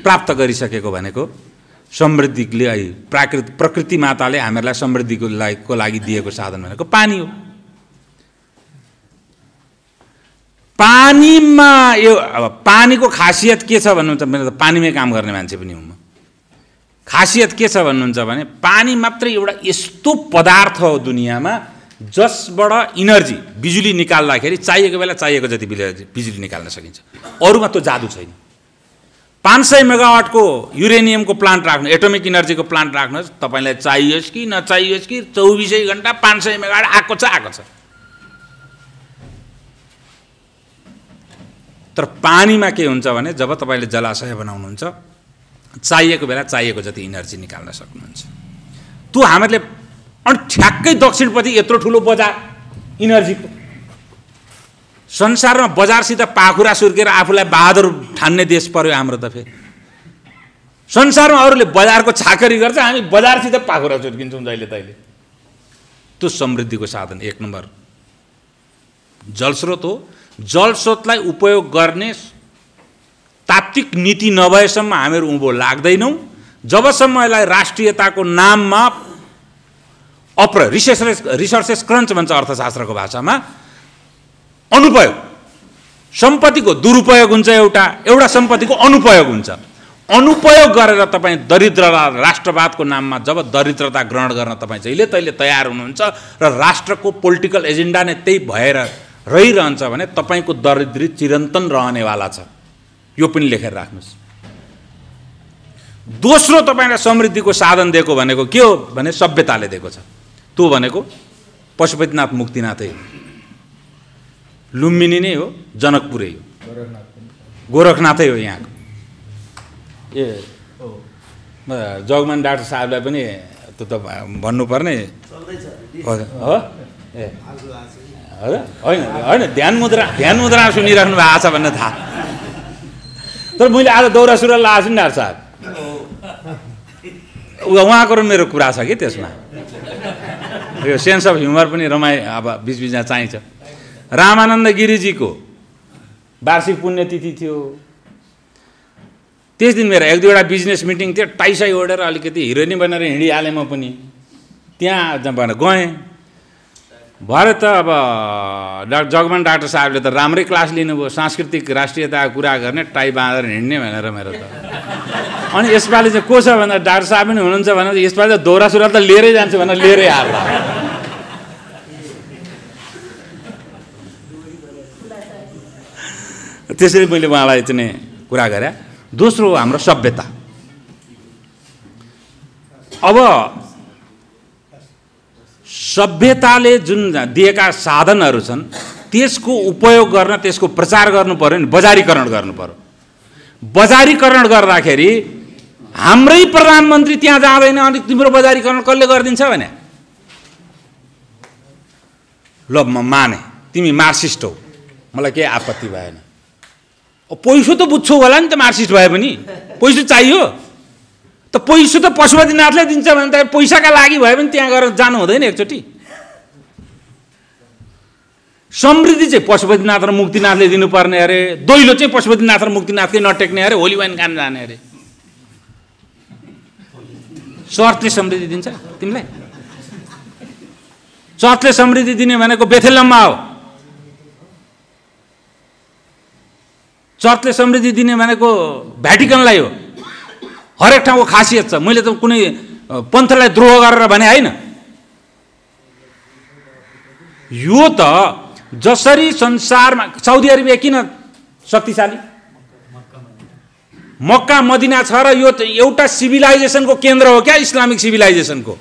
प्राप्त गरिसकेको भनेको समृद्धिले, प्रकृति माताले हामीहरूलाई समृद्धिको लागि दिएको साधन भनेको पानी हो। पानीमा यो अब पानीको खासियत के छ भन्नुहुन्छ भने, त पानीमै काम गर्ने मान्छे पनि हुँ म। खासियत के छ भन्नुहुन्छ भने पानी मात्रै एउटा यस्तो पदार्थ हो दुनियाँमा जसबाट इनर्जी, बिजुली निकाल्दाखेरि चाहिएको बेला चाहिएको जति बिजुली निकाल्न सकिन्छ। अरूमा त्यो जादु छैन। 500 मेगावाटको युरेनियमको प्लान्ट राख्नु, एटोमिक इनर्जीको प्लान्ट राख्नुहोस्, तपाईँलाई चाहियोस् कि नचाहियोस् कि 24 घण्टा 500 मेगावाट आएको छ। तर पानीमा के हुन्छ भने जब तपाईँले जलाशय बनाउनुहुन्छ, चाहिएको बेला चाहिएको जति इनर्जी निकाल्न सक्नुहुन्छ। त्यो हामीहरूले अनि ठ्याक्कै दक्षिणपट्टि यत्रो ठुलो बजार इनर्जीको, संसारमा बजारसित पाखुरा सुर्केर आफूलाई बहादुर ठान्ने देश पर्यो हाम्रो त। फेरि संसारमा अरूले बजारको छाकरी गर्छ, हामी बजारसित पाखुरा सुर्किन्छौँ जहिले तहिले। त्यो समृद्धिको साधन 1 नम्बर जलस्रोत हो। जलस्रोतलाई उपयोग गर्ने तात्विक नीति नभएसम्म हामीहरू उँभो लाग्दैनौँ। जबसम्म यसलाई राष्ट्रियताको नाममा रिसोर्सेस क्रन्च भन्छ अर्थशास्त्रको भाषामा, अनुपयोग, सम्पत्तिको दुरुपयोग हुन्छ, एउटा सम्पत्तिको अनुपयोग हुन्छ। अनुपयोग गरेर तपाईँ दरिद्र राष्ट्रवादको नाममा जब दरिद्रता ग्रहण गर्न तपाईँ जहिले तहिले तयार हुनुहुन्छ र राष्ट्रको पोलिटिकल एजेन्डा नै त्यही भएर रहिरहन्छ भने तपाईँको दरिद्री चिरन्तन रहनेवाला छ। यो पनि लेखेर राख्नुहोस्। दोस्रो तपाईँलाई समृद्धिको साधन दिएको भनेको के हो भने सभ्यताले दिएको छ। त्यो भनेको पशुपतिनाथ मुक्तिनाथै हो, लुम्बिनी नै हो, जनकपुरै हो, गोरखनाथै हो यहाँको। जगमान डाक्टर साहबलाई पनि त्यो त भन्नुपर्ने हो। होइन ध्यान मुद्रा सुनिराख्नु भएको छ भन्ने थाहा, तर मैले आज दौरा सुरुवाल लगाएको छु नि डाक्टर साहब। उहाँको र मेरो कुरा छ कि त्यसमा यो सेन्स अफ ह्युमर पनि अब बिचबिचमा चाहिन्छ। रामानन्द गिरिजीको वार्षिक पुण्यतिथि थियो। त्यस दिन मेरो 1-2वटा बिजनेस मिटिङ थियो, टाइसाई ओढेर अलिकति हिरोइनी बनेर हिँडिहालेँ म पनि। त्यहाँ गएँ भरे त अब जगमान डाक्टर साहबले त राम्रै क्लास लिनुभयो, सांस्कृतिक राष्ट्रियताको कुरा गर्ने, टाई बाँधेर हिँड्ने भनेर मेरो त। अनि यसपालि चाहिँ को छ भनेर डाक्टर साहब पनि हुनुहुन्छ भनेर यसपालि त दौरा सुरुवाल त लिएरै जान्छु भनेर लिएरै हाल्दा। त्यसरी मैले उहाँलाई चाहिँ कुरा गरेँ। दोस्रो हाम्रो सभ्यता। अब सभ्यताले जुन दिएका साधनहरू छन् त्यसको उपयोग गर्न, त्यसको प्रचार गर्नु पर्यो नि, बजारीकरण गर्नु पर्यो। बजारीकरण गर्दाखेरि हाम्रै प्रधानमन्त्री त्यहाँ जाँदैन, अनि तिम्रो बजारीकरण कसले गरिदिन्छ भने? ल म माने तिमी मार्क्सिस्ट हौ, मलाई केही आपत्ति भएन। पैसो त बुझ्छौ होला नि त, मार्क्सिस्ट भए पनि पैसो चाहियो त। पैसो त पशुपतिनाथले दिन्छ भने त पैसाका लागि भए पनि त्यहाँ गएर जानु हुँदैन एकचोटि। समृद्धि चाहिँ पशुपतिनाथ र मुक्तिनाथले दिनुपर्ने अरे, दैलो चाहिँ पशुपतिनाथ र मुक्तिनाथकै नटेक्ने अरे, होली वाइन खान जाने अरे। चर्चले समृद्धि दिन्छ तिमीलाई? चर्चले समृद्धि दिने भनेको बेथेलममा हो, चर्चले समृद्धि दिने भनेको भ्याटिकनलाई हो। हरेक ठाउँको खासियत छ। मैले त कुनै पन्थलाई द्रोह गरेर भने होइन। यो त जसरी संसारमा साउदी अरेबिया किन शक्तिशाली? मक्का मदिना छ र यो एउटा सिभिलाइजेसनको केन्द्र हो क्या, इस्लामिक सिभिलाइजेसनको।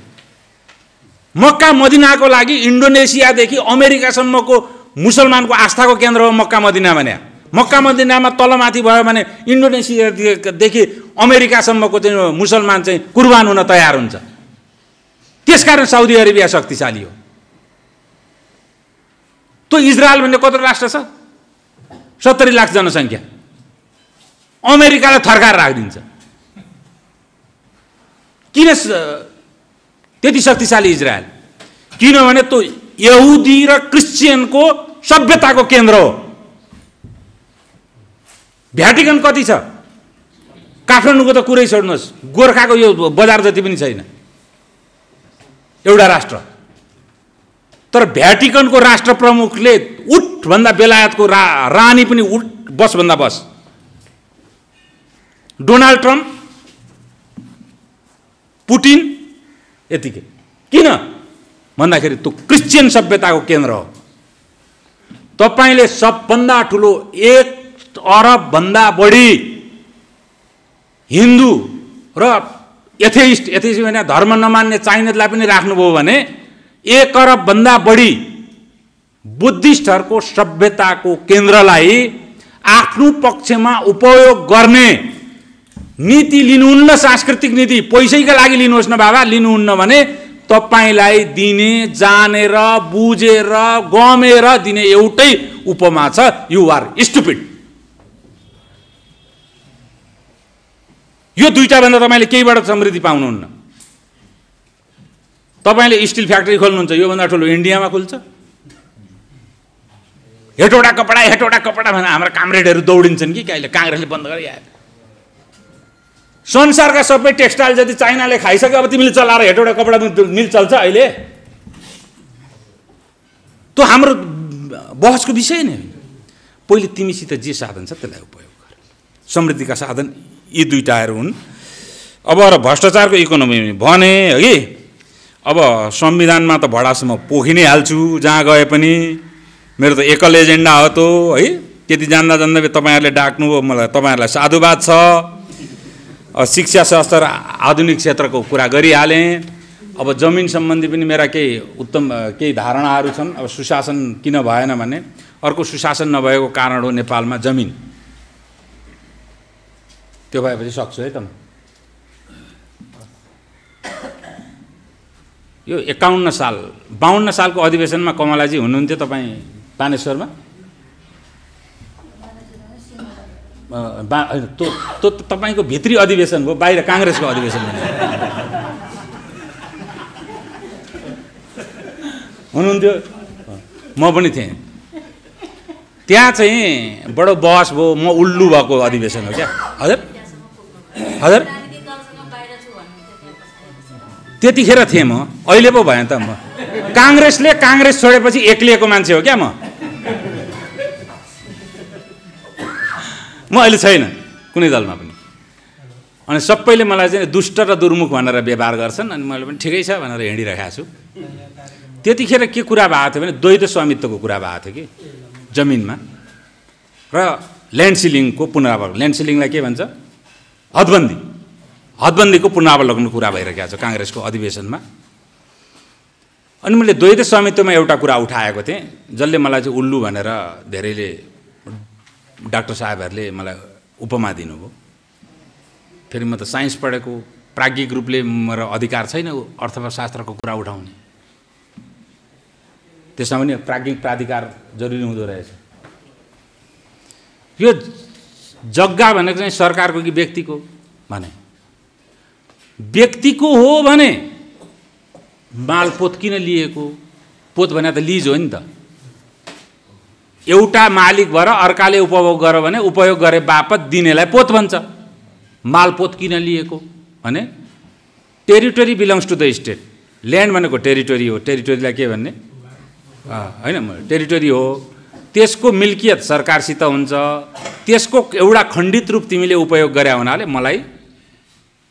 मक्का मदिनाको लागि इन्डोनेसियादेखि अमेरिकासम्मको मुसलमानको आस्थाको केन्द्र हो मक्का मदिना भने। मक्का मदिनामा तलमाथि भयो भने इन्डोनेसियादेखि अमेरिकासम्मको चाहिँ मुसलमान चाहिँ कुर्बान हुन तयार हुन्छ। त्यसकारण साउदी अरेबिया शक्तिशाली हो। त्यो इजरायल भन्ने कत्रो राष्ट्र छ? 70 लाख जनसङ्ख्या। अमेरिकालाई थर्काएर राखिदिन्छ। किन त्यति शक्तिशाली इजरायल? किनभने त्यो यहुदी र क्रिश्चियनको सभ्यताको केन्द्र हो। भ्याटिकन कति छ? काठमाडौँको त कुरै छोड्नुहोस्, गोर्खाको यो बजार जति पनि छैन एउटा राष्ट्र। तर भ्याटिकनको राष्ट्र प्रमुखले उठ भन्दा बेलायतको रानी पनि उठ बस भन्दा बस। डोनाल्ड ट्रम्प, पुटिन यतिकै। किन भन्दाखेरि त्यो क्रिश्चियन सभ्यताको केन्द्र हो। तपाईले सबभन्दा ठुलो 1 अरब भन्दा बढी हिन्दू र एथेइस्ट भने धर्म नमान्ने चाइनिजलाई पनि राख्नुभयो भने 1 अरब भन्दा बढी बुद्धिस्टहरूको सभ्यताको केन्द्रलाई आफ्नो पक्षमा उपयोग गर्ने नीति लिनुहुन्न। सांस्कृतिक नीति पैसैका लागि लिनुहोस् न बाबा, लिनुहुन्न भने तपाईलाई दिने जानेर बुझेर गमेर दिने एउटै उपमा छ, यु आर स्टुपिड। यो दुईटा भन्दा तपाईले केहीबाट समृद्धि पाउनुहुन्न। तपाईले स्टिल फ्याक्ट्री खोल्नुहुन्छ, यो भन्दा ठुलो इन्डियामा खुल्छ। हेटौडा कपडा भनेर हाम्रो कामरेडहरू दौडिन्छन् कि कहिले काङ्ग्रेसले बन्द गरे। संसारका सबै टेक्सटाइल जति चाइनाले खाइसक्यो, अब तिमीले चलाएर हेटौडा कपडा मिल चल्छ अहिले? त्यो हाम्रो बहसको विषय नै होइन। पहिले तिमीसित जे साधन छ त्यसलाई उपयोग गर। समृद्धिका साधन यी दुईटाहरू हुन्। अब भ्रष्टाचारको इकोनोमी भने है, अब संविधानमा त भडासम्म पोखि नै हाल्छु जहाँ गए पनि। मेरो त एकल एजेन्डा हो त्यो है। त्यति जान्दा तपाईँहरूले डाक्नुभयो मलाई, तपाईँहरूलाई साधुवाद छ। शिक्षा शास्त्र आधुनिक क्षेत्रको कुरा गरिहालेँ। अब जमिन सम्बन्धी पनि मेरा केही धारणाहरू छन्। अब सुशासन किन भएन भने अर्को सुशासन नभएको कारण हो नेपालमा जमिन। त्यो भएपछि सक्छु है त म। यो 52 सालको अधिवेशनमा कमलाजी हुनुहुन्थ्यो तपाईँ बानेश्वरमा। त्यो तपाईँको भित्री अधिवेशन हो, बाहिर काङ्ग्रेसको अधिवेशन हुनुहुन्थ्यो। म पनि थिएँ त्यहाँ। चाहिँ बडो बहस भयो, म उल्लु भएको अधिवेशन हो क्या। हजुर हजुर त्यतिखेर थिएँ म, अहिले पो भएँ त म। काङ्ग्रेस छोडेपछि एक्लिएको मान्छे हो क्या म अहिले छैन कुनै दलमा पनि। अनि सबैले मलाई चाहिँ दुष्ट र दुर्मुख भनेर व्यवहार गर्छन्। अनि मैले पनि ठिकै छ भनेर हिँडिरहेको छु। त्यतिखेर के कुरा भएको थियो भने द्वैत स्वामित्वको कुरा भएको थियो कि जमिनमा, र ल्यान्ड सिलिङको पुनरावलोकन। ल्यान्ड सिलिङलाई के भन्छ? हदबन्दीको पुनरावलोकनको कुरा भइरहेको छ काङ्ग्रेसको अधिवेशनमा। अनि मैले द्वैत स्वामित्वमा एउटा कुरा उठाएको थिएँ, जसले मलाई चाहिँ उल्लु भनेर धेरैले डाक्टर साहेबहरूले मलाई उपमा दिनुभयो। फेरि म त साइन्स पढेको, प्राज्ञिक रूपले मेरो अधिकार छैन अर्थशास्त्रको कुरा उठाउने। त्यसमा पनि प्राज्ञिक प्राधिकार जरुरी हुँदो रहेछ। यो जग्गा भनेको चाहिँ सरकारको कि व्यक्तिको भने? व्यक्तिको हो भने मालपोत किन लिएको? पोत भने त लिज हो नि त। एउटा मालिक भएर अर्काले उपभोग गर्यो भने उपयोग गरे बापत दिनेलाई पोत भन्छ। मालपोत किन लिएको भने territory belongs to the state. Land भनेको टेरिटोरी हो। टेरिटोरीलाई के भन्ने होइन, टेरिटोरी हो। त्यसको मिल्कियत सरकारसित हुन्छ, त्यसको एउटा खण्डित रूप तिमीले उपयोग गरे हुनाले मलाई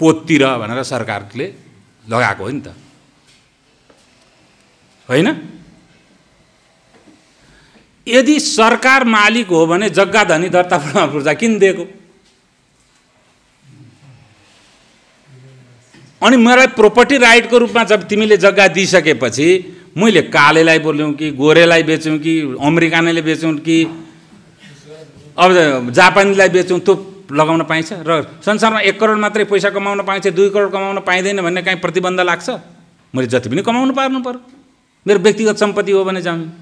पोततिर भनेर सरकारले लगाएको हो नि त, होइन? यदि सरकार मालिक हो भने जग्गा धनी दर्ता प्रमाण पूर्जा किन दिएको? अनि मलाई प्रोपर्टी राइटको रूपमा जब तिमीले जग्गा दिइसकेपछि मैले कालेलाई बोल्यौँ कि गोरेलाई बेचौँ कि अमेरिकानेले बेचौँ कि अब जापानीलाई बेचौँ, त्यो लगाउन पाइन्छ? र संसारमा 1 करोड मात्रै पैसा कमाउन पाइन्छ, 2 करोड कमाउन पाइँदैन भन्ने काहीँ प्रतिबन्ध लाग्छ? मैले जति पनि कमाउनु पार्नु पर्यो, मेरो व्यक्तिगत सम्पत्ति हो भने जमिन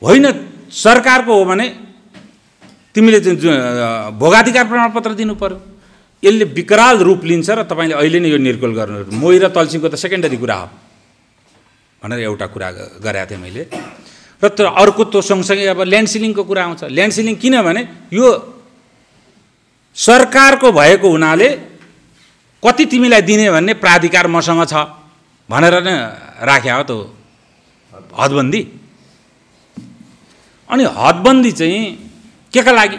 होइन, सरकारको हो भने तिमीले भोगाधिकार प्रमाणपत्र दिनु पर्यो। यसले विकराल रूप लिन्छ र तपाईँले अहिले नै यो निर्कुल गर्नु। मोही र तल्सीको त सेकेन्डरी कुरा हो भनेर एउटा कुरा गरेको थिएँ मैले। र अर्को त्यो सँगसँगै अब ल्यान्ड सिलिङको कुरा आउँछ। ल्यान्ड सिलिङ किनभने यो सरकारको भएको हुनाले कति तिमीलाई दिने भन्ने प्राधिकार मसँग छ भनेर नै राख्या हो त्यो हदबन्दी। अनि हदबन्दी चाहिँ के का लागि?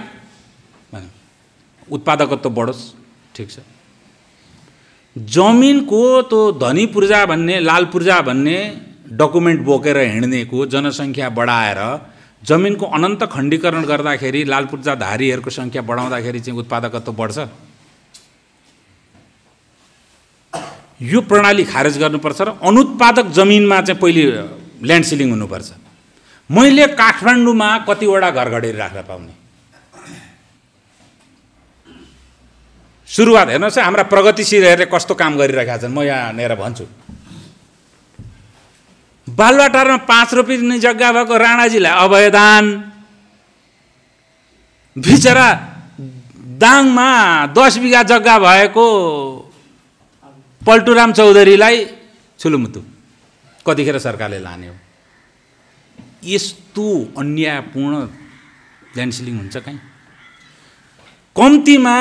उत्पादकत्व बढोस्, ठिक छ। जमिनको त्यो धनी पूर्जा भन्ने, लाल पूर्जा भन्ने डकुमेन्ट बोकेर हिँड्नेको जनसङ्ख्या बढाएर जमिनको अनन्त खण्डीकरण गर्दाखेरि लाल पूर्जाधारीहरूको सङ्ख्या बढाउँदाखेरि चाहिँ उत्पादकत्व बढ्छ। यो प्रणाली खारेज गर्नुपर्छ र अनुत्पादक जमिनमा चाहिँ पहिले ल्यान्ड सिलिङ हुनुपर्छ। मैले काठमाडौँमा कतिवटा घरघडेरी राख्न पाउने? सुरुवात हेर्नुहोस्, हाम्रा प्रगतिशीलहरूले कस्तो काम गरिरहेका छन्। म यहाँनिर भन्छु, बालुवाटारमा 5 रुपियाँ जग्गा भएको राणाजीलाई अभयदान, बिचरा दाङमा 10 बिघा जग्गा भएको पल्टुराम चौधरीलाई छुलुमुतु। कतिखेर सरकारले लाने हो? यस्तो अन्यायपूर्ण ल्यान्ड सिलिङ हुन्छ कहीँ? कम्तीमा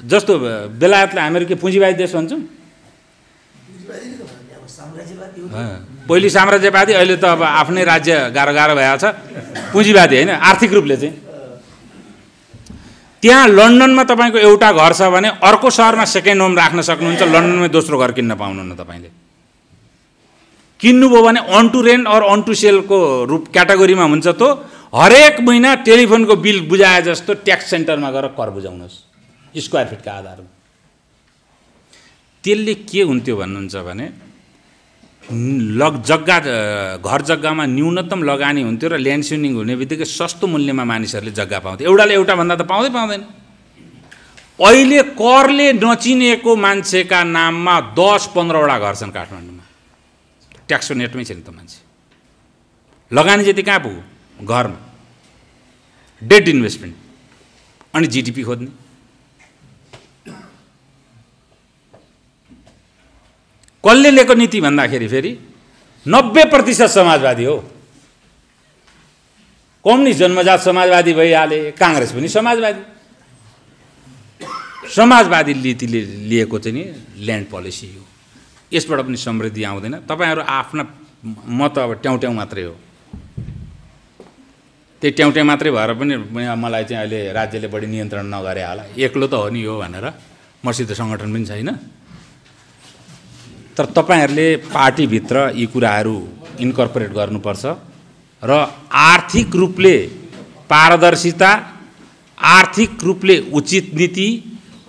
जस्तो बेलायतलाई हामीहरू के पुँजीवादी देश भन्छौँ? पहिले साम्राज्यवादी, अहिले त अब आफ्नै राज्य गाह्रो गाह्रो भएको छ। पुँजीवादी होइन, आर्थिक रूपले चाहिँ। त्यहाँ लन्डनमा तपाईँको एउटा घर छ भने अर्को सहरमा सेकेन्ड होम राख्न सक्नुहुन्छ, लन्डनमै दोस्रो घर किन्न पाउनुहुन्न। तपाईँले किन्नुभयो भने on to rent or on to सेलको रूप क्याटेगोरीमा हुन्छ। त हरेक महिना टेलिफोनको बिल बुझाए जस्तो ट्याक्स सेन्टरमा गएर कर बुझाउनुहोस् स्क्वायर फिटका आधारमा। त्यसले के हुन्थ्यो भन्नुहुन्छ भने जग्गा, घर जग्गामा न्यूनतम लगानी हुन्थ्यो र ल्यान्ड सिलिङ हुने बित्तिकै सस्तो मूल्यमा मानिसहरूले जग्गा पाउँथे। एउटाले एउटा भन्दा त पाउँदैन। अहिले करले नचिनेको मान्छेका नाममा 10-15वटा घर छन् काठमाडौँमा। ट्याक्सको नेटमै छैन त मान्छे। लगानी जति कहाँ पुग्यो? घरमा। डेड इन्भेस्टमेन्ट अनि जिडिपी खोज्ने। कसले लिएको नीति भन्दाखेरि फेरि 90% समाजवादी हो। कम्युनिस्ट जन्मजात समाजवादी भइहाले, काङ्ग्रेस पनि समाजवादी नीतिले लिएको चाहिँ नि ल्यान्ड पोलिसी हो। यसबाट पनि समृद्धि आउँदैन। तपाईँहरू आफ्ना म त अब ट्याउट्याउ मात्रै हो। त्यही ट्याउट्याउ मात्रै भएर पनि मलाई चाहिँ अहिले राज्यले बढी नियन्त्रण नगरे होला, एक्लो त हो नि हो भनेर मसित सङ्गठन पनि छैन। तर तपाईँहरूले पार्टीभित्र यी कुराहरू इन्कर्पोरेट गर्नुपर्छ र आर्थिक रूपले पारदर्शिता, आर्थिक रूपले उचित नीति,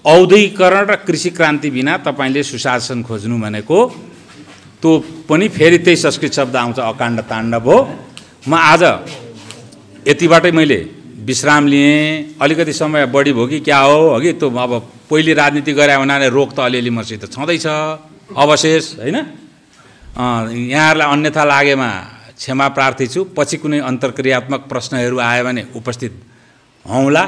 औद्योगिकरण र कृषि क्रान्ति बिना तपाईँले सुशासन खोज्नु भनेको त्यो पनि फेरि त्यही संस्कृत शब्द आउँछ, अकाण्ड ताण्डव हो। म आज यतिबाटै मैले विश्राम लिएँ। अलिकति समय बढी भयो कि क्या हो कि त्यो अब पहिले राजनीति गरे हुनाले रोग त अलिअलि मसित छँदैछ अवशेष, होइन? यहाँहरूलाई अन्यथा लागेमा क्षमा प्रार्थी छु। पछि कुनै अन्तर्क्रियात्मक प्रश्नहरू आयो भने उपस्थित हौँला।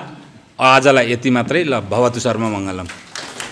आजलाई यति मात्रै। ल, भवतु सर्वमङ्गलम्।